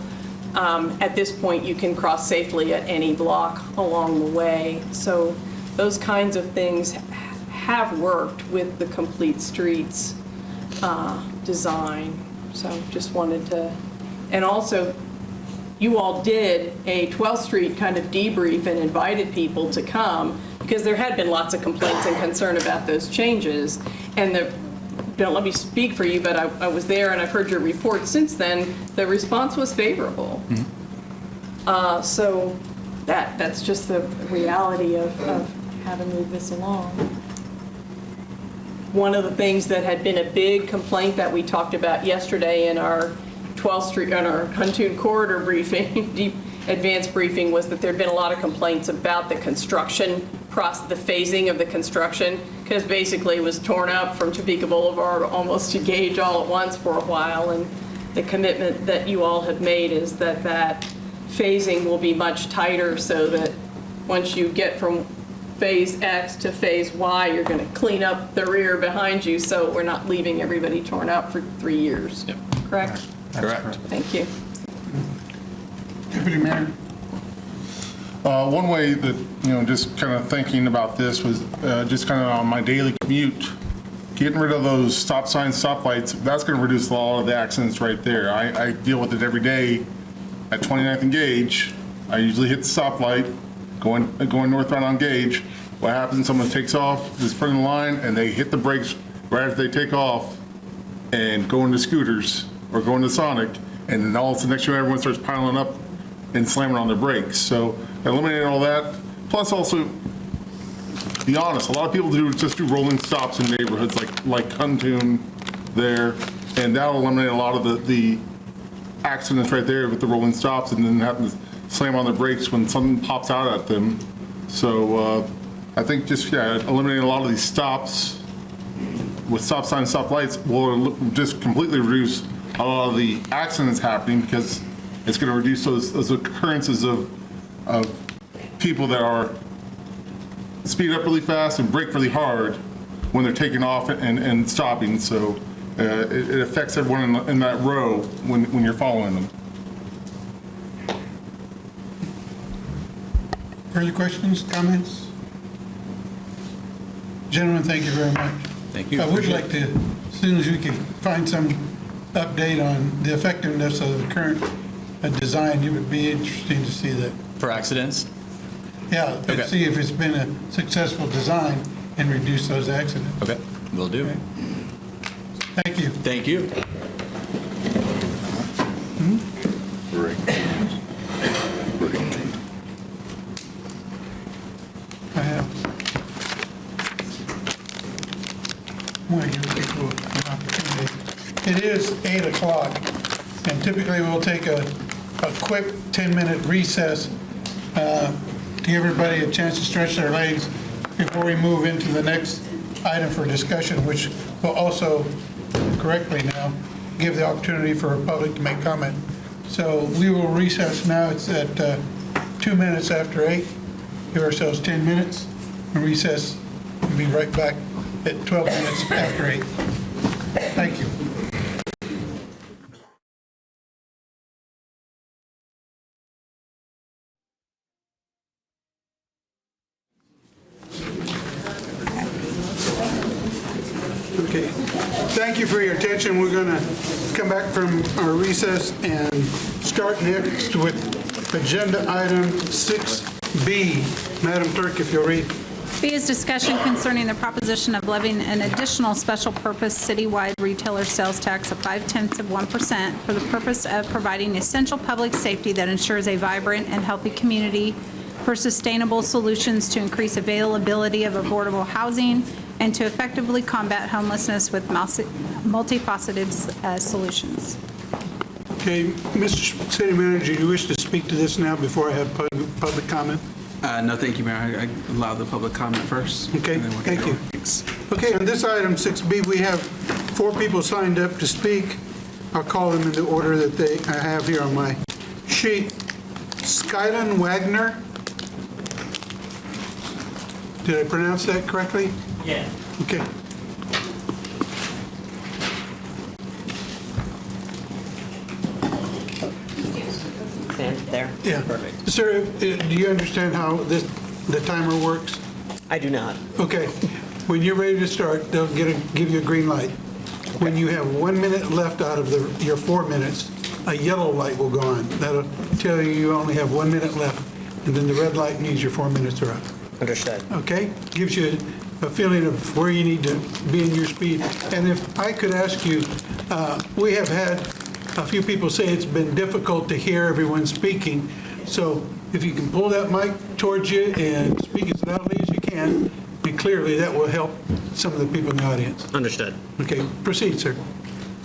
Speaker 2: At this point, you can cross safely at any block along the way. So those kinds of things have worked with the Complete Streets design. So just wanted to, and also you all did a 12th Street kind of debrief and invited people to come because there had been lots of complaints and concern about those changes. And don't let me speak for you, but I was there and I've heard your report since then. The response was favorable. So that's just the reality of how to move this along. One of the things that had been a big complaint that we talked about yesterday in our 12th Street, on our Huntoon corridor briefing, deep advanced briefing, was that there'd been a lot of complaints about the construction process, the phasing of the construction, because basically it was torn up from Topeka Boulevard almost to Gage all at once for a while. And the commitment that you all have made is that that phasing will be much tighter, so that once you get from phase X to phase Y, you're going to clean up the rear behind you, so we're not leaving everybody torn up for 3 years. Yep. Correct?
Speaker 20: Correct.
Speaker 2: Thank you.
Speaker 1: Deputy Mayor.
Speaker 11: One way that, just kind of thinking about this was just kind of on my daily commute, getting rid of those stop signs, stop lights, that's going to reduce a lot of the accidents right there. I deal with it every day at 29th and Gage. I usually hit the stoplight going northbound on Gage. What happens, someone takes off, is front of the line, and they hit the brakes right as they take off and go into scooters or go into Sonic, and then all of a sudden next year everyone starts piling up and slamming on their brakes. So eliminating all that, plus also, to be honest, a lot of people just do rolling stops in neighborhoods like Huntoon there, and that'll eliminate a lot of the accidents right there with the rolling stops, and then having to slam on the brakes when something pops out at them. So I think just, eliminating a lot of these stops with stop signs, stop lights will just completely reduce a lot of the accidents happening, because it's going to reduce those occurrences of people that are speed up really fast and brake really hard when they're taking off and stopping. So it affects everyone in that row when you're following them.
Speaker 1: Further questions, comments? Gentlemen, thank you very much.
Speaker 20: Thank you.
Speaker 1: I would like to, as soon as we can find some update on the effectiveness of the current design, it would be interesting to see that.
Speaker 20: For accidents?
Speaker 1: Yeah,
Speaker 20: Okay.
Speaker 1: see if it's been a successful design and reduce those accidents.
Speaker 20: Okay, will do.
Speaker 1: Okay. Thank you.
Speaker 20: Thank you.
Speaker 1: I have. I want to give people an opportunity. It is 8 o'clock, and typically we'll take a quick 10-minute recess to give everybody a chance to stretch their legs before we move into the next item for discussion, which will also, correctly now, give the opportunity for the public to make comment. So we will recess now. It's at 2 minutes after 8. Give ourselves 10 minutes and recess, and be right back at 12 minutes after 8. Thank you. Okay, thank you for your attention. We're going to come back from our recess and start next with agenda item 6B. Madam Clerk, if you'll read.
Speaker 5: B is discussion concerning the proposition of levying an additional special purpose citywide retailer sales tax of 0.5% for the purpose of providing essential public safety that ensures a vibrant and healthy community, for sustainable solutions to increase availability of affordable housing, and to effectively combat homelessness with multifaceted solutions.
Speaker 1: Okay, Mr. City Manager, do you wish to speak to this now before I have public comment?
Speaker 6: No, thank you, Mayor. I allow the public comment first.
Speaker 1: Okay,
Speaker 6: and then we can
Speaker 1: thank
Speaker 6: go.
Speaker 1: you.
Speaker 6: Thanks.
Speaker 1: Okay, on this item 6B, we have 4 people signed up to speak. I'll call them in the order that I have here on my sheet. Skylan Wagner. Did I pronounce that correctly?
Speaker 4: Yeah.
Speaker 1: Okay.
Speaker 4: Stand there?
Speaker 1: Yeah.
Speaker 4: Perfect.
Speaker 1: Sir, do you understand how the timer works?
Speaker 4: I do not.
Speaker 1: Okay. When you're ready to start, they'll give you a green light. When you have 1 minute left out of your 4 minutes, a yellow light will go on. That'll tell you only have 1 minute left, and then the red light means your 4 minutes are up.
Speaker 4: Understood.
Speaker 1: Okay? Gives you a feeling of where you need to be in your speed. And if I could ask you, we have had a few people say it's been difficult to hear everyone speaking. So if you can pull that mic towards you and speak as loudly as you can and clearly, that will help some of the people in the audience.
Speaker 10: Understood.
Speaker 1: Okay, proceed, sir.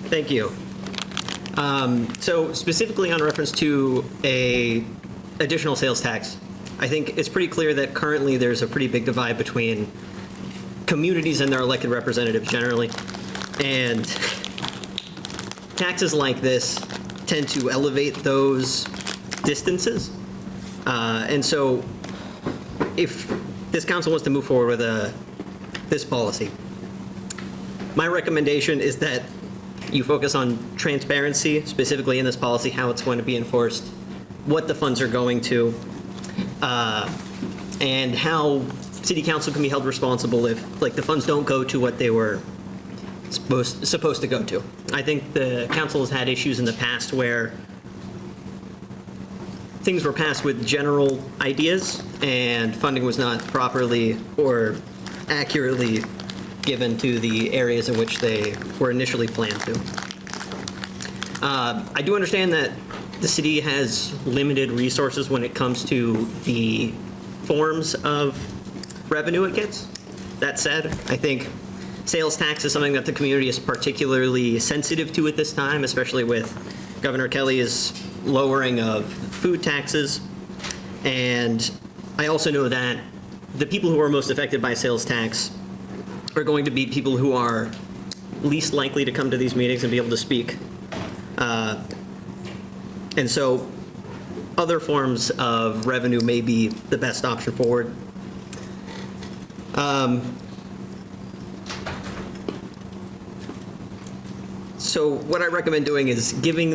Speaker 10: Thank you. So specifically on reference to a additional sales tax, I think it's pretty clear that currently there's a pretty big divide between communities and their elected representatives generally. And taxes like this tend to elevate those distances. And so if this council wants to move forward with this policy, my recommendation is that you focus on transparency, specifically in this policy, how it's going to be enforced, what the funds are going to, and how city council can be held responsible if, like, the funds don't go to what they were supposed to go to. I think the council has had issues in the past where things were passed with general ideas and funding was not properly or accurately given to the areas in which they were initially planned to. I do understand that the city has limited resources when it comes to the forms of revenue it gets. That said, I think sales tax is something that the community is particularly sensitive to at this time, especially with Governor Kelly's lowering of food taxes. And I also know that the people who are most affected by sales tax are going to be people who are least likely to come to these meetings and be able to speak. And so other forms of revenue may be the best option forward. So what I recommend doing is giving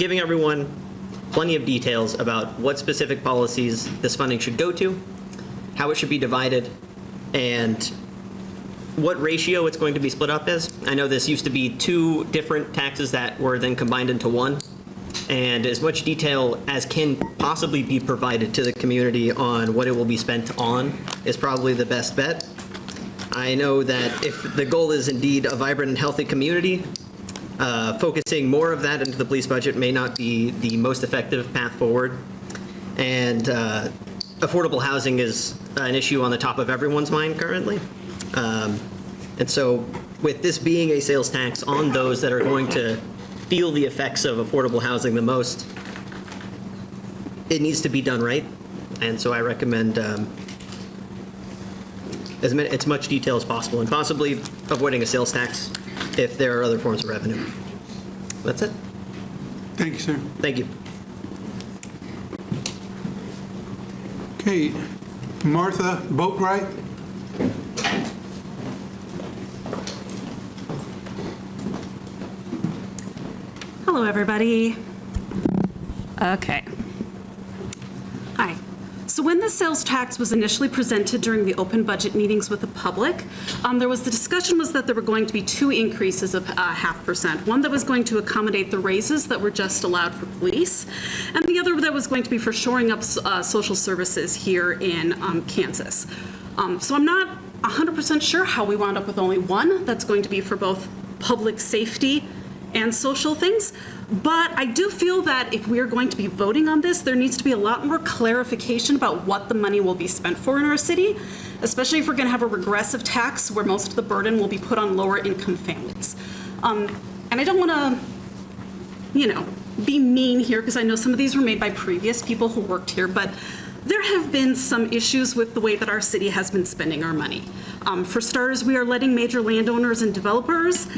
Speaker 10: everyone plenty of details about what specific policies this funding should go to, how it should be divided, and what ratio it's going to be split up as. I know this used to be two different taxes that were then combined into one, and as much detail as can possibly be provided to the community on what it will be spent on is probably the best bet. I know that if the goal is indeed a vibrant and healthy community, focusing more of that into the police budget may not be the most effective path forward. And affordable housing is an issue on the top of everyone's mind currently. And so with this being a sales tax on those that are going to feel the effects of affordable housing the most, it needs to be done right. And so I recommend as much detail as possible, and possibly avoiding a sales tax if there are other forms of revenue. That's it.
Speaker 1: Thank you, sir.
Speaker 10: Thank you.
Speaker 1: Okay, Martha Boatwright.
Speaker 22: Hello, everybody. Okay. Hi. So when the sales tax was initially presented during the open budget meetings with the public, there was the discussion was that there were going to be two increases of 0.5%. One that was going to accommodate the raises that were just allowed for police, and the other that was going to be for shoring up social services here in Kansas. So I'm not 100% sure how we wound up with only one that's going to be for both public safety and social things. But I do feel that if we are going to be voting on this, there needs to be a lot more clarification about what the money will be spent for in our city, especially if we're going to have a regressive tax where most of the burden will be put on lower income families. And I don't want to, be mean here, because I know some of these were made by previous people who worked here, but there have been some issues with the way that our city has been spending our money. For starters, we are letting major landowners and developers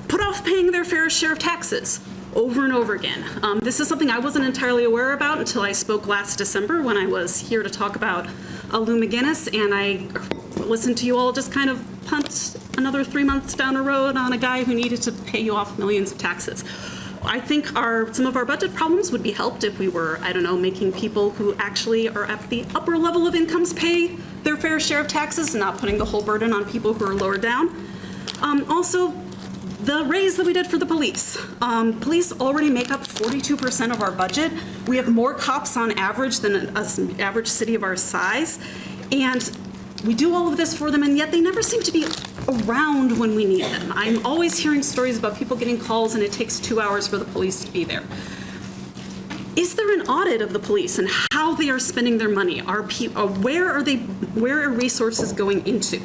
Speaker 22: put off paying their fair share of taxes over and over again. This is something I wasn't entirely aware about until I spoke last December when I was here to talk about Lou McGinnis, and I listened to you all just kind of punt another 3 months down the road on a guy who needed to pay you off millions of taxes. I think some of our budget problems would be helped if we were, making people who actually are at the upper level of incomes pay their fair share of taxes and not putting the whole burden on people who are lower down. Also, the raise that we did for the police. Police already make up 42% of our budget. We have more cops on average than an average city of our size. And we do all of this for them, and yet they never seem to be around when we need them. I'm always hearing stories about people getting calls and it takes 2 hours for the police to be there. Is there an audit of the police and how they are spending their money? Where are resources going into?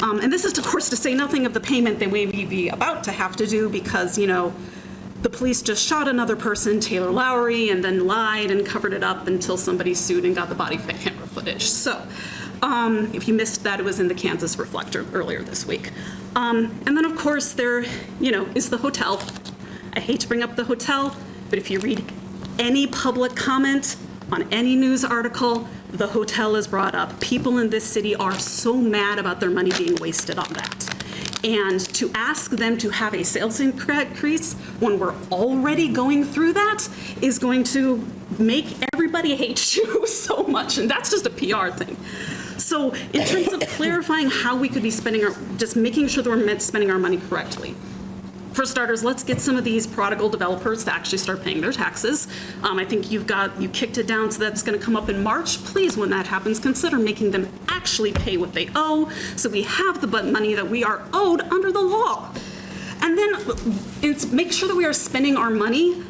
Speaker 22: And this is, of course, to say nothing of the payment they may be about to have to do because, you know, the police just shot another person, Taylor Lowry, and then lied and covered it up until somebody sued and got the body camera footage. So if you missed that, it was in the Kansas Reflector earlier this week. And then, of course, there, you know, is the hotel. I hate to bring up the hotel, but if you read any public comment on any news article, the hotel is brought up. People in this city are so mad about their money being wasted on that. And to ask them to have a sales increase when we're already going through that is going to make everybody hate you so much. And that's just a PR thing. So in terms of clarifying how we could be spending just making sure that we're spending our money correctly. For starters, let's get some of these prodigal developers to actually start paying their taxes. I think you kicked it down, so that's going to come up in March. Please, when that happens, consider making them actually pay what they owe, so we have the money that we are owed under the law. And then make sure that we are spending our money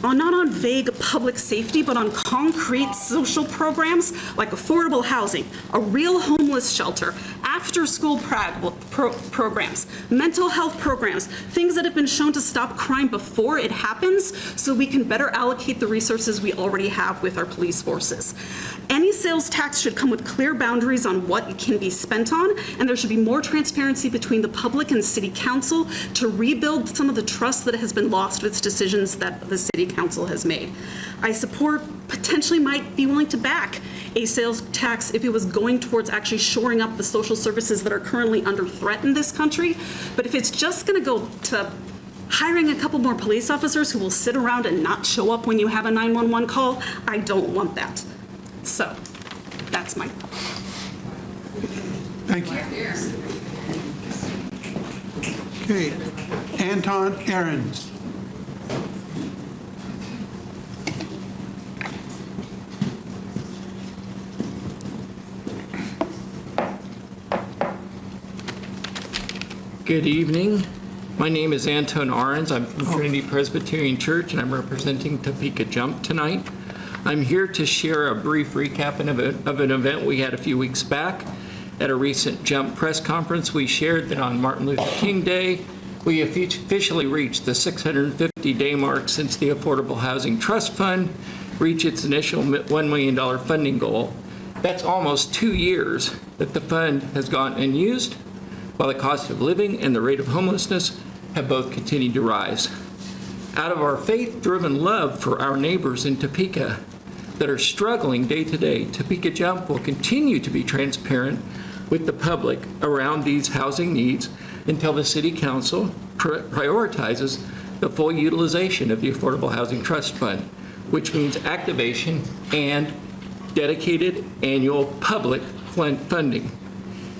Speaker 22: not on vague public safety, but on concrete social programs like affordable housing, a real homeless shelter, after-school programs, mental health programs, things that have been shown to stop crime before it happens, so we can better allocate the resources we already have with our police forces. Any sales tax should come with clear boundaries on what it can be spent on, and there should be more transparency between the public and city council to rebuild some of the trust that has been lost with decisions that the city council has made. I support, potentially might be willing to back a sales tax if it was going towards actually shoring up the social services that are currently under threat in this country. But if it's just going to go to hiring a couple more police officers who will sit around and not show up when you have a 911 call, I don't want that. So that's my.
Speaker 1: Thank you. Okay, Anton Ahrens.
Speaker 13: Good evening. My name is Anton Ahrens. I'm from Trinity Presbyterian Church, and I'm representing Topeka Jump tonight. I'm here to share a brief recap of an event we had a few weeks back. At a recent Jump press conference, we shared that on Martin Luther King Day, we officially reached the 650-day mark since the Affordable Housing Trust Fund reached its initial $1 million funding goal. That's almost 2 years that the fund has gone unused, while the cost of living and the rate of homelessness have both continued to rise. Out of our faith-driven love for our neighbors in Topeka that are struggling day to day, Topeka Jump will continue to be transparent with the public around these housing needs until the City Council prioritizes the full utilization of the Affordable Housing Trust Fund, which means activation and dedicated annual public funding.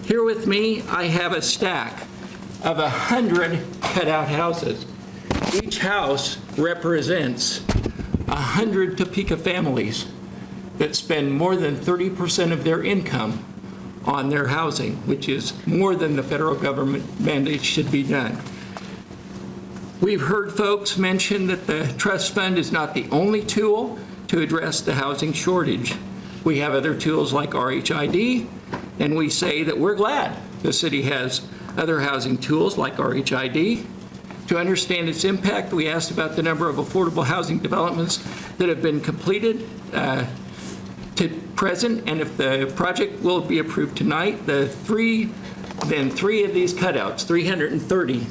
Speaker 13: Here with me, I have a stack of 100 cutout houses. Each house represents 100 Topeka families that spend more than 30% of their income on their housing, which is more than the federal government mandate should be done. We've heard folks mention that the trust fund is not the only tool to address the housing shortage. We have other tools like RHID, and we say that we're glad the city has other housing tools like RHID. To understand its impact, we asked about the number of affordable housing developments that have been completed to present, and if the project will be approved tonight, three of these cutouts, 330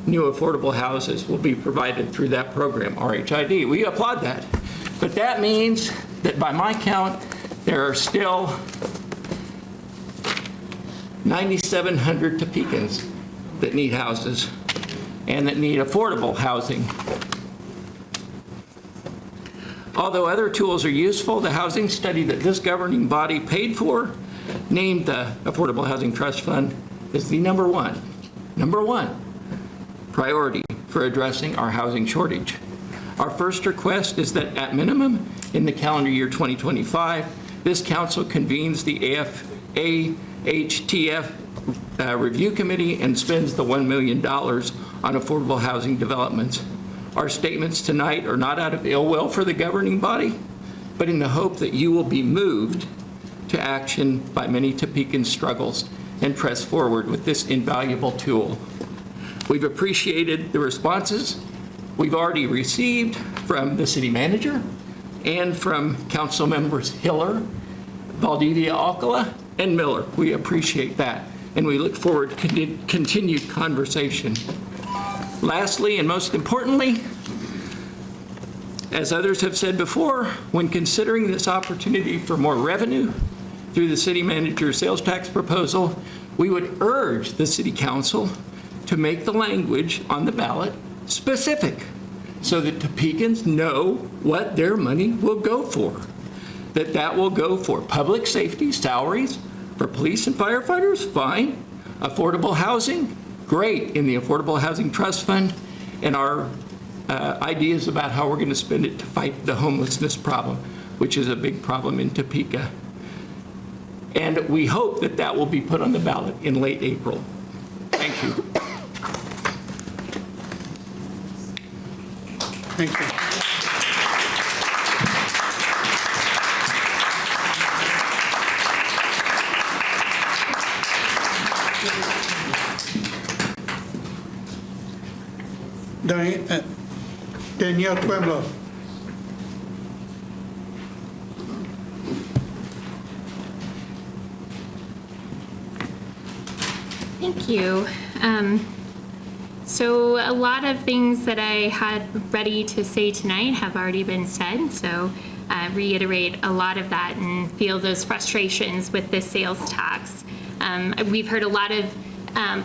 Speaker 13: new affordable houses will be provided through that program, RHID. We applaud that. But that means that by my count, there are still 9,700 Topekans that need houses and that need affordable housing. Although other tools are useful, the housing study that this governing body paid for, named the Affordable Housing Trust Fund, is the number one priority for addressing our housing shortage. Our first request is that at minimum, in the calendar year 2025, this council convenes the HTF Review Committee and spends the $1 million on affordable housing developments. Our statements tonight are not out of ill will for the governing body, but in the hope that you will be moved to action by many Topekans' struggles and press forward with this invaluable tool. We've appreciated the responses we've already received from the city manager and from council members Hiller, Valdivia Alcala, and Miller. We appreciate that, and we look forward to continued conversation. Lastly, and most importantly, as others have said before, when considering this opportunity for more revenue through the city manager's sales tax proposal, we would urge the city council to make the language on the ballot specific so that Topekans know what their money will go for. That will go for public safety, salaries, for police and firefighters, fine. Affordable housing, great, in the Affordable Housing Trust Fund, and our ideas about how we're going to spend it to fight the homelessness problem, which is a big problem in Topeka. And we hope that that will be put on the ballot in late April. Thank you.
Speaker 1: Thank you. Danielle Pueblo.
Speaker 14: Thank you. So a lot of things that I had ready to say tonight have already been said, so I reiterate a lot of that and feel those frustrations with this sales tax. We've heard a lot of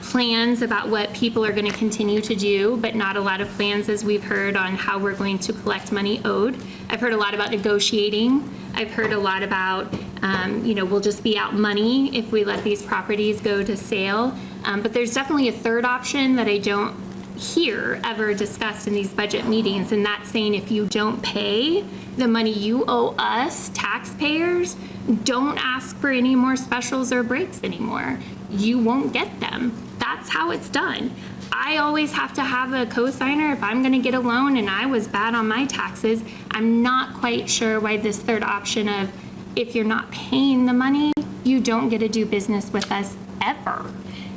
Speaker 14: plans about what people are going to continue to do, but not a lot of plans, as we've heard, on how we're going to collect money owed. I've heard a lot about negotiating. I've heard a lot about, we'll just be out money if we let these properties go to sale. But there's definitely a third option that I don't hear ever discussed in these budget meetings, and that's saying if you don't pay the money you owe us, taxpayers, don't ask for any more specials or breaks anymore. You won't get them. That's how it's done. I always have to have a cosigner if I'm going to get a loan, and I was bad on my taxes. I'm not quite sure why this third option of if you're not paying the money, you don't get to do business with us ever.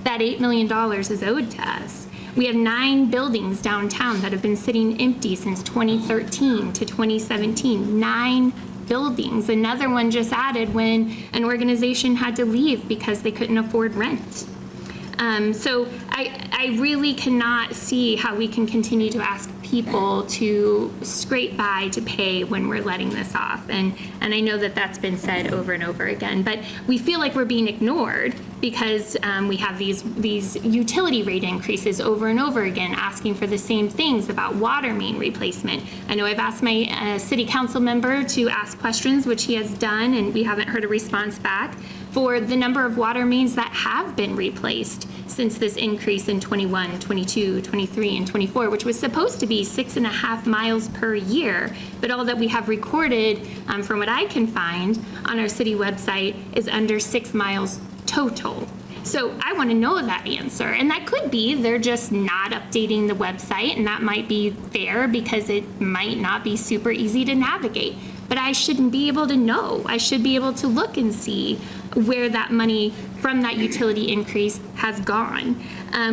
Speaker 14: That $8 million is owed to us. We have 9 buildings downtown that have been sitting empty since 2013 to 2017. 9 buildings. Another one just added when an organization had to leave because they couldn't afford rent. So I really cannot see how we can continue to ask people to scrape by to pay when we're letting this off. And I know that that's been said over and over again, but we feel like we're being ignored because we have these utility rate increases over and over again, asking for the same things about water main replacement. I know I've asked my city council member to ask questions, which he has done, and we haven't heard a response back, for the number of water mains that have been replaced since this increase in 21, 22, 23, and 24, which was supposed to be 6.5 miles per year. But all that we have recorded, from what I can find on our city website, is under 6 miles total. So I want to know that answer. And that could be they're just not updating the website, and that might be fair because it might not be super easy to navigate. But I shouldn't be able to know. I should be able to look and see where that money from that utility increase has gone.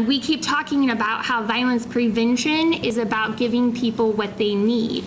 Speaker 14: We keep talking about how violence prevention is about giving people what they need.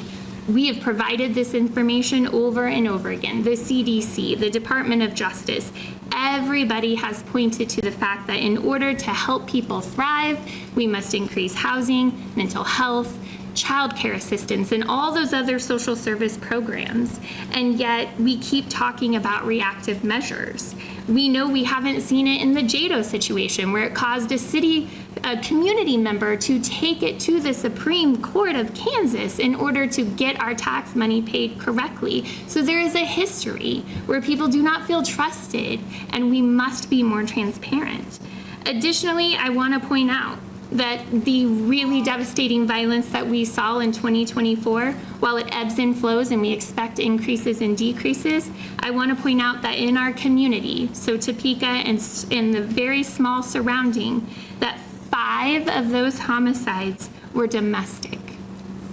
Speaker 14: We have provided this information over and over again. The CDC, the Department of Justice, everybody has pointed to the fact that in order to help people thrive, we must increase housing, mental health, child care assistance, and all those other social service programs. And yet we keep talking about reactive measures. We know we haven't seen it in the Jado situation, where it caused a community member to take it to the Supreme Court of Kansas in order to get our tax money paid correctly. So there is a history where people do not feel trusted, and we must be more transparent. Additionally, I want to point out that the really devastating violence that we saw in 2024, while it ebbs and flows and we expect increases and decreases, I want to point out that in our community, so Topeka and in the very small surrounding, that 5 of those homicides were domestic.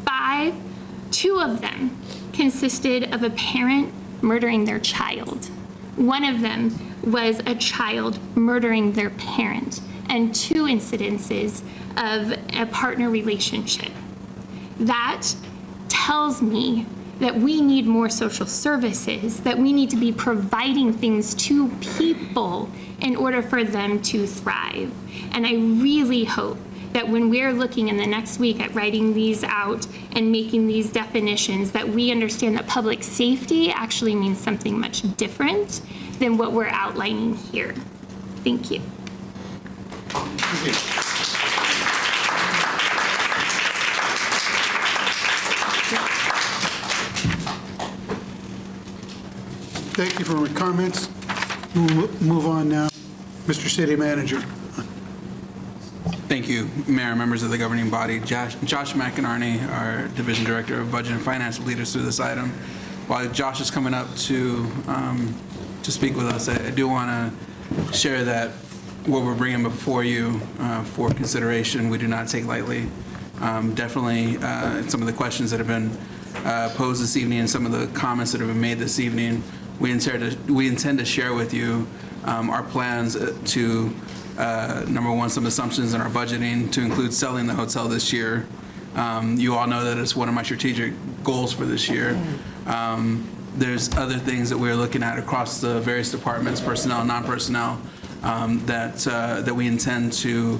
Speaker 14: 5, 2 of them consisted of a parent murdering their child. One of them was a child murdering their parent, and 2 incidences of a partner relationship. That tells me that we need more social services, that we need to be providing things to people in order for them to thrive. And I really hope that when we're looking in the next week at writing these out and making these definitions, that we understand that public safety actually means something much different than what we're outlining here. Thank you.
Speaker 1: Thank you for your comments. We'll move on now. Mr. City Manager.
Speaker 6: Thank you, Mayor, members of the governing body. Josh McInerney, our Division Director of Budget and Finance, will lead us through this item. While Josh is coming up to speak with us, I do want to share that what we're bringing before you for consideration, we do not take lightly. Definitely some of the questions that have been posed this evening and some of the comments that have been made this evening, we intend to share with you our plans to number one, some assumptions in our budgeting to include selling the hotel this year. You all know that it's one of my strategic goals for this year. There's other things that we're looking at across the various departments, personnel, non-personnel, that we intend to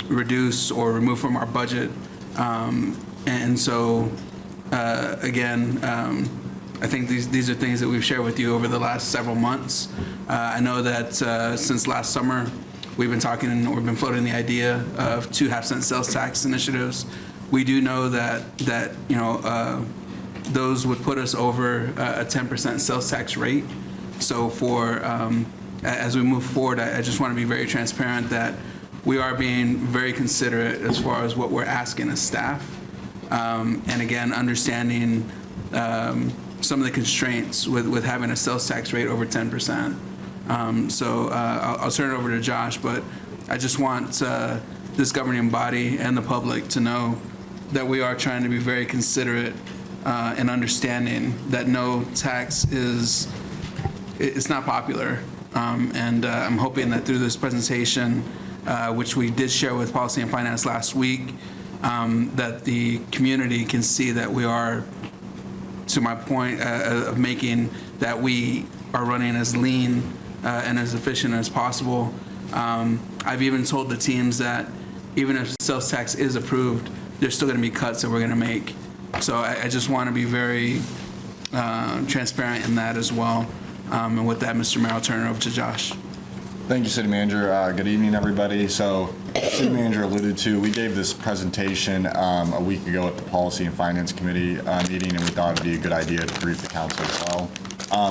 Speaker 6: reduce or remove from our budget. And so, again, I think these are things that we've shared with you over the last several months. I know that since last summer, we've been talking and we've been floating the idea of 2 half-cent sales tax initiatives. We do know that you know those would put us over a 10% sales tax rate. So for as we move forward, I just want to be very transparent that we are being very considerate as far as what we're asking as staff, and again understanding some of the constraints with having a sales tax rate over 10%. So I'll turn it over to Josh, but I just want this governing body and the public to know that we are trying to be very considerate and understanding that no tax it's not popular. And I'm hoping that through this presentation, which we did share with Policy and Finance last week, that the community can see that we are, to my point of making, that we are running as lean and as efficient as possible. I've even told the teams that even if sales tax is approved, there's still going to be cuts that we're going to make. So I just want to be very transparent in that as well. And with that, Mr. Mayor, I'll turn it over to Josh.
Speaker 17: Thank you, City Manager. Good evening, everybody. So, City Manager alluded to, we gave this presentation a week ago at the Policy and Finance Committee meeting, and we thought it'd be a good idea to brief the council as well.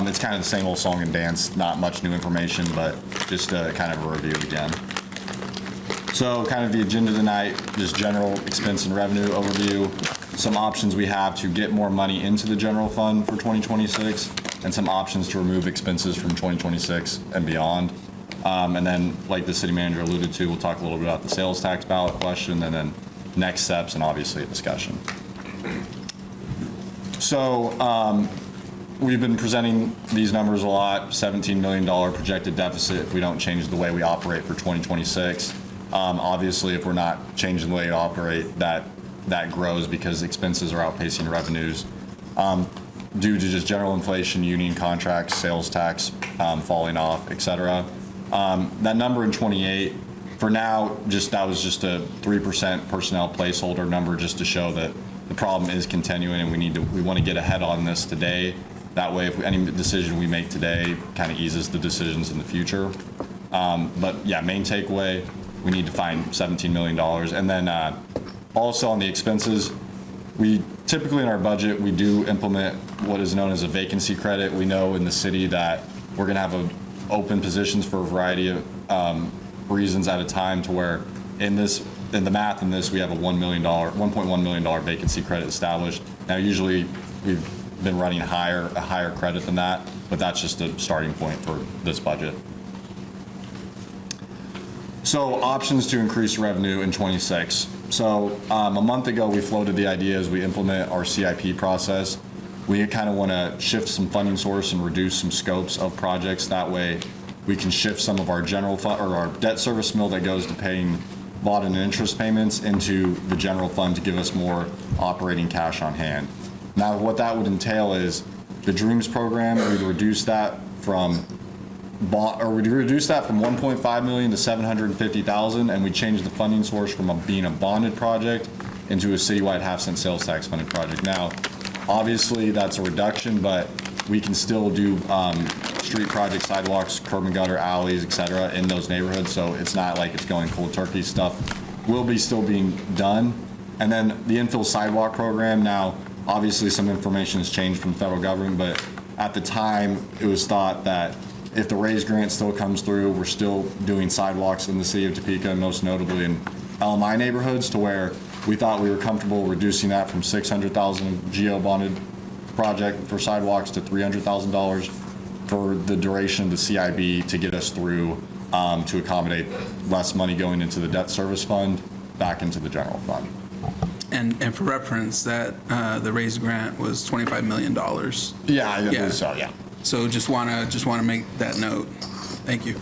Speaker 17: It's kind of the same old song and dance, not much new information, but just kind of a review again. So, kind of the agenda tonight, just general expense and revenue overview, some options we have to get more money into the general fund for 2026, and some options to remove expenses from 2026 and beyond. And then, like the city manager alluded to, we'll talk a little bit about the sales tax ballot question, and then next steps, and obviously a discussion. So we've been presenting these numbers a lot, $17 million projected deficit if we don't change the way we operate for 2026. Obviously, if we're not changing the way we operate, that grows because expenses are outpacing revenues due to just general inflation, union contracts, sales tax falling off, et cetera. That number in 28, for now, that was just a 3% personnel placeholder number just to show that the problem is continuing and we want to get ahead on this today. That way, if any decision we make today kind of eases the decisions in the future. But yeah, main takeaway, we need to find $17 million. And then also on the expenses, we typically in our budget, we do implement what is known as a vacancy credit. We know in the city that we're going to have open positions for a variety of reasons at a time, to where in the math in this, we have a $1.1 million vacancy credit established. Now, usually we've been running a higher credit than that, but that's just a starting point for this budget. So options to increase revenue in '26. So a month ago, we floated the idea as we implement our CIP process. We kind of want to shift some funding source and reduce some scopes of projects. That way we can shift some of our general fund or our debt service mill that goes to paying bond and interest payments into the general fund to give us more operating cash on hand. Now, what that would entail is the Dreams program, we'd reduce that from 1.5 million to 750,000, and we change the funding source from being a bonded project into a citywide half-cent sales tax funded project. Now, obviously, that's a reduction, but we can still do street projects, sidewalks, curb and gutter, alleys, et cetera, in those neighborhoods. So it's not like it's going cold turkey. Stuff will be still being done. And then the infill sidewalk program. Now, obviously, some information has changed from the federal government, but at the time, it was thought that if the RAISE grant still comes through, we're still doing sidewalks in the city of Topeka, most notably in LMI neighborhoods, to where we thought we were comfortable reducing that from $600,000 geo bonded project for sidewalks to $300,000 for the duration of the CIB to get us through to accommodate less money going into the debt service fund back into the general fund.
Speaker 6: And for reference, that the RAISE grant was $25 million.
Speaker 17: Yeah, I believe so. Yeah.
Speaker 6: So just wanna make that note. Thank you.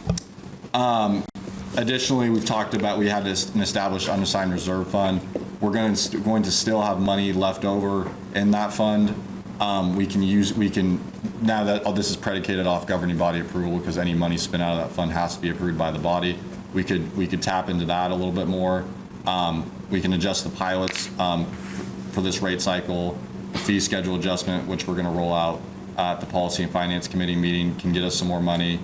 Speaker 17: Additionally, we've talked about we had an established unassigned reserve fund. We're going to still have money left over in that fund. Now that this is predicated off governing body approval, because any money spent out of that fund has to be approved by the body. We could tap into that a little bit more. We can adjust the pilots for this rate cycle. The fee schedule adjustment, which we're going to roll out at the Policy and Finance Committee meeting, can get us some more money.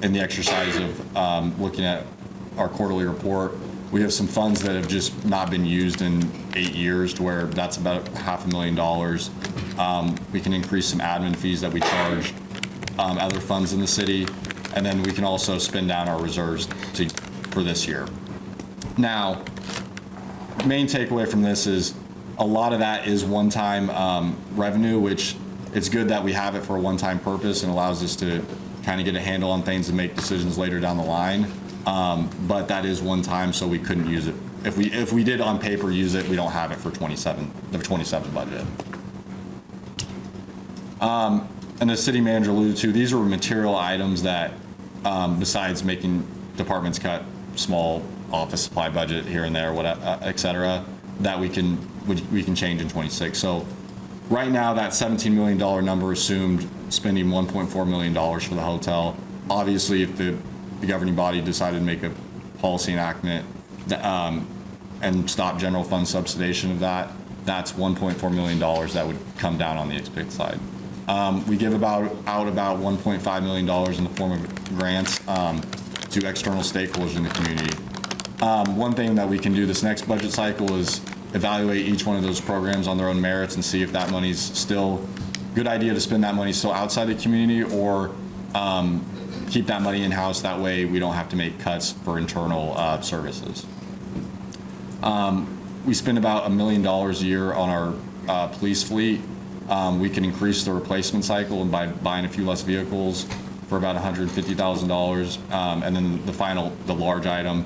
Speaker 17: In the exercise of looking at our quarterly report, we have some funds that have just not been used in 8 years, to where that's about $500,000. We can increase some admin fees that we charge other funds in the city, and then we can also spend down our reserves for this year. Now, main takeaway from this is a lot of that is one-time revenue, which it's good that we have it for a one-time purpose and allows us to kind of get a handle on things and make decisions later down the line. But that is one time, so we couldn't use it. If we did on paper use it, we don't have it for the 27 budget. And the city manager alluded to, these are material items that, besides making departments cut small office supply budget here and there, et cetera, that we can change in 26. So right now, that $17 million number assumed spending $1.4 million for the hotel. Obviously, if the governing body decided to make a policy enactment and stop general fund subsidization of that, that's $1.4 million that would come down on the expense side. We give out about $1.5 million in the form of grants to external stakeholders in the community. One thing that we can do this next budget cycle is evaluate each one of those programs on their own merits and see if that money's still good idea to spend that money still outside the community, or keep that money in-house. That way we don't have to make cuts for internal services. We spend about $1 million a year on our police fleet. We can increase the replacement cycle by buying a few less vehicles for about $150,000. And then the large item,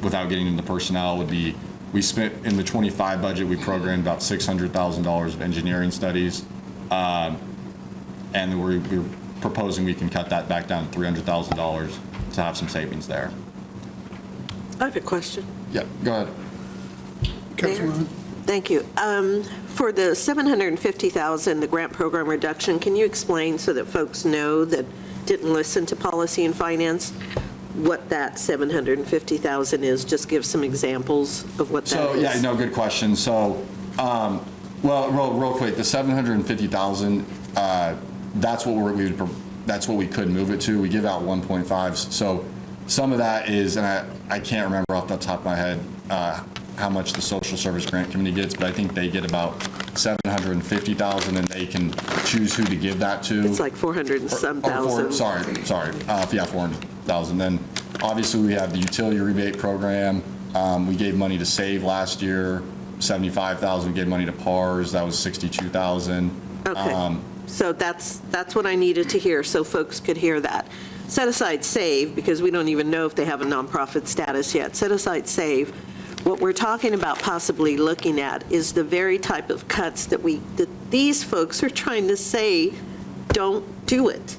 Speaker 17: without getting into personnel, would be, we spent in the 25 budget, we programmed about $600,000 of engineering studies. And we're proposing we can cut that back down to $300,000 to have some savings there.
Speaker 18: I have a question.
Speaker 17: Yeah, go ahead.
Speaker 18: Councilwoman. Thank you. For the $750,000, the grant program reduction, can you explain so that folks know that didn't listen to Policy and Finance what that $750,000 is? Just give some examples of what that is.
Speaker 17: Yeah, no, good question. So, well, real quick, the $750,000, that's what we could move it to. We give out 1.5. So some of that is, and I can't remember off the top of my head how much the Social Service Grant Committee gets, but I think they get about $750,000, and they can choose who to give that to.
Speaker 18: It's like 400 and some thousand.
Speaker 17: Sorry, yeah, 400,000. Then Obviously, we have the utility rebate program. We gave money to SAVE last year, $75,000. We gave money to PARS, that was $62,000.
Speaker 18: Okay, so that's what I needed to hear, so folks could hear that. Set aside SAVE, because we don't even know if they have a nonprofit status yet. Set aside SAVE. What we're talking about possibly looking at is the very type of cuts that these folks are trying to say, don't do it.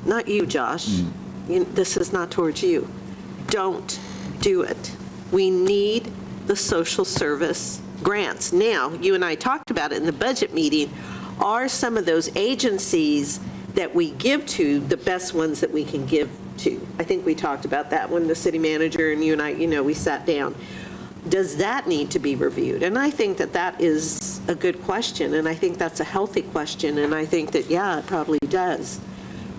Speaker 18: Not you, Josh. This is not towards you. Don't do it. We need the social service grants. Now, you and I talked about it in the budget meeting. Are some of those agencies that we give to the best ones that we can give to? I think we talked about that when the city manager and you and I, we sat down. Does that need to be reviewed? And I think that that is a good question, and I think that's a healthy question, and I think that, yeah, it probably does.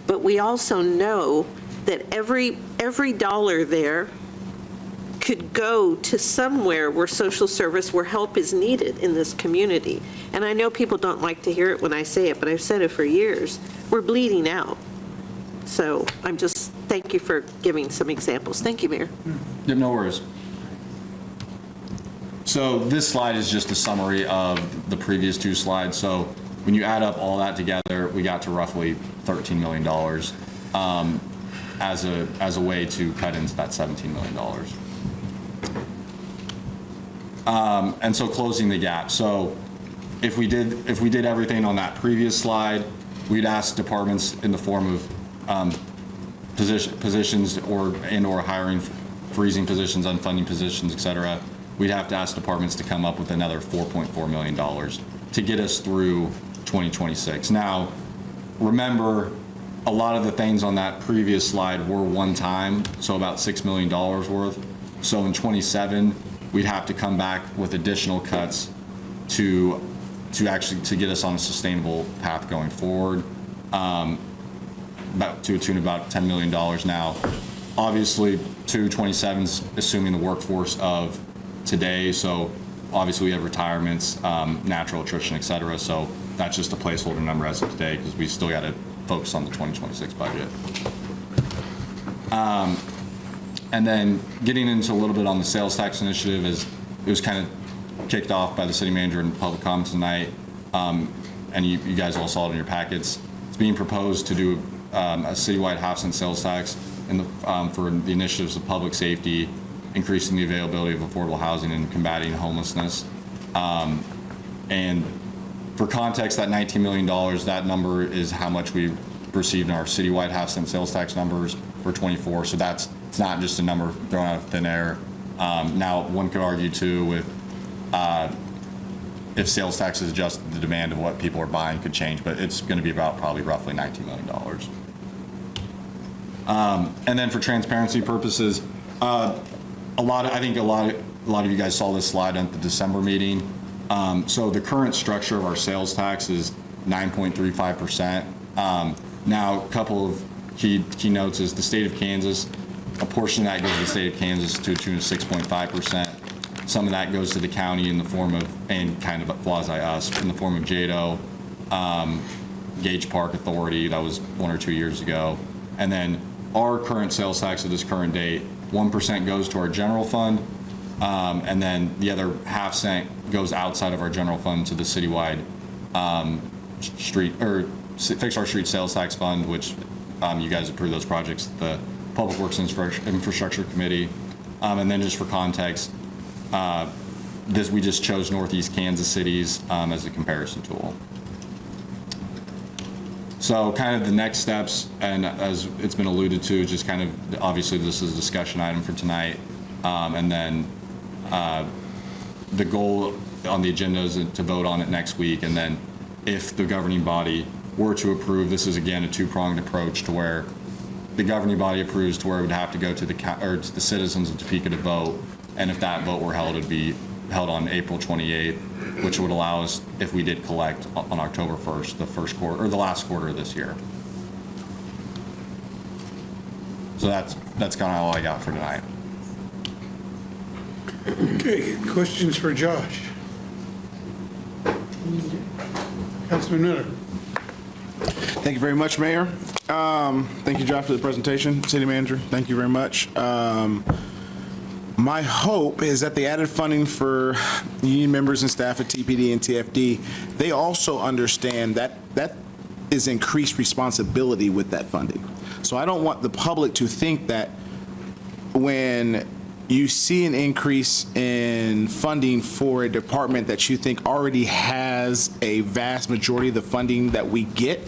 Speaker 18: But we also know that every dollar there could go to somewhere where social service, where help is needed in this community. And I know people don't like to hear it when I say it, but I've said it for years. We're bleeding out. So thank you for giving some examples. Thank you, Mayor.
Speaker 17: Yeah, no worries. So this slide is just a summary of the previous two slides. So when you add up all that together, we got to roughly $13 million as a way to cut into that $17 million. And so closing the gap. So if we did everything on that previous slide, we'd ask departments in the form of positions or hiring, freezing positions, unfunding positions, et cetera. We'd have to ask departments to come up with another $4.4 million to get us through 2026. Now, remember, a lot of the things on that previous slide were one time, so about $6 million worth. So in 27, we'd have to come back with additional cuts to get us on a sustainable path going forward, to a tune of about $10 million now. Obviously, 227's assuming the workforce of today, so obviously we have retirements, natural attrition, et cetera, so that's just a placeholder number as of today because we still got to focus on the 2026 budget. And then getting into a little bit on the sales tax initiative, is it was kind of kicked off by the city manager in public comments tonight, and you guys all saw it in your packets. It's being proposed to do a citywide half-cent sales tax for the initiatives of public safety, increasing the availability of affordable housing and combating homelessness. And for context, that $19 million, that number is how much we received in our citywide half-cent sales tax numbers for 24. So it's not just a number thrown out of thin air. Now, one could argue too with if sales tax is just the demand of what people are buying could change, but it's going to be about probably roughly $19 million. And then for transparency purposes, I think a lot of you guys saw this slide at the December meeting. So the current structure of our sales tax is 9.35%. Now, a couple of key notes is the state of Kansas, a portion of that goes to the state of Kansas to a tune of 6.5%. Some of that goes to the county in the form of, and kind of quasi us, in the form of JADO, Gage Park Authority, that was 1 or 2 years ago. And then our current sales tax at this current date, 1% goes to our general fund, and then the other half-cent goes outside of our general fund to the citywide Fix Our Street Sales Tax Fund, which you guys approved those projects, the Public Works Infrastructure Committee. And then just for context, we just chose Northeast Kansas cities as a comparison tool. So kind of the next steps, and as it's been alluded to, just kind of, obviously this is a discussion item for tonight. And then the goal on the agenda is to vote on it next week. And then if the governing body were to approve, this is again a two-pronged approach to where the governing body approves to where it would have to go to the citizens of Topeka to vote. And if that vote were held, it would be held on April 28th, which would allow us, if we did collect on October 1st, the first quarter, or the last quarter of this year. So that's kind of all I got for tonight.
Speaker 1: Okay, questions for Josh? Councilman Miller.
Speaker 8: Thank you very much, Mayor. Thank you, Josh, for the presentation. City Manager, thank you very much. My hope is that the added funding for union members and staff at TPD and TFD, they also understand that that is increased responsibility with that funding. So I don't want the public to think that when you see an increase in funding for a department that you think already has a vast majority of the funding that we get,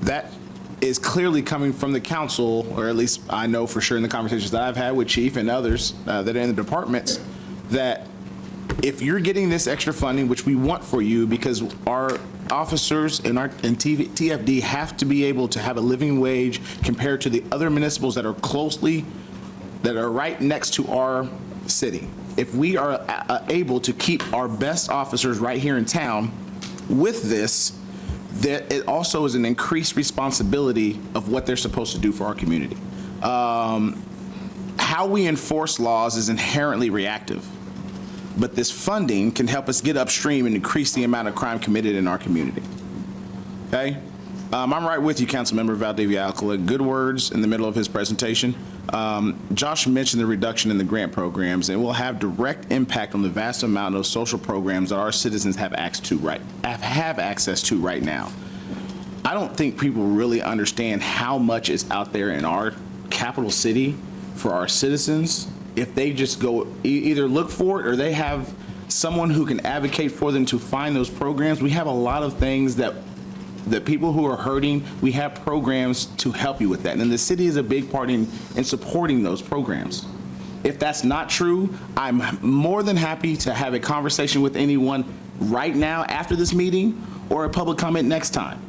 Speaker 8: that is clearly coming from the council, or at least I know for sure in the conversations that I've had with Chief and others that are in the departments, that if you're getting this extra funding, which we want for you because our officers and TFD have to be able to have a living wage compared to the other municipals that are right next to our city. If we are able to keep our best officers right here in town with this, that it also is an increased responsibility of what they're supposed to do for our community. How we enforce laws is inherently reactive, but this funding can help us get upstream and increase the amount of crime committed in our community. Okay? I'm right with you, Councilmember Valdivia. Good words in the middle of his presentation. Josh mentioned the reduction in the grant programs, and it will have direct impact on the vast amount of social programs that our citizens have access to right now. I don't think people really understand how much is out there in our capital city for our citizens if they just go either look for it or they have someone who can advocate for them to find those programs. We have a lot of things that people who are hurting, we have programs to help you with that. And the city is a big part in supporting those programs. If that's not true, I'm more than happy to have a conversation with anyone right now after this meeting or a public comment next time.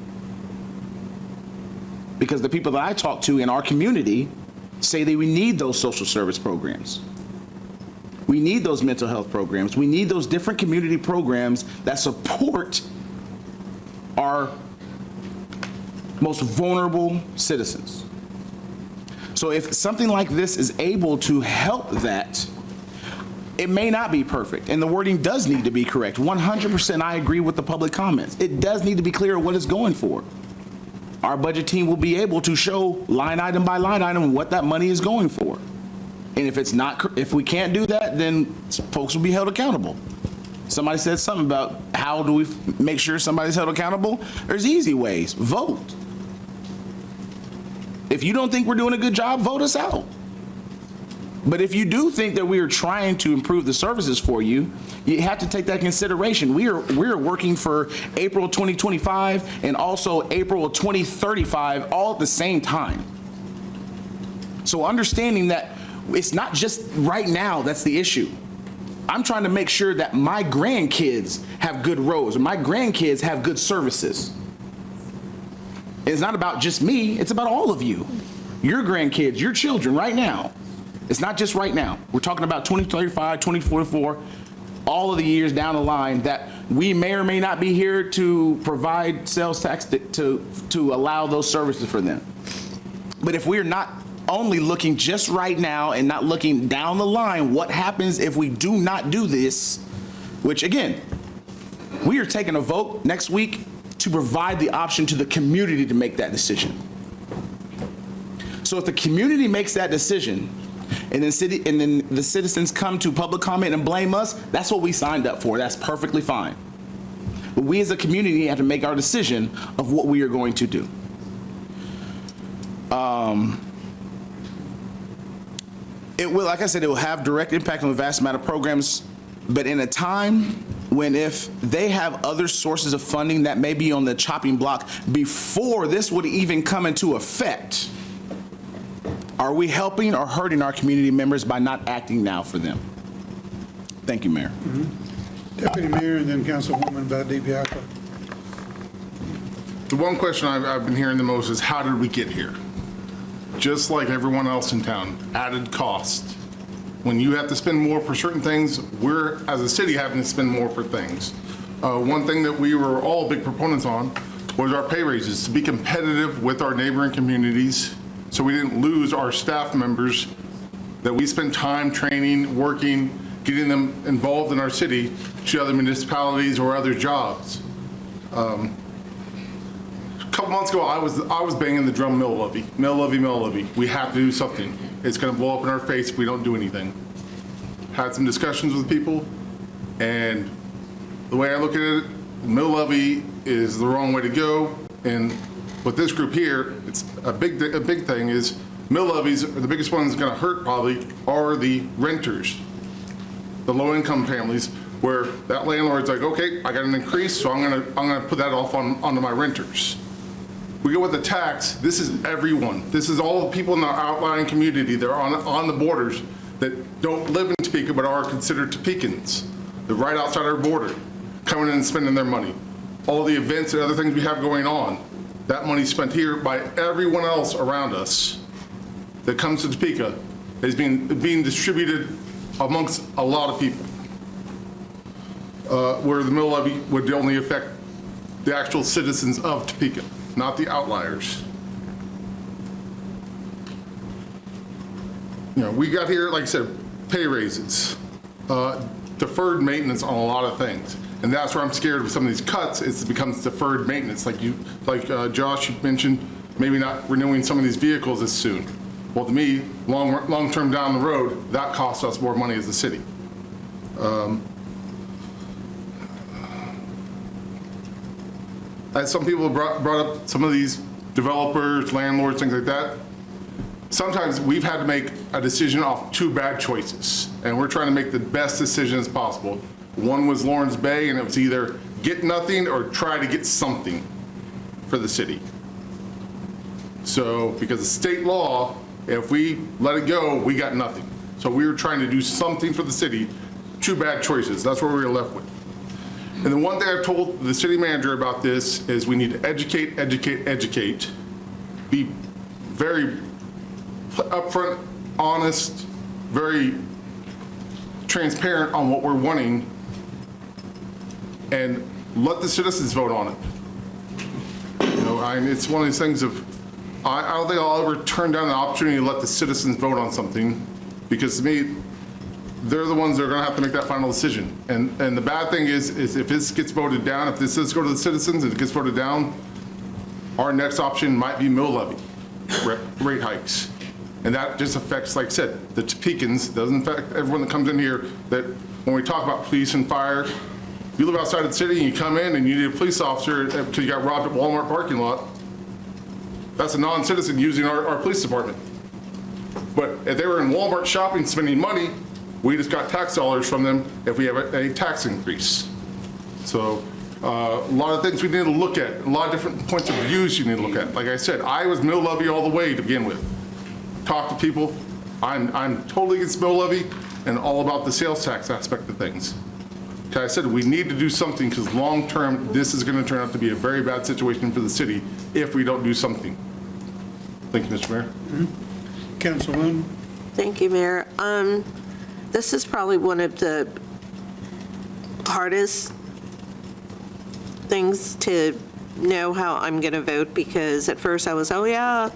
Speaker 8: Because the people that I talk to in our community say that we need those social service programs. We need those mental health programs. We need those different community programs that support our most vulnerable citizens. So if something like this is able to help that, it may not be perfect, and the wording does need to be correct. 100% I agree with the public comments. It does need to be clear what it's going for. Our budget team will be able to show line item by line item what that money is going for. And if we can't do that, then folks will be held accountable. Somebody said something about how do we make sure somebody's held accountable? There's easy ways. Vote. If you don't think we're doing a good job, vote us out. But if you do think that we are trying to improve the services for you, you have to take that into consideration. We're working for April 2025 and also April 2035 all at the same time. So understanding that it's not just right now that's the issue. I'm trying to make sure that my grandkids have good roads, or my grandkids have good services. It's not about just me, it's about all of you. Your grandkids, your children right now. It's not just right now. We're talking about 2035, 2044, all of the years down the line that we may or may not be here to provide sales tax to allow those services for them. But if we're not only looking just right now and not looking down the line, what happens if we do not do this, which again, we are taking a vote next week to provide the option to the community to make that decision. So if the community makes that decision and then the citizens come to public comment and blame us, that's what we signed up for. That's perfectly fine. But we as a community have to make our decision of what we are going to do. It will, like I said, it will have direct impact on a vast amount of programs, but in a time when if they have other sources of funding that may be on the chopping block before this would even come into effect, are we helping or hurting our community members by not acting now for them? Thank you, Mayor.
Speaker 1: Deputy Mayor and then Councilwoman Valdivia.
Speaker 11: The one question I've been hearing the most is how did we get here? Just like everyone else in town, added cost. When you have to spend more for certain things, we're, as a city, having to spend more for things. One thing that we were all big proponents on was our pay raises, to be competitive with our neighboring communities so we didn't lose our staff members that we spend time training, working, getting them involved in our city to other municipalities or other jobs. couple months ago, I was banging the drum mill levy. Mill levy. We have to do something. It's going to blow up in our face if we don't do anything. Had some discussions with people, and the way I look at it, mill levy is the wrong way to go. And with this group here, it's a big thing is mill levies, the biggest ones going to hurt probably are the renters, the low-income families, where that landlord's like, okay, I got an increase, so I'm gonna put that off onto my renters. We go with the tax. This is everyone. This is all the people in the outlying community. They're on the borders that don't live in Topeka but are considered Topekans. They're right outside our border, coming in and spending their money. All the events and other things we have going on, that money spent here by everyone else around us that comes to Topeka is being distributed amongst a lot of people. Where the mill levy would only affect the actual citizens of Topeka, not the outliers. You know, we got here, like I said, pay raises, deferred maintenance on a lot of things. And that's where I'm scared of some of these cuts, it becomes deferred maintenance. Like Josh mentioned, maybe not renewing some of these vehicles as soon. Well, to me, long-term down the road, that costs us more money as a city. As some people brought up some of these developers, landlords, things like that. Sometimes we've had to make a decision off two bad choices, and we're trying to make the best decision as possible. One was Lawrence Bay, and it was either get nothing or try to get something for the city. So, because of state law, if we let it go, we got nothing. So we were trying to do something for the city. Two bad choices. That's what we were left with. And the one thing I've told the city manager about this is we need to educate, be very upfront, honest, very transparent on what we're wanting, and let the citizens vote on it. You know, it's one of these things of, I don't think I'll ever turn down the opportunity to let the citizens vote on something, because to me, they're the ones that are going to have to make that final decision. And the bad thing is if this gets voted down, if this does go to the citizens and it gets voted down, our next option might be mill levy rate hikes. And that just affects, like I said, the Topekans. It doesn't affect everyone that comes in here. That when we talk about police and fire, if you live outside of the city and you come in and you need a police officer because you got robbed at Walmart parking lot, that's a non-citizen using our police department. But if they were in Walmart shopping, spending money, we just got tax dollars from them if we have a tax increase. So a lot of things we need to look at, a lot of different points of views you need to look at. Like I said, I was mill levy all the way to begin with. Talk to people. I'm totally against mill levy and all about the sales tax aspect of things. Like I said, we need to do something because long term, this is going to turn out to be a very bad situation for the city if we don't do something. Thank you, Mr. Mayor.
Speaker 1: Councilwoman.
Speaker 18: Thank you, Mayor. This is probably one of the hardest things to know how I'm going to vote, because at first I was, oh yeah,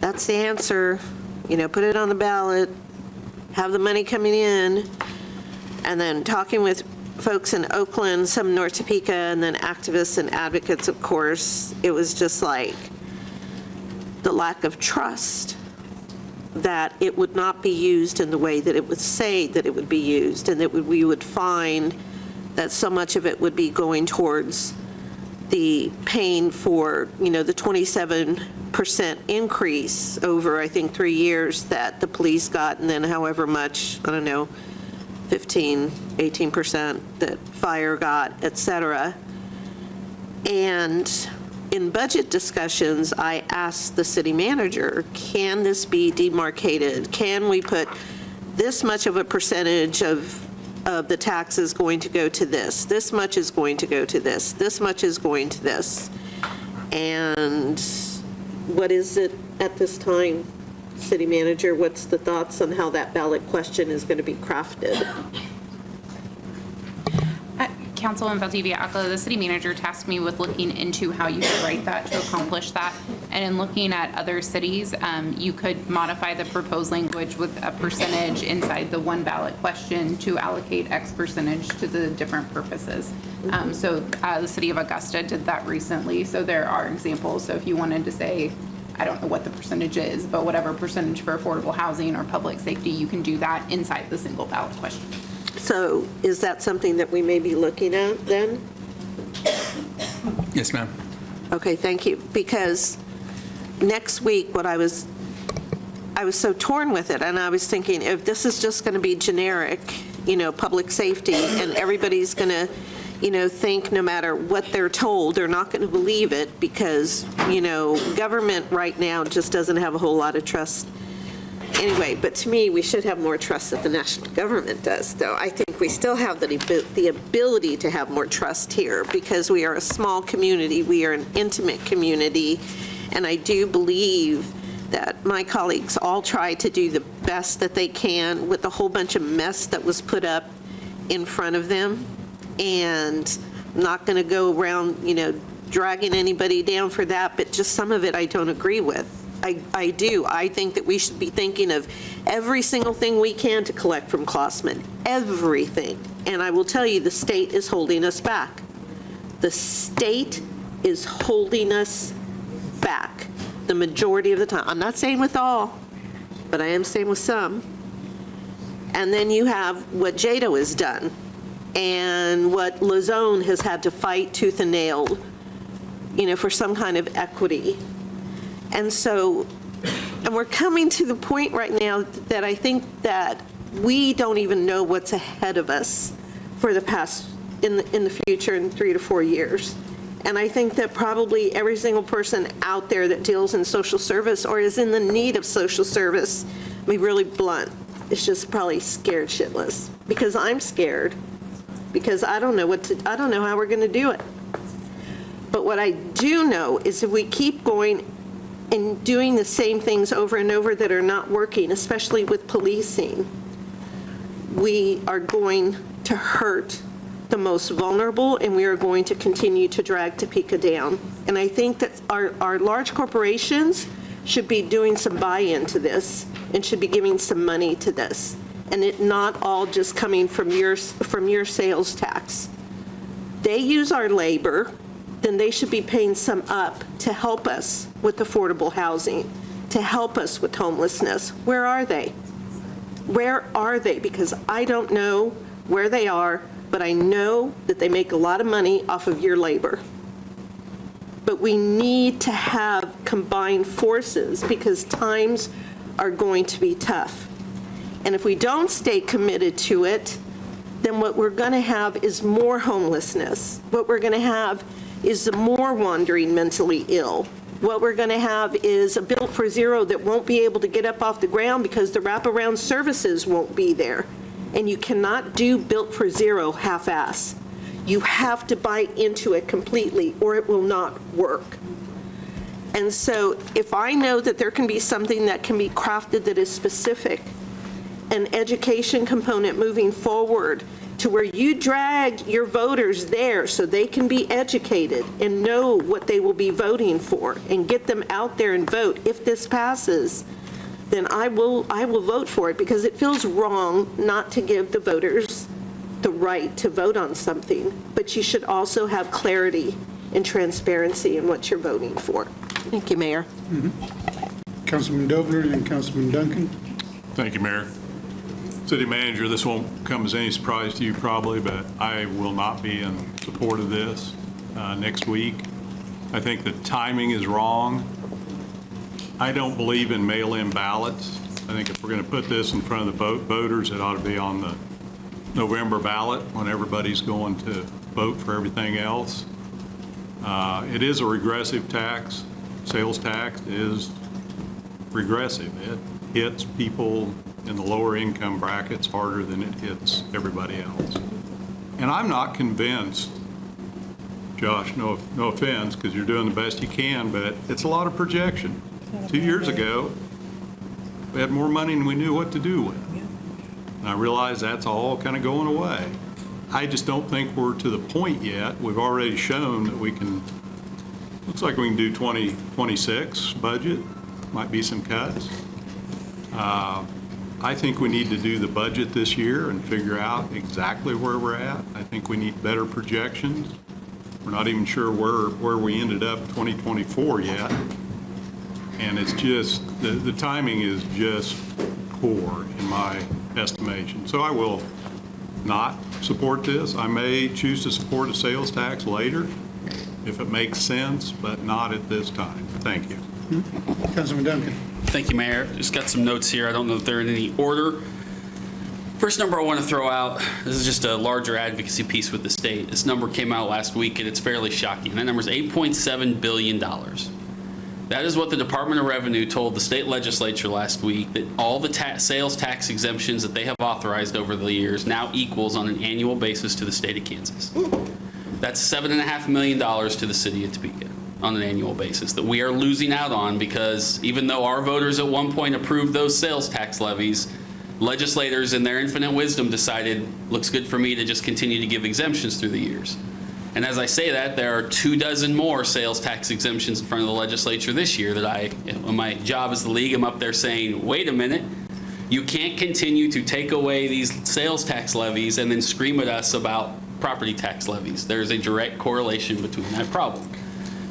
Speaker 18: that's the answer. You know, put it on the ballot, have the money coming in. And then talking with folks in Oakland, some in North Topeka, and then activists and advocates, of course, it was just like the lack of trust that it would not be used in the way that it would say that it would be used, and that we would find that so much of it would be going towards the paying for, you know, the 27% increase over, I think, 3 years that the police got, and then however much, I don't know, 15, 18% that fire got, et cetera. And in budget discussions, I asked the city manager, can this be demarcated? Can we put this much of a percentage of the taxes going to go to this? This much is going to go to this. This much is going to this. And what is it at this time, city manager? What's the thoughts on how that ballot question is going to be crafted?
Speaker 15: Councilman Valdivia, the city manager tasked me with looking into how you could write that to accomplish that. And in looking at other cities, you could modify the proposed language with a percentage inside the one ballot question to allocate X percentage to the different purposes. So the city of Augusta did that recently. So there are examples. So if you wanted to say, I don't know what the percentage is, but whatever percentage for affordable housing or public safety, you can do that inside the single ballot question.
Speaker 18: So is that something that we may be looking at then?
Speaker 6: Yes, ma'am.
Speaker 18: Okay, thank you. Because next week, I was so torn with it, and I was thinking, if this is just going to be generic, public safety, and everybody's going to, think no matter what they're told, they're not going to believe it because, government right now just doesn't have a whole lot of trust. Anyway, but to me, we should have more trust that the national government does, though. I think we still have the ability to have more trust here because we are a small community, we are an intimate community, and I do believe that my colleagues all try to do the best that they can with a whole bunch of mess that was put up in front of them, and I'm not going to go around, dragging anybody down for that, but just some of it I don't agree with. I do. I think that we should be thinking of every single thing we can to collect from Klossman. Everything. And I will tell you, the state is holding us back. The state is holding us back the majority of the time. I'm not saying with all, but I am saying with some. And then you have what Jado has done and what Lozone has had to fight tooth and nail, for some kind of equity. And so, and we're coming to the point right now that I think that we don't even know what's ahead of us for the past, in the future, in 3 to 4 years. And I think that probably every single person out there that deals in social service or is in the need of social service, be really blunt, is just probably scared shitless. Because I'm scared. Because I don't know I don't know how we're going to do it. But what I do know is if we keep going and doing the same things over and over that are not working, especially with policing, we are going to hurt the most vulnerable, and we are going to continue to drag Topeka down. And I think that our large corporations should be doing some buy-in to this and should be giving some money to this, and it not all just coming from your sales tax. They use our labor, then they should be paying some up to help us with affordable housing, to help us with homelessness. Where are they? Where are they? Because I don't know where they are, but I know that they make a lot of money off of your labor. But we need to have combined forces because times are going to be tough. And if we don't stay committed to it, then what we're going to have is more homelessness. What we're going to have is more wandering mentally ill. What we're going to have is a Built for Zero that won't be able to get up off the ground because the wraparound services won't be there. And you cannot do Built for Zero half-ass. You have to buy into it completely or it will not work. And so if I know that there can be something that can be crafted that is specific, an education component moving forward to where you drag your voters there so they can be educated and know what they will be voting for and get them out there and vote. If this passes, then I will vote for it because it feels wrong not to give the voters the right to vote on something, but you should also have clarity and transparency in what you're voting for. Thank you, Mayor.
Speaker 1: Councilman Dovner and Councilman Duncan.
Speaker 19: Thank you, Mayor. City Manager, this won't come as any surprise to you probably, but I will not be in support of this next week. I think the timing is wrong. I don't believe in mail-in ballots. I think if we're going to put this in front of the voters, it ought to be on the November ballot when everybody's going to vote for everything else. It is a regressive tax. Sales tax is regressive. It hits people in the lower income brackets harder than it hits everybody else. And I'm not convinced, Josh, no offense, because you're doing the best you can, but it's a lot of projection. 2 years ago, we had more money than we knew what to do with. And I realize that's all kind of going away. I just don't think we're to the point yet. We've already shown that we can, looks like we can do 2026 budget, might be some cuts. I think we need to do the budget this year and figure out exactly where we're at. I think we need better projections. We're not even sure where we ended up 2024 yet. And it's just, the timing is just poor in my estimation. So I will not support this. I may choose to support a sales tax later if it makes sense, but not at this time. Thank you.
Speaker 1: Councilman Duncan.
Speaker 9: Thank you, Mayor. Just got some notes here. I don't know if they're in any order. First number I want to throw out, this is just a larger advocacy piece with the state. This number came out last week, and it's fairly shocking. That number is $8.7 billion. That is what the Department of Revenue told the state legislature last week, that all the sales tax exemptions that they have authorized over the years now equals on an annual basis to the state of Kansas. That's $7.5 million to the city of Topeka on an annual basis that we are losing out on, because even though our voters at one point approved those sales tax levies, legislators in their infinite wisdom decided, looks good for me to just continue to give exemptions through the years. And as I say that, there are 24 more sales tax exemptions in front of the legislature this year that in my job as the league, I'm up there saying, wait a minute, you can't continue to take away these sales tax levies and then scream at us about property tax levies. There's a direct correlation between that problem.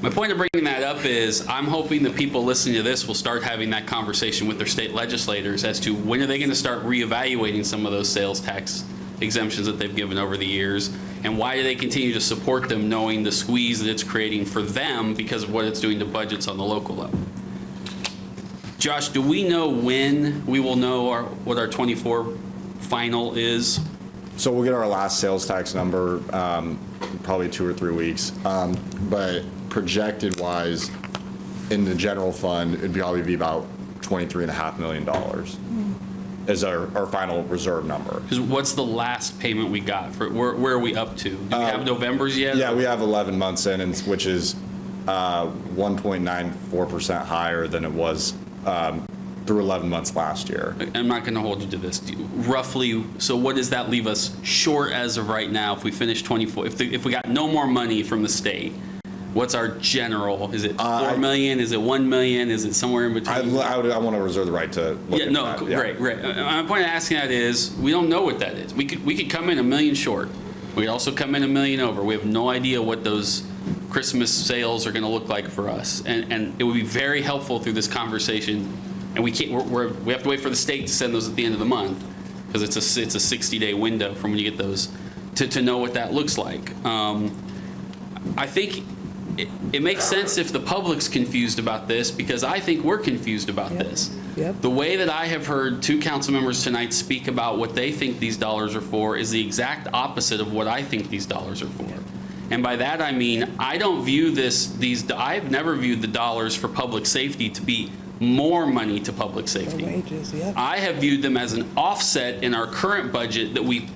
Speaker 9: My point of bringing that up is I'm hoping the people listening to this will start having that conversation with their state legislators as to when are they going to start reevaluating some of those sales tax exemptions that they've given over the years, and why do they continue to support them knowing the squeeze that it's creating for them because of what it's doing to budgets on the local level. Josh, do we know when we will know what our 24 final is?
Speaker 17: So we'll get our last sales tax number probably 2 or 3 weeks. But projected wise, in the general fund, it'd probably be about $23.5 million is our final reserve number.
Speaker 9: Because what's the last payment we got? Where are we up to? Do we have November's yet?
Speaker 17: Yeah, we have 11 months in, which is 1.94% higher than it was through 11 months last year.
Speaker 9: I'm not going to hold you to this. Roughly, so what does that leave us short as of right now if we finish 24? If we got no more money from the state, what's our general? Is it 4 million? Is it 1 million? Is it somewhere in between?
Speaker 17: I want to reserve the right to look at that.
Speaker 9: Great. My point of asking that is we don't know what that is. We could come in $1 million short. We could also come in $1 million over. We have no idea what those Christmas sales are going to look like for us, and it would be very helpful through this conversation. And we can't. We have to wait for the state to send those at the end of the month, because it's a 60-day window from when you get those to know what that looks like. I think it makes sense if the public's confused about this, because I think we're confused about this. The way that I have heard 2 council members tonight speak about what they think these dollars are for is the exact opposite of what I think these dollars are for. And by that I mean I don't view I've never viewed the dollars for public safety to be more money to public safety. I have viewed them as an offset in our current budget that we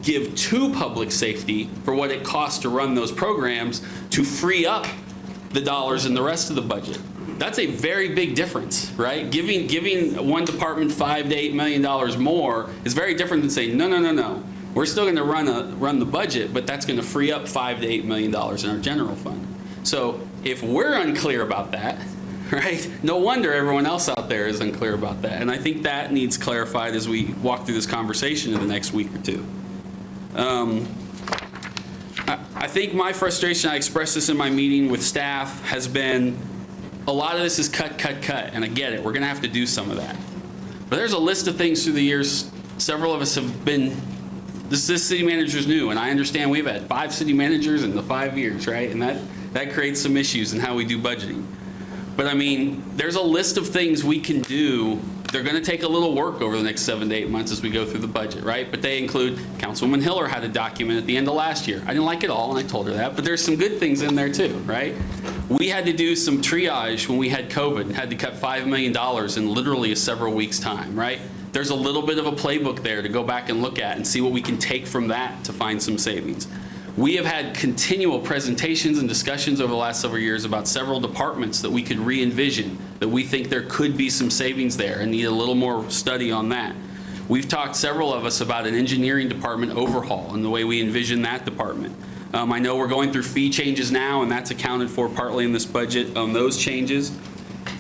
Speaker 9: give to public safety for what it costs to run those programs to free up the dollars in the rest of the budget. That's a very big difference, right? Giving one department $5 to $8 million more is very different than saying, no. We're still going to run the budget, but that's going to free up $5 to $8 million in our general fund. So if we're unclear about that, right, no wonder everyone else out there is unclear about that. And I think that needs clarified as we walk through this conversation in the next week or two. I think my frustration, I expressed this in my meeting with staff, has been a lot of this is cut, and I get it. We're going to have to do some of that. But there's a list of things through the years. Several of us have been, this city manager's new, and I understand we've had 5 city managers in the 5 years, right? And that creates some issues in how we do budgeting. But I mean, there's a list of things we can do. They're going to take a little work over the next 7 to 8 months as we go through the budget, right? But they include, Councilwoman Hiller had a document at the end of last year. I didn't like it all, and I told her that, but there's some good things in there too, right? We had to do some triage when we had COVID and had to cut $5 million in literally several weeks' time, right? There's a little bit of a playbook there to go back and look at and see what we can take from that to find some savings. We have had continual presentations and discussions over the last several years about several departments that we could re-envision, that we think there could be some savings there and need a little more study on that. We've talked, several of us, about an engineering department overhaul and the way we envision that department. I know we're going through fee changes now, and that's accounted for partly in this budget on those changes.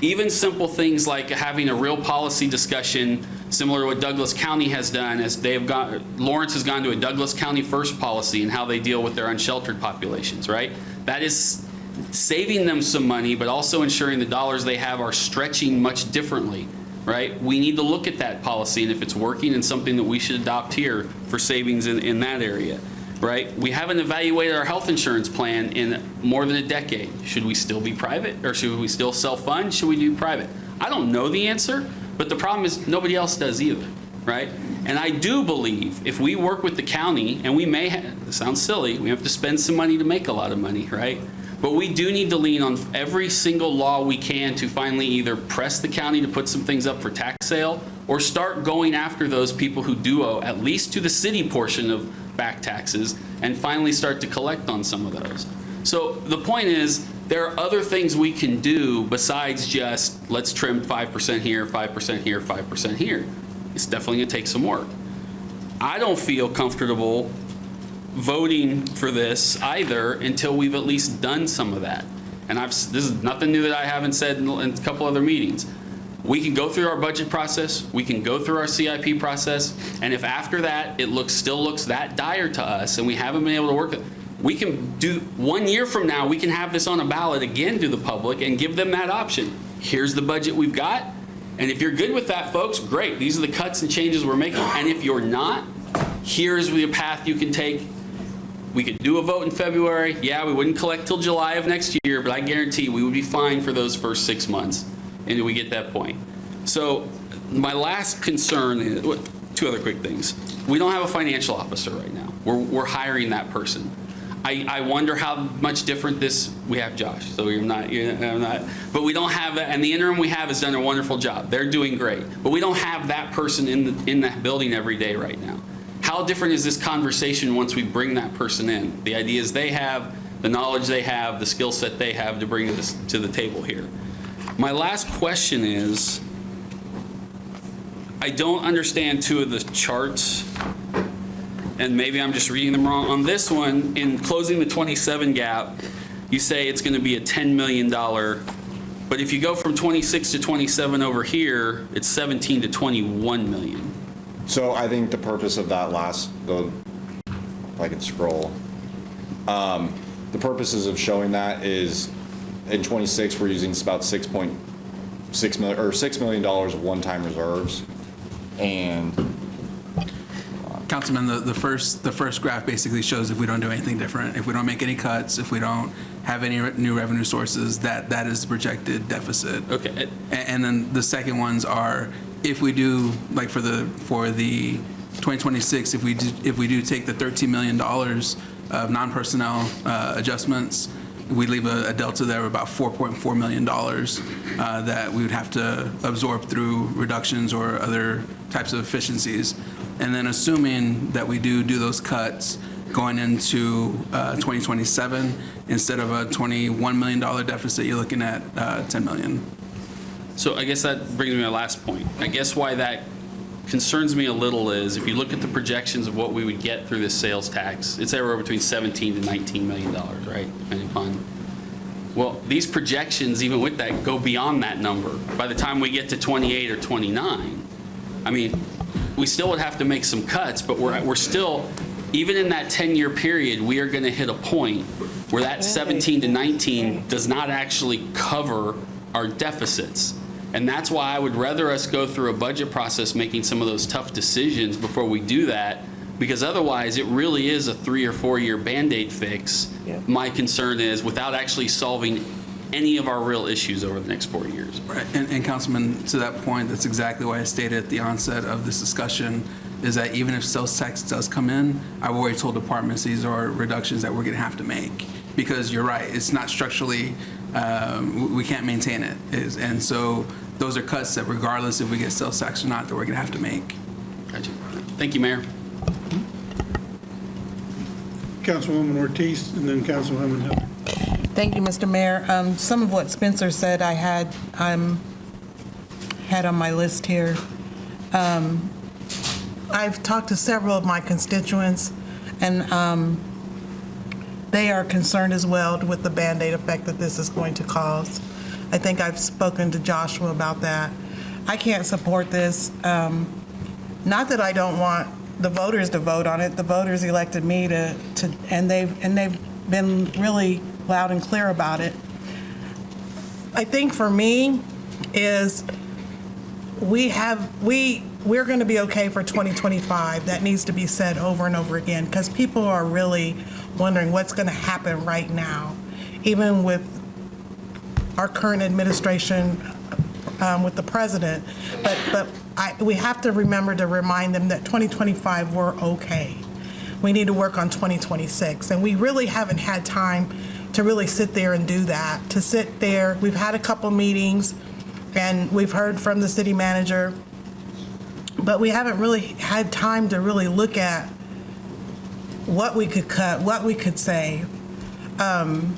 Speaker 9: Even simple things like having a real policy discussion, similar to what Douglas County has done, as Lawrence has gone to a Douglas County first policy and how they deal with their unsheltered populations, right? That is saving them some money, but also ensuring the dollars they have are stretching much differently, right? We need to look at that policy, and if it's working, and something that we should adopt here for savings in that area, right? We haven't evaluated our health insurance plan in more than a decade. Should we still be private, or should we still self-fund? Should we do private? I don't know the answer, but the problem is nobody else does either, right? And I do believe if we work with the county, and we may have, it sounds silly, we have to spend some money to make a lot of money, right? But we do need to lean on every single law we can to finally either press the county to put some things up for tax sale, or start going after those people who do owe, at least to the city portion of back taxes, and finally start to collect on some of those. So the point is, there are other things we can do besides just let's trim 5% here, 5% here, 5% here. It's definitely going to take some work. I don't feel comfortable voting for this either until we've at least done some of that. And this is nothing new that I haven't said in a couple other meetings. We can go through our budget process, we can go through our CIP process, and if after that it still looks that dire to us and we haven't been able to work it, we can do 1 year from now, we can have this on a ballot again to the public and give them that option. Here's the budget we've got, and if you're good with that, folks, great. These are the cuts and changes we're making, and if you're not, here's the path you can take. We could do a vote in February. Yeah, we wouldn't collect till July of next year, but I guarantee we would be fine for those first 6 months. And we get that point. So my last concern is, two other quick things. We don't have a financial officer right now. We're hiring that person. I wonder how much different we have Josh, so I'm not, but we don't have that, and the interim we have has done a wonderful job. They're doing great, but we don't have that person in that building every day right now. How different is this conversation once we bring that person in? The ideas they have, the knowledge they have, the skill set they have to bring this to the table here. My last question is, I don't understand two of the charts, and maybe I'm just reading them wrong. On this one, in closing the 27 gap, you say it's going to be a $10 million, but if you go from 26 to 27 over here, it's 17 to 21 million.
Speaker 17: So I think the purpose of that if I could scroll, the purposes of showing that is, in 26, we're using about $6 million of one-time reserves, and
Speaker 6: Councilman, the first graph basically shows if we don't do anything different, if we don't make any cuts, if we don't have any new revenue sources, that is the projected deficit. Okay. And then the second ones are if we do, like for the 2026, if we do take the $13 million of non-personnel adjustments, we leave a delta there of about $4.4 million that we would have to absorb through reductions or other types of efficiencies. And then assuming that we do those cuts going into 2027, instead of a $21 million deficit, you're looking at $10 million.
Speaker 9: So I guess that brings me to my last point. I guess why that concerns me a little is if you look at the projections of what we would get through this sales tax, it's anywhere between $17 to $19 million, right? Depending upon. Well, these projections, even with that, go beyond that number. By the time we get to 28 or 29, I mean, we still would have to make some cuts, but we're still, even in that 10-year period, we are going to hit a point where that 17 to 19 does not actually cover our deficits. And that's why I would rather us go through a budget process making some of those tough decisions before we do that, because otherwise it really is a 3 or 4 year Band-Aid fix. Yeah. My concern is without actually solving any of our real issues over the next 4 years.
Speaker 6: Right. And Councilman, to that point, that's exactly why I stated at the onset of this discussion, is that even if sales tax does come in, I've already told departments these are reductions that we're going to have to make. Because you're right, it's not structurally, we can't maintain it. And so those are cuts that regardless if we get sales tax or not, that we're going to have to make.
Speaker 9: Gotcha. Thank you, Mayor.
Speaker 1: Councilwoman Ortiz and then Councilwoman Hill.
Speaker 12: Thank you, Mr. Mayor. Some of what Spencer said I had on my list here. I've talked to several of my constituents, and they are concerned as well with the Band-Aid effect that this is going to cause. I think I've spoken to Joshua about that. I can't support this. Not that I don't want the voters to vote on it. The voters elected me to and they've been really loud and clear about it. I think for me is we're going to be okay for 2025. That needs to be said over and over again, because people are really wondering what's going to happen right now, even with our current administration, with the president. But we have to remember to remind them that 2025, we're okay. We need to work on 2026. And we really haven't had time to really sit there and do that, to sit there. We've had a couple meetings, and we've heard from the city manager, but we haven't really had time to really look at what we could cut, what we could save, and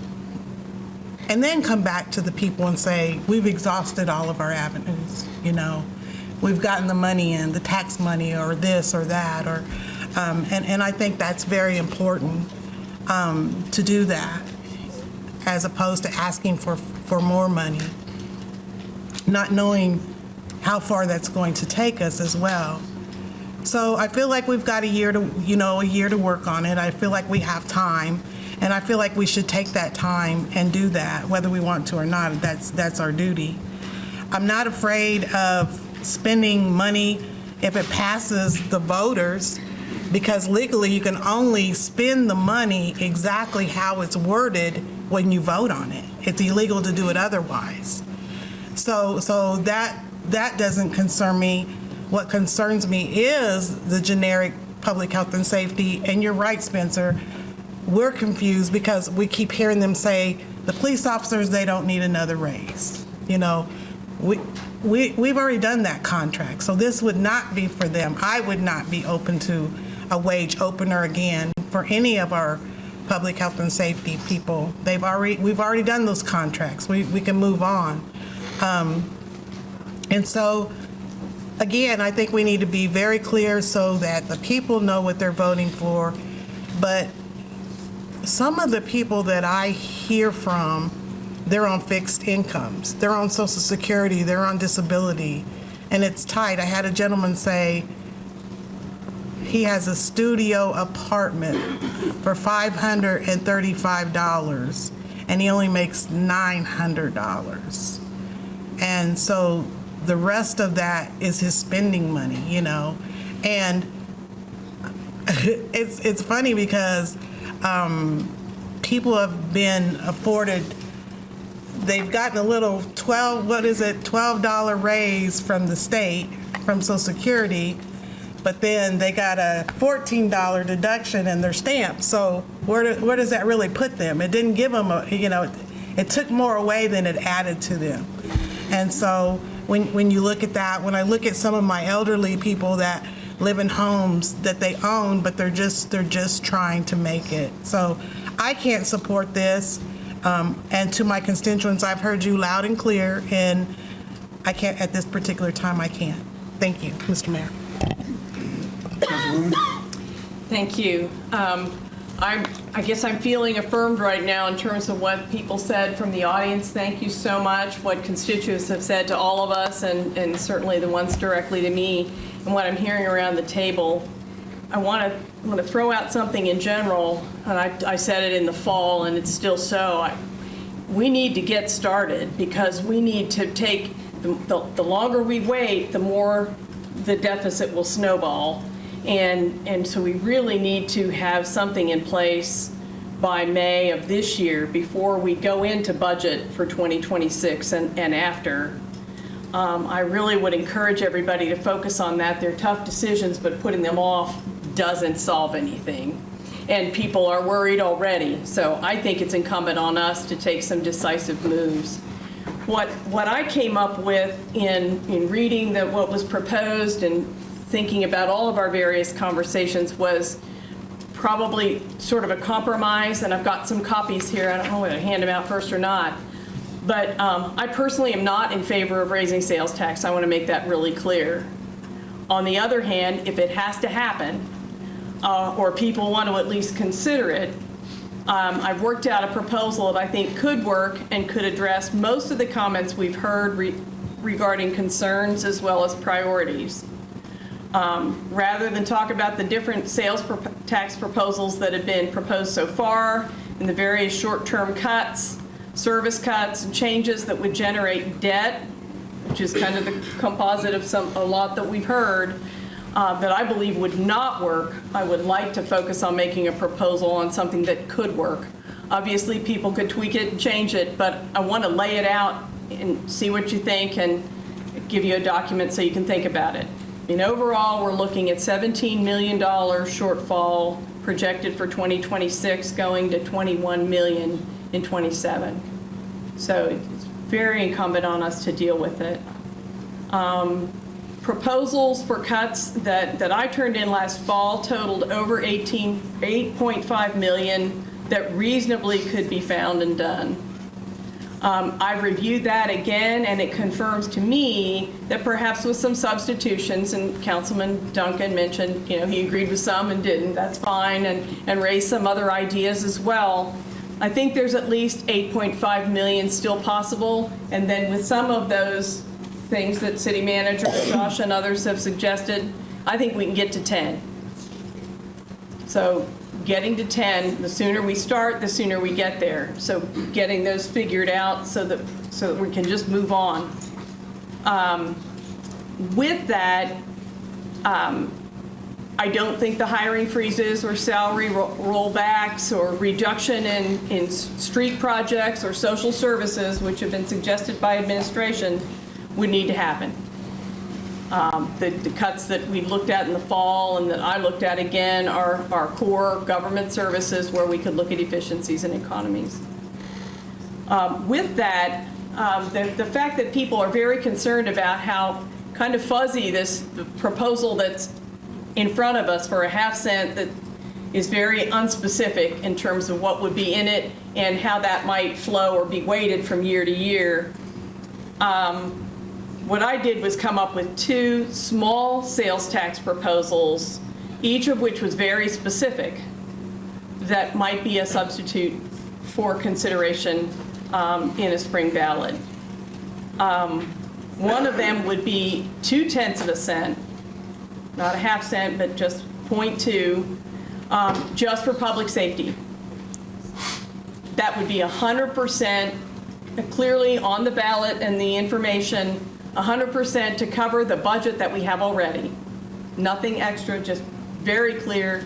Speaker 12: then come back to the people and say, we've exhausted all of our avenues, you know. We've gotten the money in, the tax money, or this or that, or, and I think that's very important to do that, as opposed to asking for more money, not knowing how far that's going to take us as well. So I feel like we've got a year to work on it. I feel like we have time, and I feel like we should take that time and do that, whether we want to or not. That's our duty. I'm not afraid of spending money if it passes the voters, because legally you can only spend the money exactly how it's worded when you vote on it. It's illegal to do it otherwise. So that doesn't concern me. What concerns me is the generic public health and safety. And you're right, Spencer. We're confused because we keep hearing them say the police officers, they don't need another raise. You know, we've already done that contract, so this would not be for them. I would not be open to a wage opener again for any of our public health and safety people. We've already done those contracts. We can move on. And so, again, I think we need to be very clear so that the people know what they're voting for. But some of the people that I hear from, they're on fixed incomes. They're on Social Security. They're on disability. And it's tight. I had a gentleman say he has a studio apartment for $535, and he only makes $900. And so the rest of that is his spending money, you know. And it's funny because people have been afforded, they've gotten a little $12 raise from the state, from Social Security, but then they got a $14 deduction in their stamp. So where does that really put them? It didn't give them it took more away than it added to them. And so when you look at that, when I look at some of my elderly people that live in homes that they own, but they're just trying to make it. So I can't support this. And to my constituents, I've heard you loud and clear, and I can't, at this particular time, I can't. Thank you, Mr. Mayor.
Speaker 2: Thank you. I guess I'm feeling affirmed right now in terms of what people said from the audience. Thank you so much. What constituents have said to all of us, and certainly the ones directly to me, and what I'm hearing around the table. I want to throw out something in general, and I said it in the fall, and it's still so. We need to get started, because we need to take, the longer we wait, the more the deficit will snowball. And so we really need to have something in place by May of this year before we go into budget for 2026 and after. I really would encourage everybody to focus on that. They're tough decisions, but putting them off doesn't solve anything. And people are worried already. So I think it's incumbent on us to take some decisive moves. What I came up with in reading what was proposed and thinking about all of our various conversations was probably sort of a compromise, and I've got some copies here. I don't know whether to hand them out first or not. But I personally am not in favor of raising sales tax. I want to make that really clear. On the other hand, if it has to happen, or people want to at least consider it, I've worked out a proposal that I think could work and could address most of the comments we've heard regarding concerns as well as priorities. Rather than talk about the different sales tax proposals that have been proposed so far and the various short-term cuts, service cuts, and changes that would generate debt, which is kind of the composite of a lot that we've heard, that I believe would not work, I would like to focus on making a proposal on something that could work. Obviously, people could tweak it and change it, but I want to lay it out and see what you think and give you a document so you can think about it. Overall, we're looking at $17 million shortfall projected for 2026, going to $21 million in 27. So it's very incumbent on us to deal with it. Proposals for cuts that I turned in last fall totaled over $8.5 million that reasonably could be found and done. I've reviewed that again, and it confirms to me that perhaps with some substitutions, and Councilman Duncan mentioned, he agreed with some and didn't, that's fine, and raised some other ideas as well. I think there's at least $8.5 million still possible, and then with some of those things that City Manager Josh and others have suggested, I think we can get to 10. So getting to 10, the sooner we start, the sooner we get there. So getting those figured out so that we can just move on. With that, I don't think the hiring freezes or salary rollbacks or reduction in street projects or social services, which have been suggested by administration, would need to happen. The cuts that we looked at in the fall and that I looked at again are our core government services where we could look at efficiencies and economies. With that, the fact that people are very concerned about how kind of fuzzy this proposal that's in front of us for a half cent that is very unspecific in terms of what would be in it and how that might flow or be weighted from year to year. What I did was come up with 2 small sales tax proposals, each of which was very specific, that might be a substitute for consideration in a spring ballot. One of them would be 0.2 of a cent, not a half cent, but just 0.2, just for public safety. That would be 100% clearly on the ballot and the information, 100% to cover the budget that we have already. Nothing extra, just very clear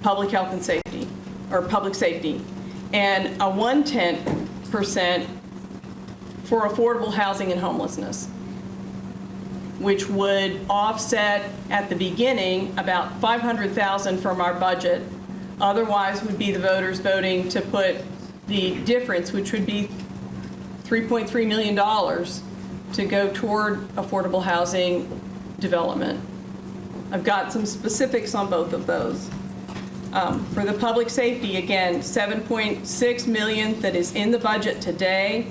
Speaker 2: public health and safety, or public safety. And a 0.1% for affordable housing and homelessness, which would offset at the beginning about $500,000 from our budget. Otherwise would be the voters voting to put the difference, which would be $3.3 million to go toward affordable housing development. I've got some specifics on both of those. For the public safety, again, $7.6 million that is in the budget today,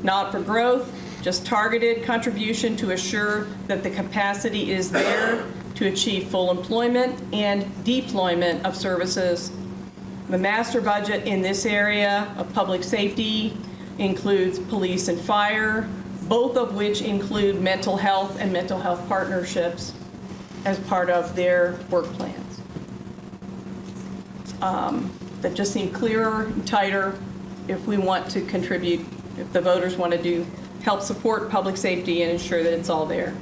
Speaker 2: not for growth, just targeted contribution to assure that the capacity is there to achieve full employment and deployment of services. The master budget in this area of public safety includes police and fire, both of which include mental health and mental health partnerships as part of their work plans. That just seem clearer and tighter if we want to contribute, if the voters want to help support public safety and ensure that it's all there.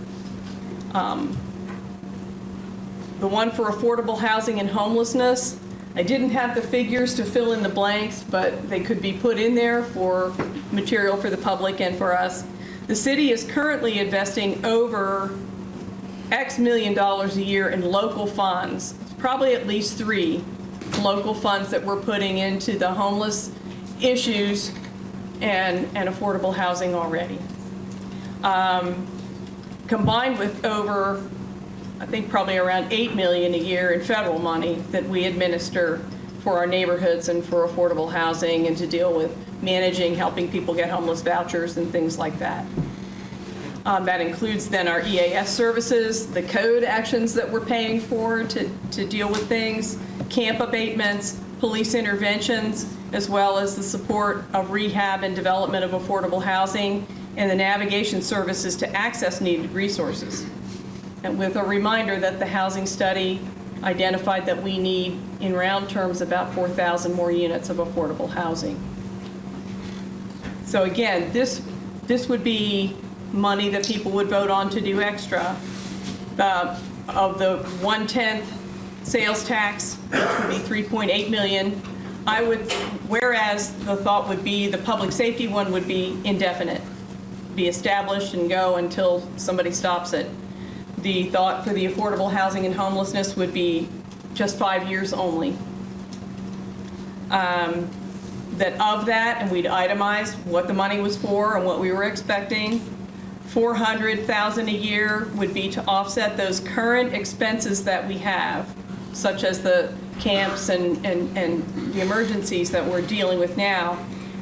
Speaker 2: The one for affordable housing and homelessness, I didn't have the figures to fill in the blanks, but they could be put in there for material for the public and for us. The city is currently investing over X million dollars a year in local funds, probably at least 3 local funds that we're putting into the homeless issues and affordable housing already. Combined with over, I think probably around $8 million a year in federal money that we administer for our neighborhoods and for affordable housing and to deal with managing, helping people get homeless vouchers and things like that. That includes then our EAS services, the code actions that we're paying for to deal with things, camp abatements, police interventions, as well as the support of rehab and development of affordable housing, and the navigation services to access needed resources. And with a reminder that the housing study identified that we need, in round terms, about 4,000 more units of affordable housing. So again, this would be money that people would vote on to do extra. Of the 1/10 sales tax, which would be 3.8 million, whereas the thought would be the public safety one would be indefinite, be established and go until somebody stops it. The thought for the affordable housing and homelessness would be just 5 years only. That of that, and we'd itemize what the money was for and what we were expecting, $400,000 a year would be to offset those current expenses that we have, such as the camps and the emergencies that we're dealing with now,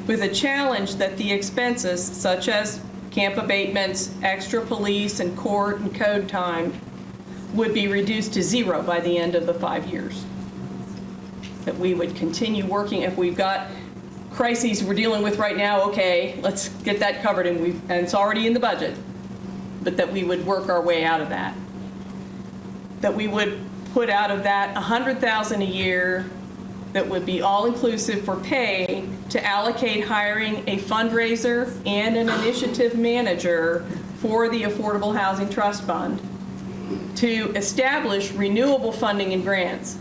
Speaker 2: with a challenge that the expenses, such as camp abatements, extra police and court and code time, would be reduced to zero by the end of the 5 years. That we would continue working. If we've got crises we're dealing with right now, okay, let's get that covered, and it's already in the budget, but that we would work our way out of that. That we would put out of that $100,000 a year that would be all-inclusive for pay to allocate hiring a fundraiser and an initiative manager for the Affordable Housing Trust Fund to establish renewable funding and grants.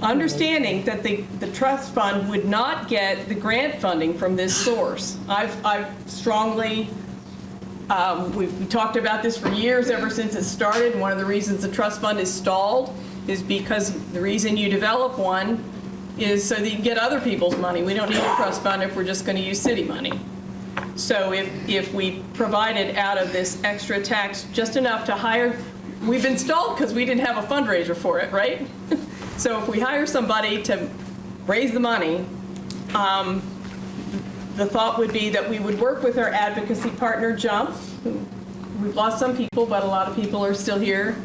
Speaker 2: Understanding that the trust fund would not get the grant funding from this source. I've strongly, we talked about this for years, ever since it started, and one of the reasons the trust fund is stalled is because the reason you develop one is so that you can get other people's money. We don't need a trust fund if we're just going to use city money. So if we provided out of this extra tax just enough to hire, we've been stalled because we didn't have a fundraiser for it, right? So if we hire somebody to raise the money, the thought would be that we would work with our advocacy partner, Jump. We've lost some people, but a lot of people are still here,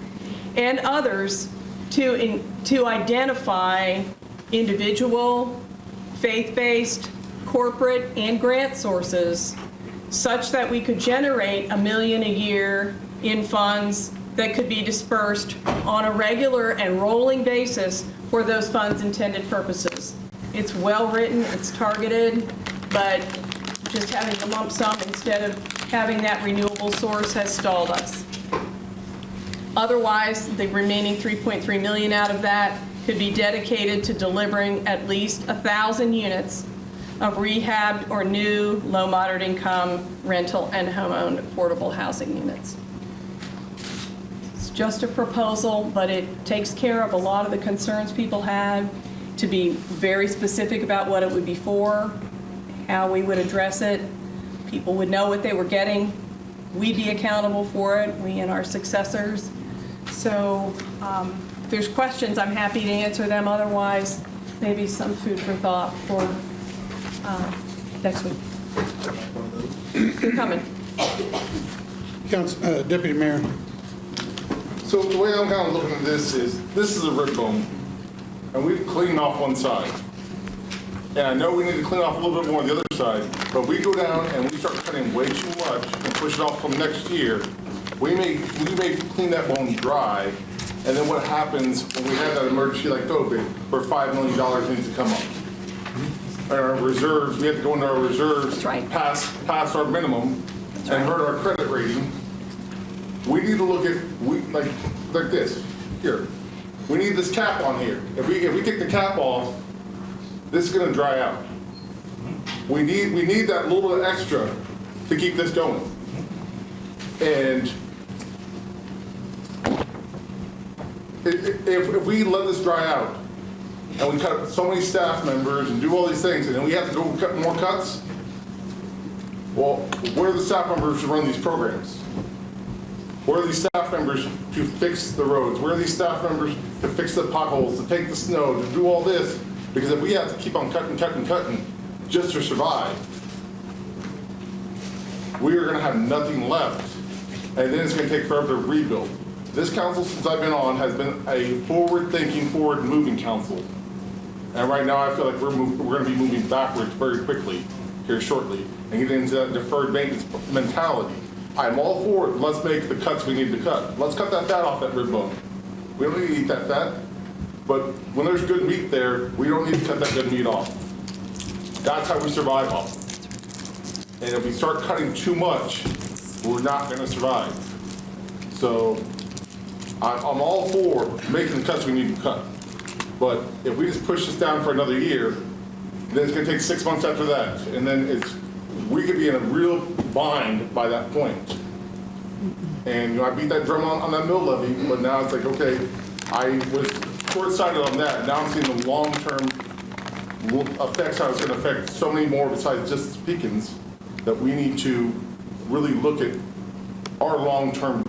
Speaker 2: and others to identify individual, faith-based, corporate, and grant sources such that we could generate $1 million a year in funds that could be dispersed on a regular and rolling basis for those funds' intended purposes. It's well-written, it's targeted, but just having the lump sum instead of having that renewable source has stalled us. Otherwise, the remaining 3.3 million out of that could be dedicated to delivering at least 1,000 units of rehabbed or new low moderate income rental and home-owned affordable housing units. It's just a proposal, but it takes care of a lot of the concerns people have, to be very specific about what it would be for, how we would address it. People would know what they were getting. We'd be accountable for it, we and our successors. So if there's questions, I'm happy to answer them. Otherwise, maybe some food for thought for next week. You're coming.
Speaker 1: Deputy Mayor.
Speaker 11: So the way I'm kind of looking at this is a rip bone, and we've cleaned off one side. And I know we need to clean off a little bit more on the other side, but we go down and we start cutting way too much and push it off till next year, we may clean that bone dry, and then what happens when we have that emergency like COVID, where $5 million needs to come up? Our reserves, we have to go into our reserves, past our minimum, and hurt our credit rating. We need to look at, like this, here. We need this cap on here. If we take the cap off, this is gonna dry out. We need that little bit extra to keep this going. And if we let this dry out, and we cut so many staff members and do all these things, and then we have to go cut more cuts, well, where are the staff members to run these programs? Where are these staff members to fix the roads? Where are these staff members to fix the potholes, to take the snow, to do all this? Because if we have to keep on cutting just to survive, we are gonna have nothing left, and then it's gonna take forever to rebuild. This council, since I've been on, has been a forward-thinking, forward-moving council. And right now, I feel like we're gonna be moving backwards very quickly here shortly and get into that deferred maintenance mentality. I'm all for it. Let's make the cuts we need to cut. Let's cut that fat off that rib bone. We don't need to eat that fat. But when there's good meat there, we don't need to cut that good meat off. That's how we survive off. And if we start cutting too much, we're not going to survive. So I'm all for making the cuts we need to cut. But if we just push this down for another year, then it's going to take 6 months after that. And then we could be in a real bind by that point. And I beat that drum on that mill levy, but now it's like, okay, I was short-sighted on that. Now I'm seeing the long-term effects, how it's going to affect so many more besides just Pecans, that we need to really look at our long-term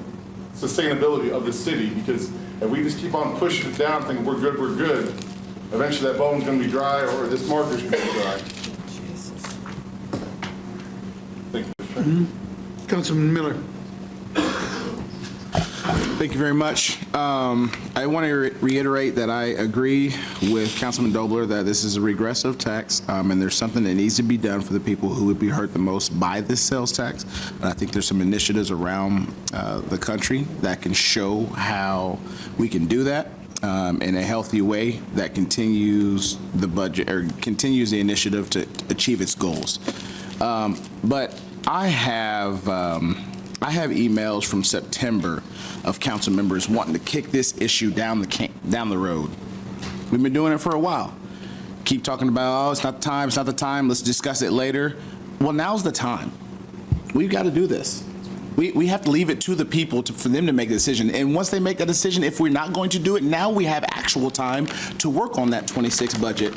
Speaker 11: sustainability of the city, because if we just keep on pushing it down thinking we're good, eventually that bone's going to be dry or this marker's going to be dry. Thank you, Mr. Chairman.
Speaker 1: Councilman Miller.
Speaker 8: Thank you very much. I want to reiterate that I agree with Councilman Dobler that this is a regressive tax, and there's something that needs to be done for the people who would be hurt the most by this sales tax. And I think there's some initiatives around the country that can show how we can do that in a healthy way that continues the budget or continues the initiative to achieve its goals. But I have emails from September of council members wanting to kick this issue down the road. We've been doing it for a while. Keep talking about, oh, it's not the time, let's discuss it later. Well, now's the time. We've got to do this. We have to leave it to the people for them to make a decision. And once they make a decision, if we're not going to do it, now we have actual time to work on that 26 budget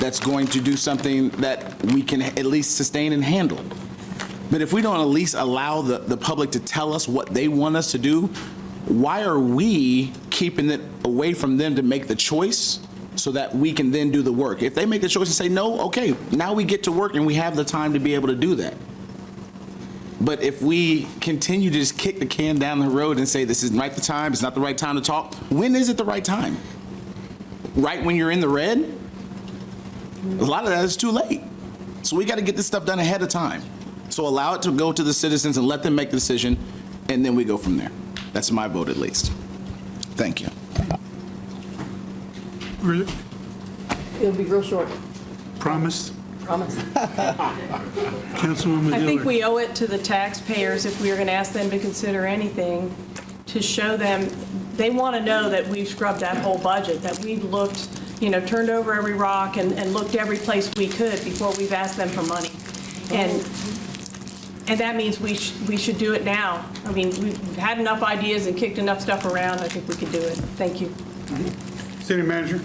Speaker 8: that's going to do something that we can at least sustain and handle. But if we don't at least allow the public to tell us what they want us to do, why are we keeping it away from them to make the choice so that we can then do the work? If they make the choice and say no, okay, now we get to work and we have the time to be able to do that. But if we continue to just kick the can down the road and say this isn't right the time, it's not the right time to talk, when is it the right time? Right when you're in the red? A lot of that is too late. So we got to get this stuff done ahead of time. So allow it to go to the citizens and let them make the decision, and then we go from there. That's my vote at least. Thank you.
Speaker 16: It'll be real short.
Speaker 1: Promise?
Speaker 16: Promise.
Speaker 1: Councilwoman
Speaker 2: I think
Speaker 1: Dillard.
Speaker 2: we owe it to the taxpayers, if we are going to ask them to consider anything, to show them, they want to know that we've scrubbed that whole budget, that we've looked, turned over every rock and looked every place we could before we've asked them for money. And that means we should do it now. I mean, we've had enough ideas and kicked enough stuff around. I think we can do it. Thank you.
Speaker 1: City Manager.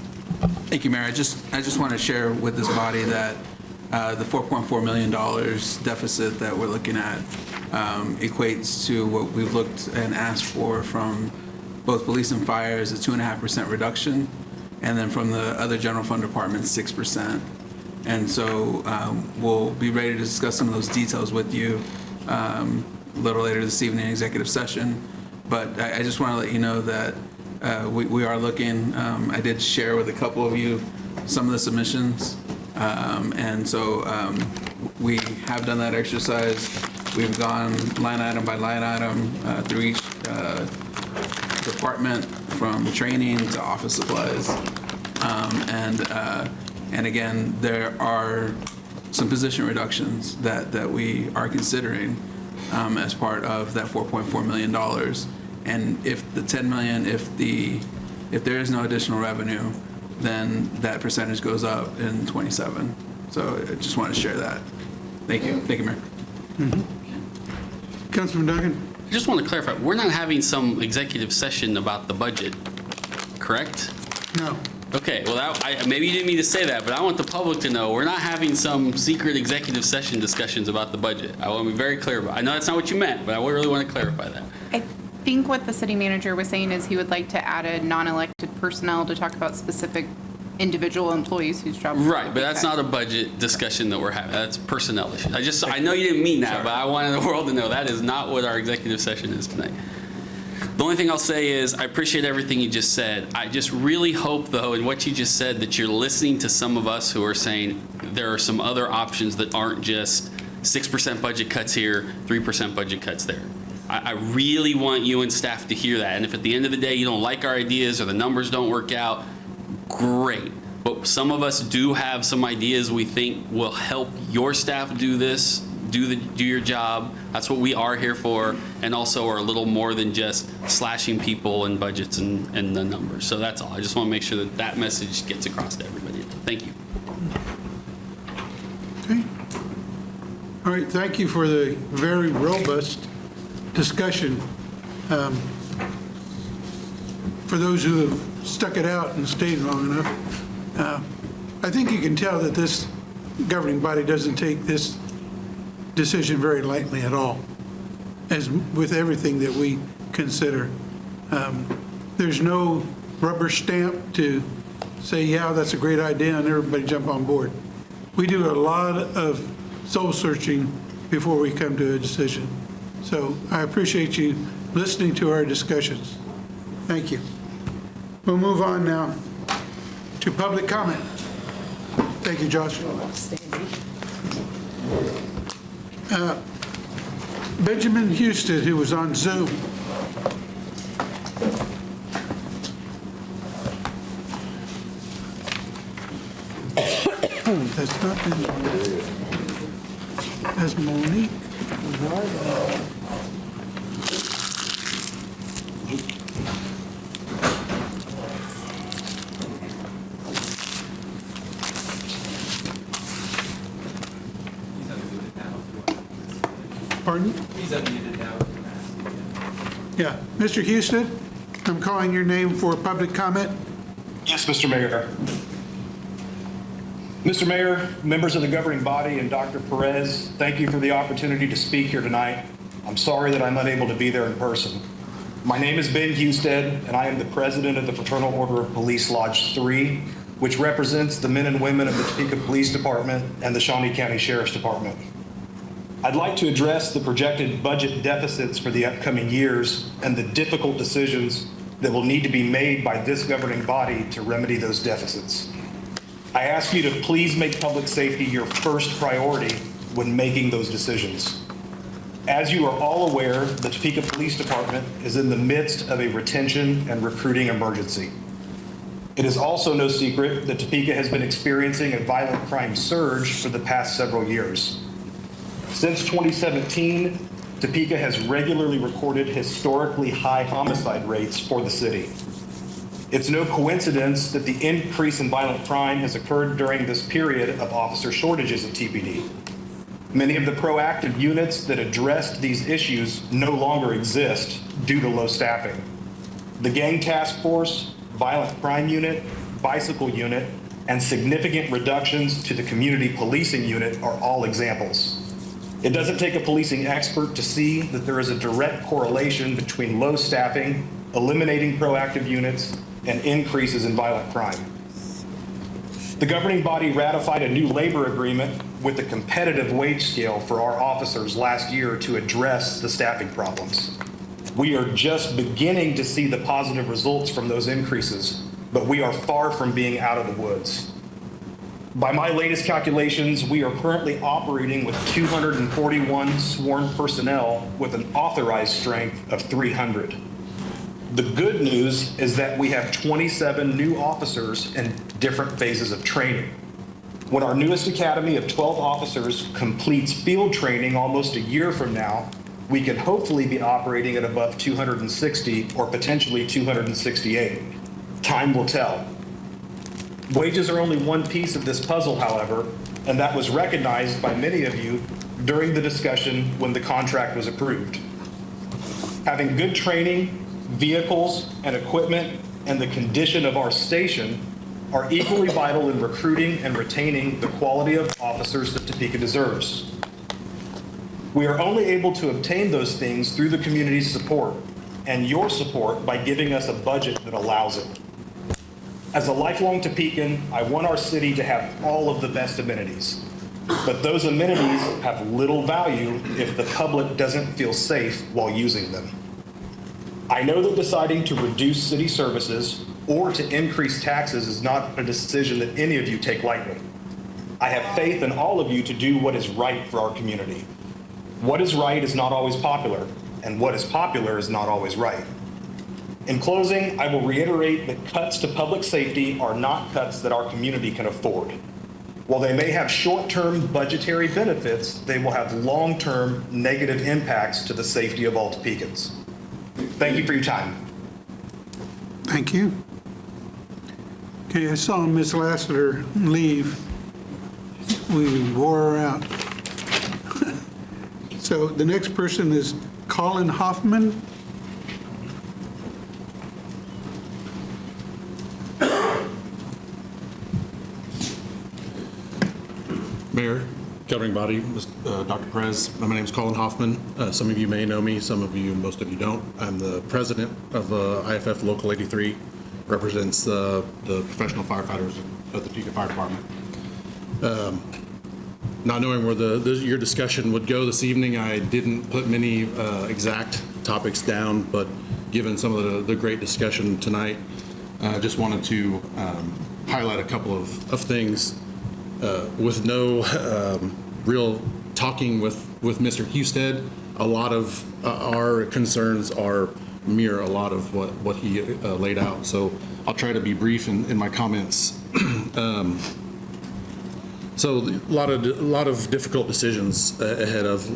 Speaker 6: Thank you, Mayor. I just want to share with this body that the $4.4 million deficit that we're looking at equates to what we've looked and asked for from both police and fire is a 2.5% reduction, and then from the other general fund departments, 6%. And so we'll be ready to discuss some of those details with you a little later this evening in executive session. But I just want to let you know that we are looking. I did share with a couple of you some of the submissions. And so we have done that exercise. We've gone line item by line item through each department, from training to office supplies. And again, there are some position reductions that we are considering as part of that $4.4 million. And if the 10 million, if there is no additional revenue, then that percentage goes up in 27. So I just want to share that. Thank you. Thank you, Mayor.
Speaker 1: Councilman Duncan.
Speaker 9: I just want to clarify, we're not having some executive session about the budget, correct?
Speaker 1: No.
Speaker 9: Okay, well, maybe you didn't mean to say that, but I want the public to know we're not having some secret executive session discussions about the budget. I want to be very clear about it. I know that's not what you meant, but I really want to clarify that.
Speaker 15: I think what the city manager was saying is he would like to add a non-elected personnel to talk about specific individual employees whose job.
Speaker 9: Right, but that's not a budget discussion that we're having. That's personnel issue. I know you didn't mean that, but I wanted the world to know that is not what our executive session is tonight. The only thing I'll say is I appreciate everything you just said. I just really hope, though, in what you just said, that you're listening to some of us who are saying there are some other options that aren't just 6% budget cuts here, 3% budget cuts there. I really want you and staff to hear that. And if at the end of the day you don't like our ideas or the numbers don't work out, great. But some of us do have some ideas we think will help your staff do this, do your job. That's what we are here for, and also are a little more than just slashing people and budgets and the numbers. So that's all. I just want to make sure that that message gets across to everybody. Thank you.
Speaker 1: Okay. All right, thank you for the very robust discussion. For those who have stuck it out and stayed long enough, I think you can tell that this governing body doesn't take this decision very lightly at all, as with everything that we consider. There's no rubber stamp to say, yeah, that's a great idea, and everybody jump on board. We do a lot of soul searching before we come to a decision. So I appreciate you listening to our discussions. Thank you. We'll move on now to public comment. Thank you, Josh. Benjamin Houston, who was on Zoom. That's not Benjamin. That's Monique. Pardon? He's unmuted now. Yeah. Mr. Houston, I'm calling your name for public comment.
Speaker 7: Yes, Mr. Mayor. Mr. Mayor, members of the governing body, and Dr. Perez, thank you for the opportunity to speak here tonight. I'm sorry that I'm unable to be there in person. My name is Ben Husted, and I am the president of the Fraternal Order of Police Lodge 3, which represents the men and women of the Topeka Police Department and the Shawnee County Sheriff's Department. I'd like to address the projected budget deficits for the upcoming years and the difficult decisions that will need to be made by this governing body to remedy those deficits. I ask you to please make public safety your first priority when making those decisions. As you are all aware, the Topeka Police Department is in the midst of a retention and recruiting emergency. It is also no secret that Topeka has been experiencing a violent crime surge for the past several years. Since 2017, Topeka has regularly recorded historically high homicide rates for the city. It's no coincidence that the increase in violent crime has occurred during this period of officer shortages at TPD. Many of the proactive units that addressed these issues no longer exist due to low staffing. The Gang Task Force, Violent Crime Unit, Bicycle Unit, and significant reductions to the Community Policing Unit are all examples. It doesn't take a policing expert to see that there is a direct correlation between low staffing, eliminating proactive units, and increases in violent crime. The governing body ratified a new labor agreement with a competitive wage scale for our officers last year to address the staffing problems. We are just beginning to see the positive results from those increases, but we are far from being out of the woods. By my latest calculations, we are currently operating with 241 sworn personnel with an authorized strength of 300. The good news is that we have 27 new officers in different phases of training. When our newest academy of 12 officers completes field training almost a year from now, we can hopefully be operating at above 260 or potentially 268. Time will tell. Wages are only one piece of this puzzle, however, and that was recognized by many of you during the discussion when the contract was approved. Having good training, vehicles and equipment, and the condition of our station are equally vital in recruiting and retaining the quality of officers that Topeka deserves. We are only able to obtain those things through the community's support and your support by giving us a budget that allows it. As a lifelong Topekan, I want our city to have all of the best amenities. But those amenities have little value if the public doesn't feel safe while using them. I know that deciding to reduce city services or to increase taxes is not a decision that any of you take lightly. I have faith in all of you to do what is right for our community. What is right is not always popular, and what is popular is not always right. In closing, I will reiterate that cuts to public safety are not cuts that our community can afford. While they may have short-term budgetary benefits, they will have long-term negative impacts to the safety of all Topekans. Thank you for your time.
Speaker 1: Thank you. Okay, I saw Ms. Lassiter leave. We wore her out. So the next person is Colin Hoffman.
Speaker 3: Mayor, governing body, Dr. Perez, my name is Colin Hoffman. Some of you may know me, some of you, most of you don't. I'm the president of IFF Local 83, represents the professional firefighters of the Topeka Fire Department. Not knowing where your discussion would go this evening, I didn't put many exact topics down, but given some of the great discussion tonight, I just wanted to highlight a couple of things. With no real talking with Mr. Husted, a lot of our concerns mirror a lot of what he laid out. So I'll try to be brief in my comments. So a lot of difficult decisions ahead of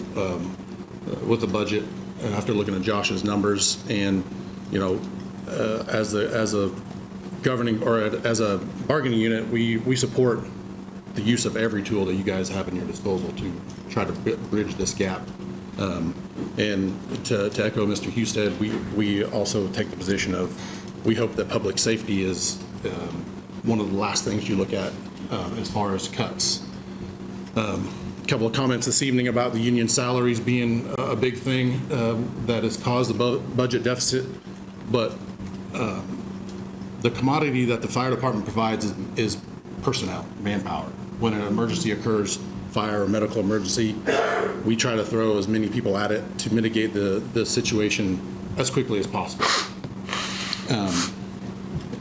Speaker 3: with the budget after looking at Josh's numbers, and as a governing or as a bargaining unit, we support the use of every tool that you guys have in your disposal to try to bridge this gap. And to echo Mr. Husted, we also take the position of, we hope that public safety is one of the last things you look at as far as cuts. A couple of comments this evening about the union salaries being a big thing that has caused the budget deficit, but the commodity that the fire department provides is personnel, manpower. When an emergency occurs, fire or medical emergency, we try to throw as many people at it to mitigate the situation as quickly as possible.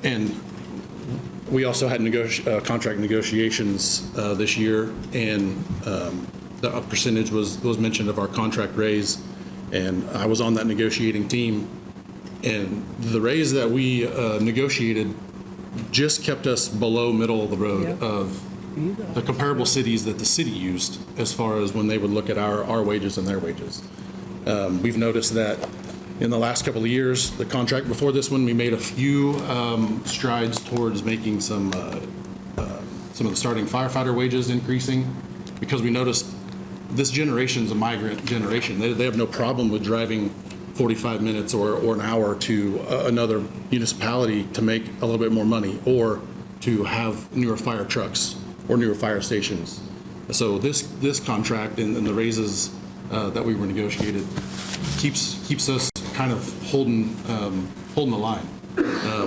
Speaker 3: And we also had contract negotiations this year, and the percentage was mentioned of our contract raise, and I was on that negotiating team, and the raise that we negotiated just kept us below middle of the road of the comparable cities that the city used as far as when they would look at our wages and their wages. We've noticed that in the last couple of years, the contract before this one, we made a few strides towards making some of the starting firefighter wages increasing, because we noticed this generation is a migrant generation. They have no problem with driving 45 minutes or an hour to another municipality to make a little bit more money, or to have newer fire trucks or newer fire stations. So this contract and the raises that we were negotiated keeps us kind of holding the line.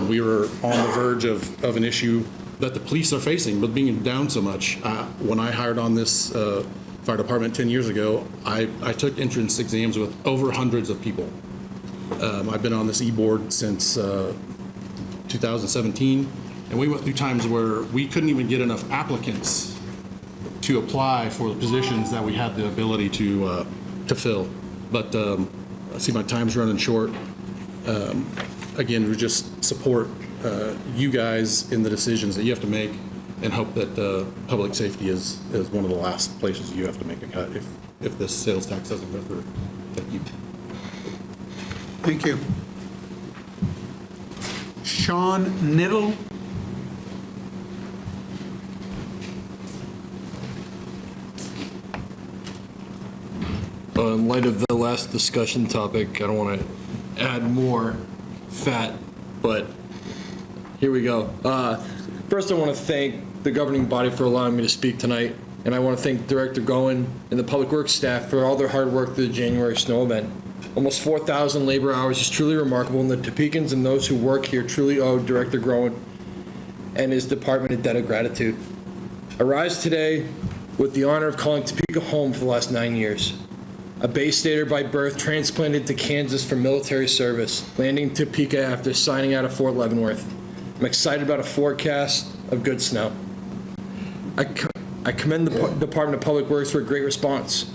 Speaker 3: We were on the verge of an issue that the police are facing with being down so much. When I hired on this fire department 10 years ago, I took entrance exams with over hundreds of people. I've been on this e-board since 2017, and we went through times where we couldn't even get enough applicants to apply for the positions that we had the ability to fill. But I see my time's running short. Again, we just support you guys in the decisions that you have to make, and hope that public safety is one of the last places you have to make a cut if this sales tax doesn't go through. Thank you.
Speaker 1: Thank you. Sean Niddle.
Speaker 21: In light of the last discussion topic, I don't want to add more fat, but here we go. First, I want to thank the governing body for allowing me to speak tonight, and I want to thank Director Goen and the Public Works staff for all their hard work through the January snow event. Almost 4,000 labor hours is truly remarkable, and the Topekans and those who work here truly owe Director Goen and his department a debt of gratitude. I rise today with the honor of calling Topeka home for the last 9 years. A Bay Stater by birth, transplanted to Kansas for military service, landing in Topeka after signing out of Fort Leavenworth. I'm excited about a forecast of good snow. I commend the Department of Public Works for a great response.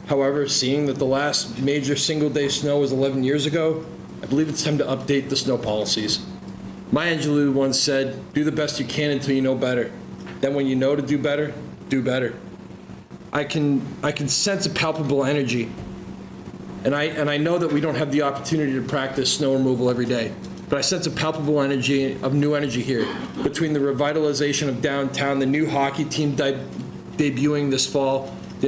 Speaker 21: However, seeing that the last major single-day snow was 11 years ago, I believe it's time to update the snow policies. Maya Angelou once said, "Do the best you can until you know better. Then when you know to do better, do better." I can sense a palpable energy, and I know that we don't have the opportunity to practice snow removal every day, but I sense a palpable energy of new energy here between the revitalization of downtown, the new hockey team debuting this fall, the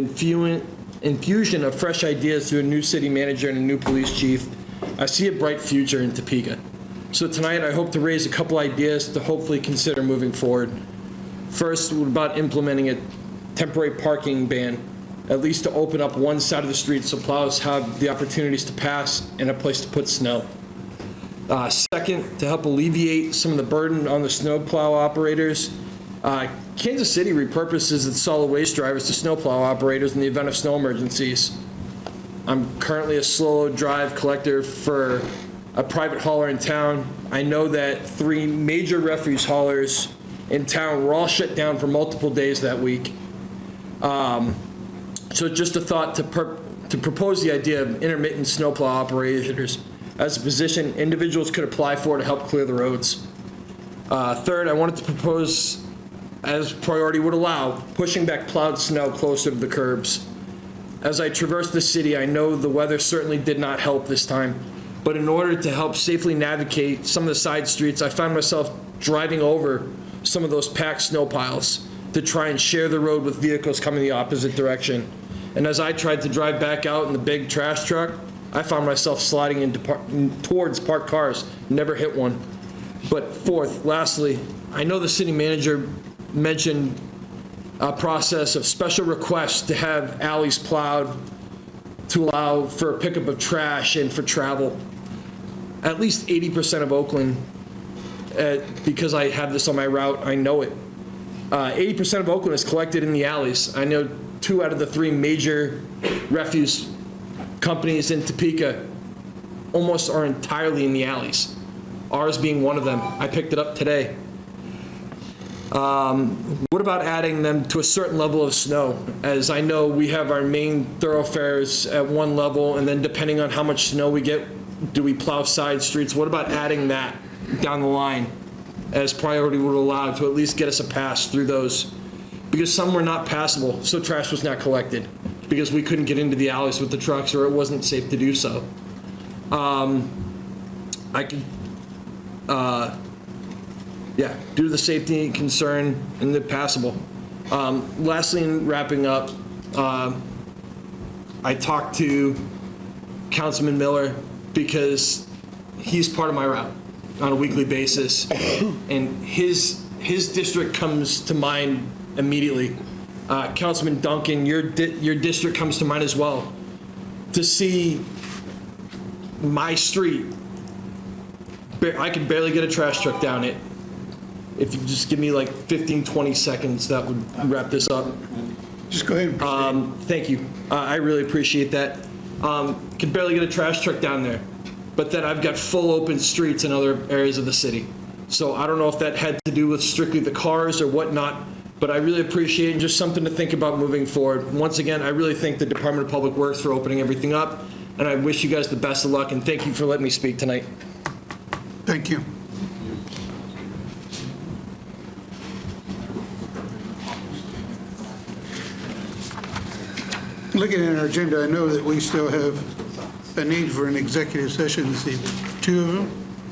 Speaker 21: infusion of fresh ideas through a new city manager and a new police chief. I see a bright future in Topeka. So tonight I hope to raise a couple ideas to hopefully consider moving forward. First, about implementing a temporary parking ban, at least to open up one side of the street so plows have the opportunities to pass and a place to put snow. Second, to help alleviate some of the burden on the snowplow operators, Kansas City repurposes its solid waste drivers to snowplow operators in the event of snow emergencies. I'm currently a slow drive collector for a private hauler in town. I know that 3 major refuse haulers in town were all shut down for multiple days that week. So just a thought to propose the idea of intermittent snowplow operators as a position individuals could apply for to help clear the roads. Third, I wanted to propose, as priority would allow, pushing back plowed snow closer to the curbs. As I traverse the city, I know the weather certainly did not help this time, but in order to help safely navigate some of the side streets, I found myself driving over some of those packed snow piles to try and share the road with vehicles coming the opposite direction. And as I tried to drive back out in the big trash truck, I found myself sliding towards parked cars, never hit one. But fourth, lastly, I know the city manager mentioned a process of special requests to have alleys plowed to allow for a pickup of trash and for travel. At least 80% of Oakland, because I have this on my route, I know it. 80% of Oakland is collected in the alleys. I know 2 out of the 3 major refuse companies in Topeka almost are entirely in the alleys. Ours being one of them. I picked it up today. What about adding them to a certain level of snow? As I know, we have our main thoroughfares at one level, and then depending on how much snow we get, do we plow side streets? What about adding that down the line as priority would allow to at least get us a pass through those? Because some were not passable, so trash was not collected because we couldn't get into the alleys with the trucks or it wasn't safe to do so. I could, due to the safety concern and the passable. Lastly, in wrapping up, I talked to Councilman Miller because he's part of my route on a weekly basis, and his district comes to mind immediately. Councilman Duncan, your district comes to mind as well. To see my street, I could barely get a trash truck down it. If you just give me like 15, 20 seconds, that would wrap this up.
Speaker 1: Just go ahead and
Speaker 21: thank you. I really appreciate that. Could barely get a trash truck down there. But then I've got full open streets in other areas of the city. So I don't know if that had to do with strictly the cars or whatnot, but I really appreciate it and just something to think about moving forward. Once again, I really thank the Department of Public Works for opening everything up, and I wish you guys the best of luck, and thank you for letting me speak tonight.
Speaker 1: Thank you. Looking at our agenda, I know that we still have a need for an executive session this evening. 2 of them?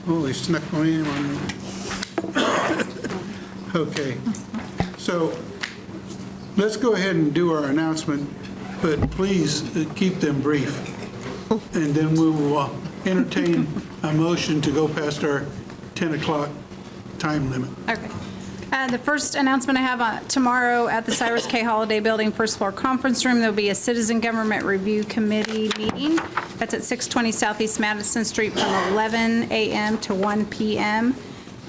Speaker 1: Oh, they snuck one in on me. Okay. So let's go ahead and do our announcement, but please keep them brief. And then we will entertain a motion to go past our 10 o'clock time limit.
Speaker 5: Okay. The first announcement I have tomorrow at the Cyrus K. Holiday Building, first floor conference room, there'll be a Citizen Government Review Committee meeting. That's at 620 Southeast Madison Street from 11 a.m. to 1 p.m.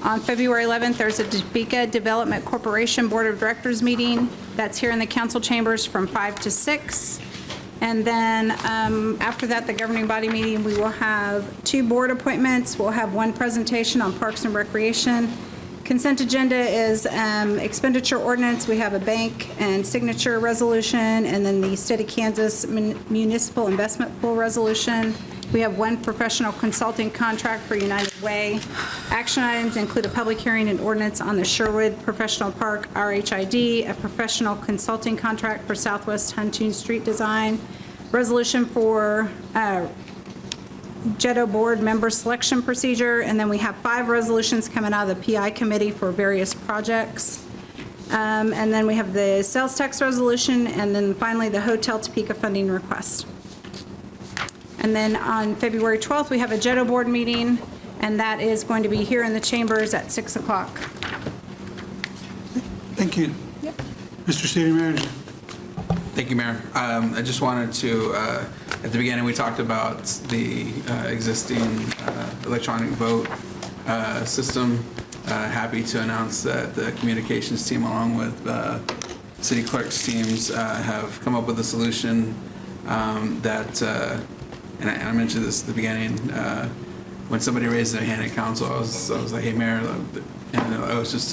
Speaker 5: On February 11th, there's a Topeka Development Corporation Board of Directors meeting. That's here in the council chambers from 5 to 6. And then after that, the governing body meeting, we will have 2 board appointments. We'll have 1 presentation on Parks and Recreation. Consent agenda is expenditure ordinance. We have a bank and signature resolution, and then the State of Kansas Municipal Investment Pool resolution. We have 1 professional consulting contract for United Way. Action items include a public hearing and ordinance on the Sherwood Professional Park RHID, a professional consulting contract for Southwest Huntoon Street Design, resolution for JETO Board member selection procedure, and then we have 5 resolutions coming out of the PI committee for various projects. And then we have the sales tax resolution, and then finally the Hotel Topeka funding request. And then on February 12th, we have a JETO Board meeting, and that is going to be here in the chambers at 6 o'clock.
Speaker 1: Thank you.
Speaker 5: Yep.
Speaker 1: Mr. City Manager.
Speaker 6: Thank you, Mayor. I just wanted to, at the beginning, we talked about the existing electronic vote system. Happy to announce that the communications team, along with city clerk's teams, have come up with a solution that, and I mentioned this at the beginning, when somebody raised their hand at council, I was like, hey, Mayor, and it was just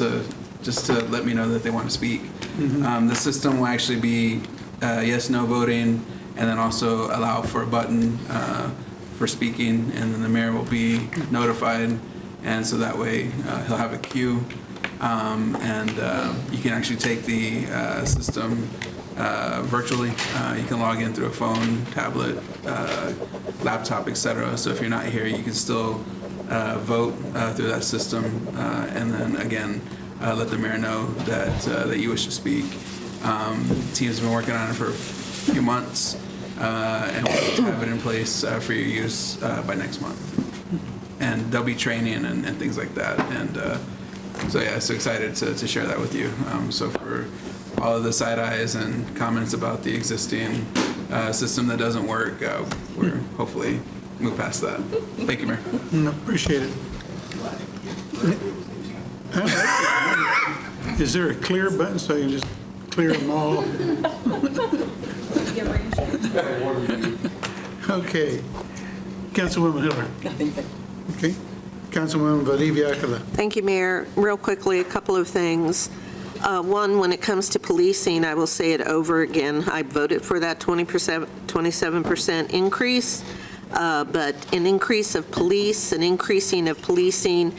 Speaker 6: to let me know that they want to speak. The system will actually be yes, no voting, and then also allow for a button for speaking, and then the mayor will be notified, and so that way he'll have a queue, and you can actually take the system virtually. You can log in through a phone, tablet, laptop, etc. So if you're not here, you can still vote through that system, and then again, let the mayor know that you wish to speak. Teams have been working on it for a few months, and we'll have it in place for your use by next month. And there'll be training and things like that. And so yeah, so excited to share that with you. So for all of the side eyes and comments about the existing system that doesn't work, we're hopefully move past that. Thank you, Mayor.
Speaker 1: Appreciate it. Is there a clear button so I can just clear them all? Okay. Councilwoman Hiller. Okay. Councilwoman Viaduct.
Speaker 18: Thank you, Mayor. Real quickly, a couple of things. One, when it comes to policing, I will say it over again. I voted for that 27% increase, but an increase of police, an increasing of policing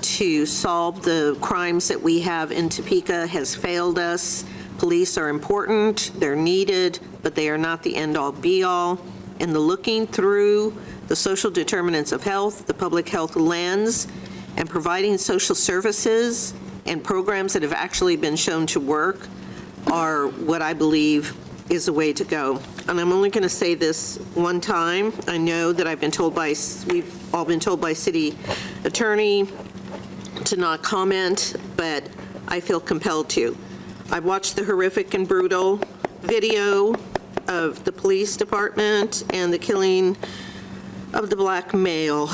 Speaker 18: to solve the crimes that we have in Topeka has failed us. Police are important, they're needed, but they are not the end-all be-all. And the looking through the social determinants of health, the public health lens, and providing social services and programs that have actually been shown to work are what I believe is the way to go. And I'm only going to say this one time. I know that we've all been told by city attorney to not comment, but I feel compelled to. I watched the horrific and brutal video of the police department and the killing of the black male.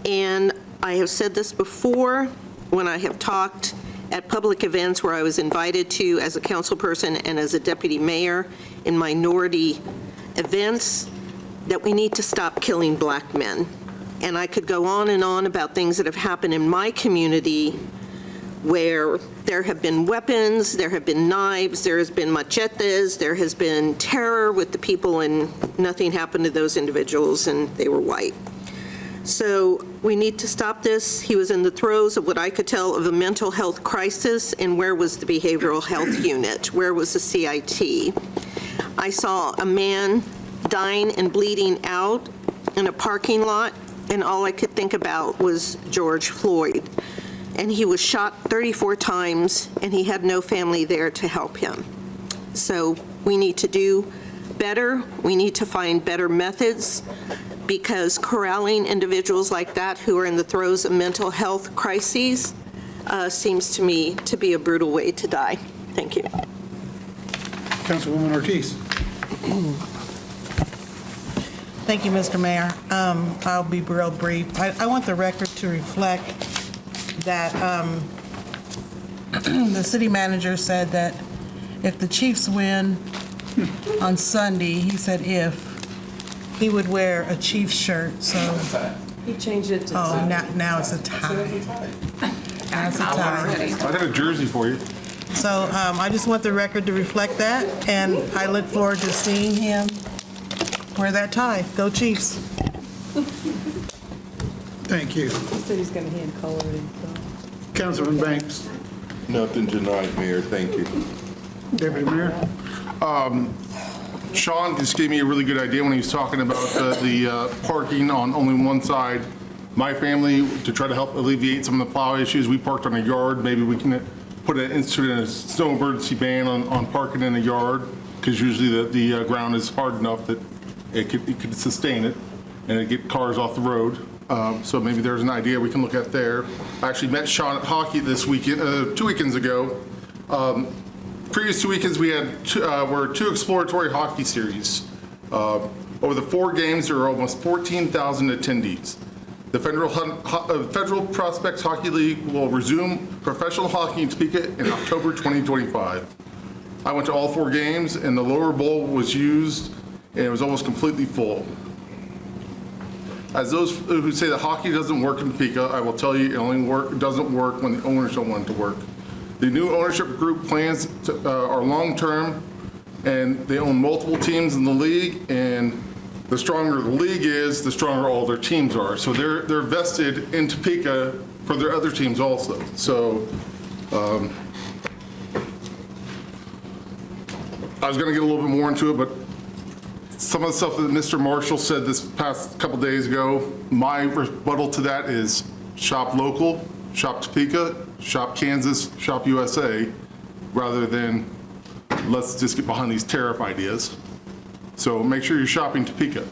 Speaker 18: And I have said this before when I have talked at public events where I was invited to as a council person and as a deputy mayor in minority events, that we need to stop killing black men. And I could go on and on about things that have happened in my community where there have been weapons, there have been knives, there has been machetes, there has been terror with the people, and nothing happened to those individuals, and they were white. So we need to stop this. He was in the throes of what I could tell of a mental health crisis, and where was the behavioral health unit? Where was the CIT? I saw a man dying and bleeding out in a parking lot, and all I could think about was George Floyd. And he was shot 34 times, and he had no family there to help him. So we need to do better. We need to find better methods, because corralling individuals like that who are in the throes of mental health crises seems to me to be a brutal way to die. Thank you.
Speaker 1: Councilwoman Ortiz.
Speaker 12: Thank you, Mr. Mayor. I'll be real brief. I want the record to reflect that the city manager said that if the Chiefs win on Sunday, he said he would wear a Chiefs shirt, so.
Speaker 16: He changed it to.
Speaker 12: Oh, now it's a tie. Now it's a tie.
Speaker 11: I got a jersey for you.
Speaker 12: So I just want the record to reflect that, and I look forward to seeing him wear that tie. Go Chiefs.
Speaker 1: Thank you.
Speaker 16: He said he's going to hand color it.
Speaker 1: Councilman Banks.
Speaker 4: Nothing tonight, Mayor. Thank you.
Speaker 1: Deputy Mayor.
Speaker 11: Sean just gave me a really good idea when he was talking about the parking on only one side. My family, to try to help alleviate some of the plow issues, we parked on a yard. Maybe we can institute a snow emergency ban on parking in a yard, because usually the ground is hard enough that it could sustain it and it get cars off the road. So maybe there's an idea we can look at there. I actually met Sean at hockey this weekend, 2 weekends ago. Previous 2 weekends we had were two exploratory hockey series. Over the 4 games, there were almost 14,000 attendees. The Federal Prospects Hockey League will resume professional hockey in Topeka in October 2025. I went to all 4 games, and the lower bowl was used, and it was almost completely full. As those who say that hockey doesn't work in Topeka, I will tell you it doesn't work when the owners don't want it to work. The new ownership group plans are long-term, and they own multiple teams in the league, and the stronger the league is, the stronger all their teams are. So they're vested in Topeka for their other teams also. So I was gonna get a little bit more into it, but some of the stuff that Mr. Marshall said this past couple days ago, my rebuttal to that is shop local, shop Topeka, shop Kansas, shop USA, rather than let's just get behind these tariff ideas. So make sure you're shopping Topeka.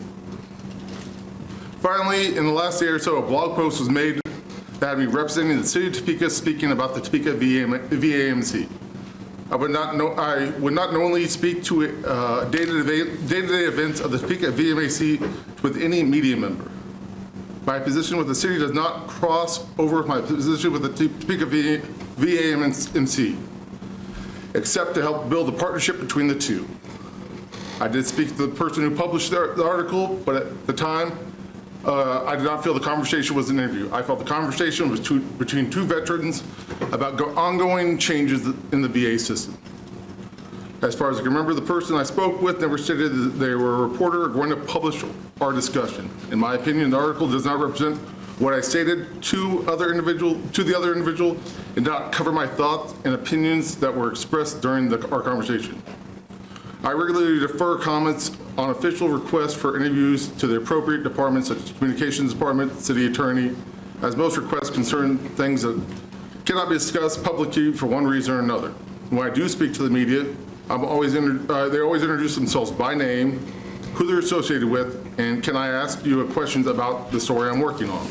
Speaker 11: Finally, in the last day or so, a blog post was made that had me representing the city of Topeka, speaking about the Topeka VAMC. I would not knowingly speak to day-to-day events of the Topeka VMAC with any media member. My position with the city does not cross over with my position with the Topeka VAMC, except to help build a partnership between the two. I did speak to the person who published the article, but at the time, I did not feel the conversation was an interview. I felt the conversation was between 2 veterans about ongoing changes in the VA system. As far as I can remember, the person I spoke with never stated that they were a reporter or going to publish our discussion. In my opinion, the article does not represent what I stated to the other individual and not cover my thoughts and opinions that were expressed during our conversation. I regularly defer comments on official requests for interviews to the appropriate departments such as Communications Department, City Attorney, as most requests concern things that cannot be discussed publicly for one reason or another. When I do speak to the media, they always introduce themselves by name, who they're associated with, and can I ask you questions about the story I'm working on.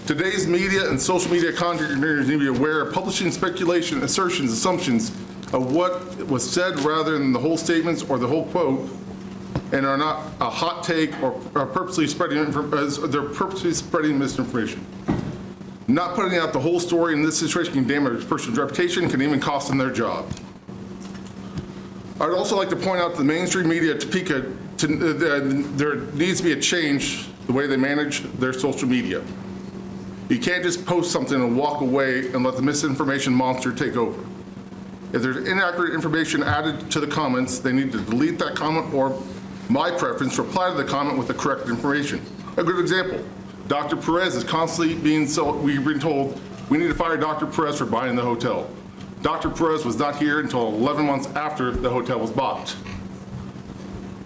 Speaker 11: Today's media and social media content creators need to be aware of publishing speculation, assertions, assumptions of what was said rather than the whole statements or the whole quote, and are not a hot take or purposely spreading misinformation. Not putting out the whole story in this situation can damage a person's reputation, can even cost them their job. I'd also like to point out the mainstream media at Topeka, there needs to be a change the way they manage their social media. You can't just post something and walk away and let the misinformation monster take over. If there's inaccurate information added to the comments, they need to delete that comment, or my preference, reply to the comment with the correct information. A good example, Dr. Perez is constantly we've been told we need to fire Dr. Perez for buying the hotel. Dr. Perez was not here until 11 months after the hotel was bought.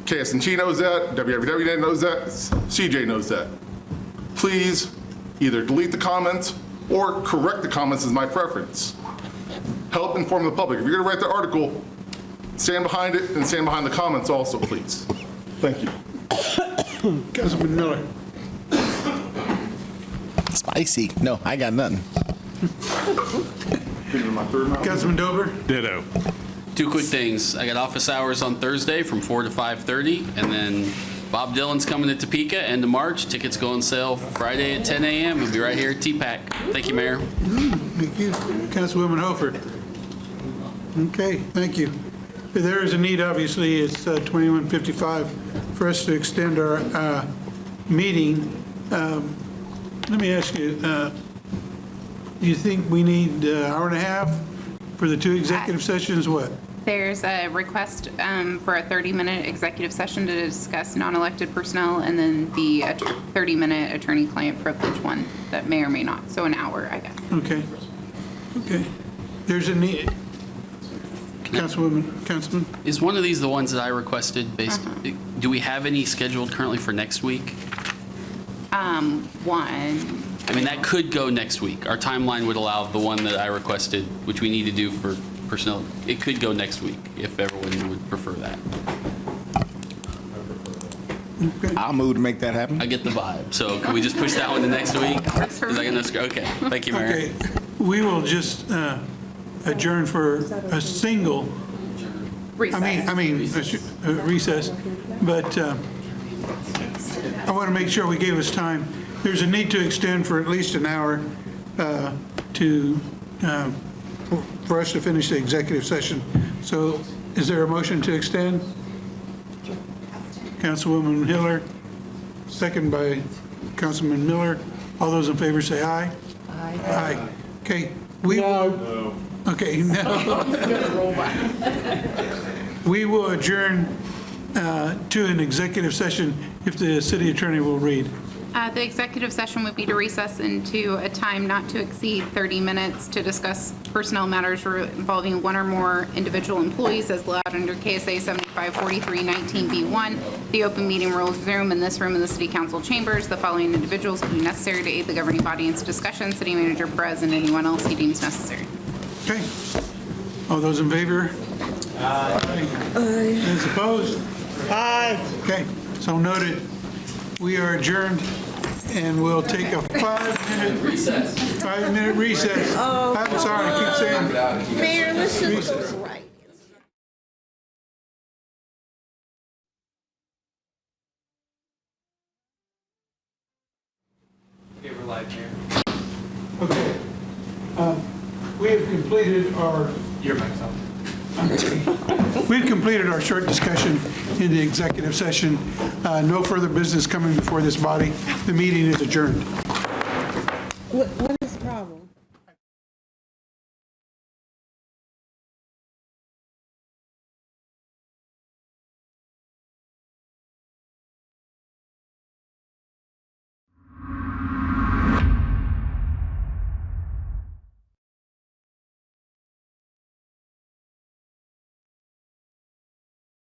Speaker 11: KSNT knows that, WWW knows that, CJ knows that. Please either delete the comments or correct the comments is my preference. Help inform the public. If you're gonna write the article, stand behind it and stand behind the comments also, please. Thank you.
Speaker 1: Councilman Miller.
Speaker 8: Spicy. No, I got nothing.
Speaker 1: Councilman Dober.
Speaker 19: Ditto.
Speaker 9: 2 quick things. I got office hours on Thursday from 4 to 5:30, and then Bob Dylan's coming to Topeka end of March. Tickets go on sale Friday at 10 a.m. We'll be right here at TPAC. Thank you, Mayor.
Speaker 1: Thank you. Councilwoman Hofer. Okay, thank you. There is a need, obviously, it's 21:55 for us to extend our meeting. Let me ask you, do you think we need an hour and a half for the 2 executive sessions? What?
Speaker 15: There's a request for a 30-minute executive session to discuss non-elected personnel, and then the 30-minute attorney-client privilege one that may or may not. So an hour, I guess.
Speaker 1: Okay. Okay. There's a need. Councilman?
Speaker 9: Is one of these the ones that I requested? Do we have any scheduled currently for next week?
Speaker 15: One.
Speaker 9: I mean, that could go next week. Our timeline would allow the one that I requested, which we need to do for personnel. It could go next week if everyone would prefer that.
Speaker 8: I'll move to make that happen.
Speaker 9: I get the vibe. So can we just push that one to next week? Is that gonna, okay. Thank you, Mayor.
Speaker 1: Okay. We will just adjourn for a single.
Speaker 15: Recess.
Speaker 1: I mean, recess. But I want to make sure we gave us time. There's a need to extend for at least an hour for us to finish the executive session. So is there a motion to extend? Councilwoman Hiller, second by Councilman Miller. All those in favor say aye. Aye. Aye. Okay. No. Okay, no. We will adjourn to an executive session if the city attorney will read.
Speaker 15: The executive session would be to recess into a time not to exceed 30 minutes to discuss personnel matters involving one or more individual employees as allowed under KSA 7543-19B1. The open meeting rules resume in this room in the City Council chambers. The following individuals will be necessary to aid the governing body in its discussion: City Manager Perez and anyone else he deems necessary.
Speaker 1: Okay. All those in favor? Aye. Aye. Those opposed? Aye. Okay, so noted. We are adjourned, and we'll take a 5-minute recess. 5-minute recess. Oh, I'm sorry, I keep saying.
Speaker 18: Mayor, let's just right.
Speaker 1: Okay, we're live, Mayor. Okay. We have completed our. Your mic's on. We've completed our short discussion in the executive session. No further business coming before this body. The meeting is adjourned.
Speaker 18: Let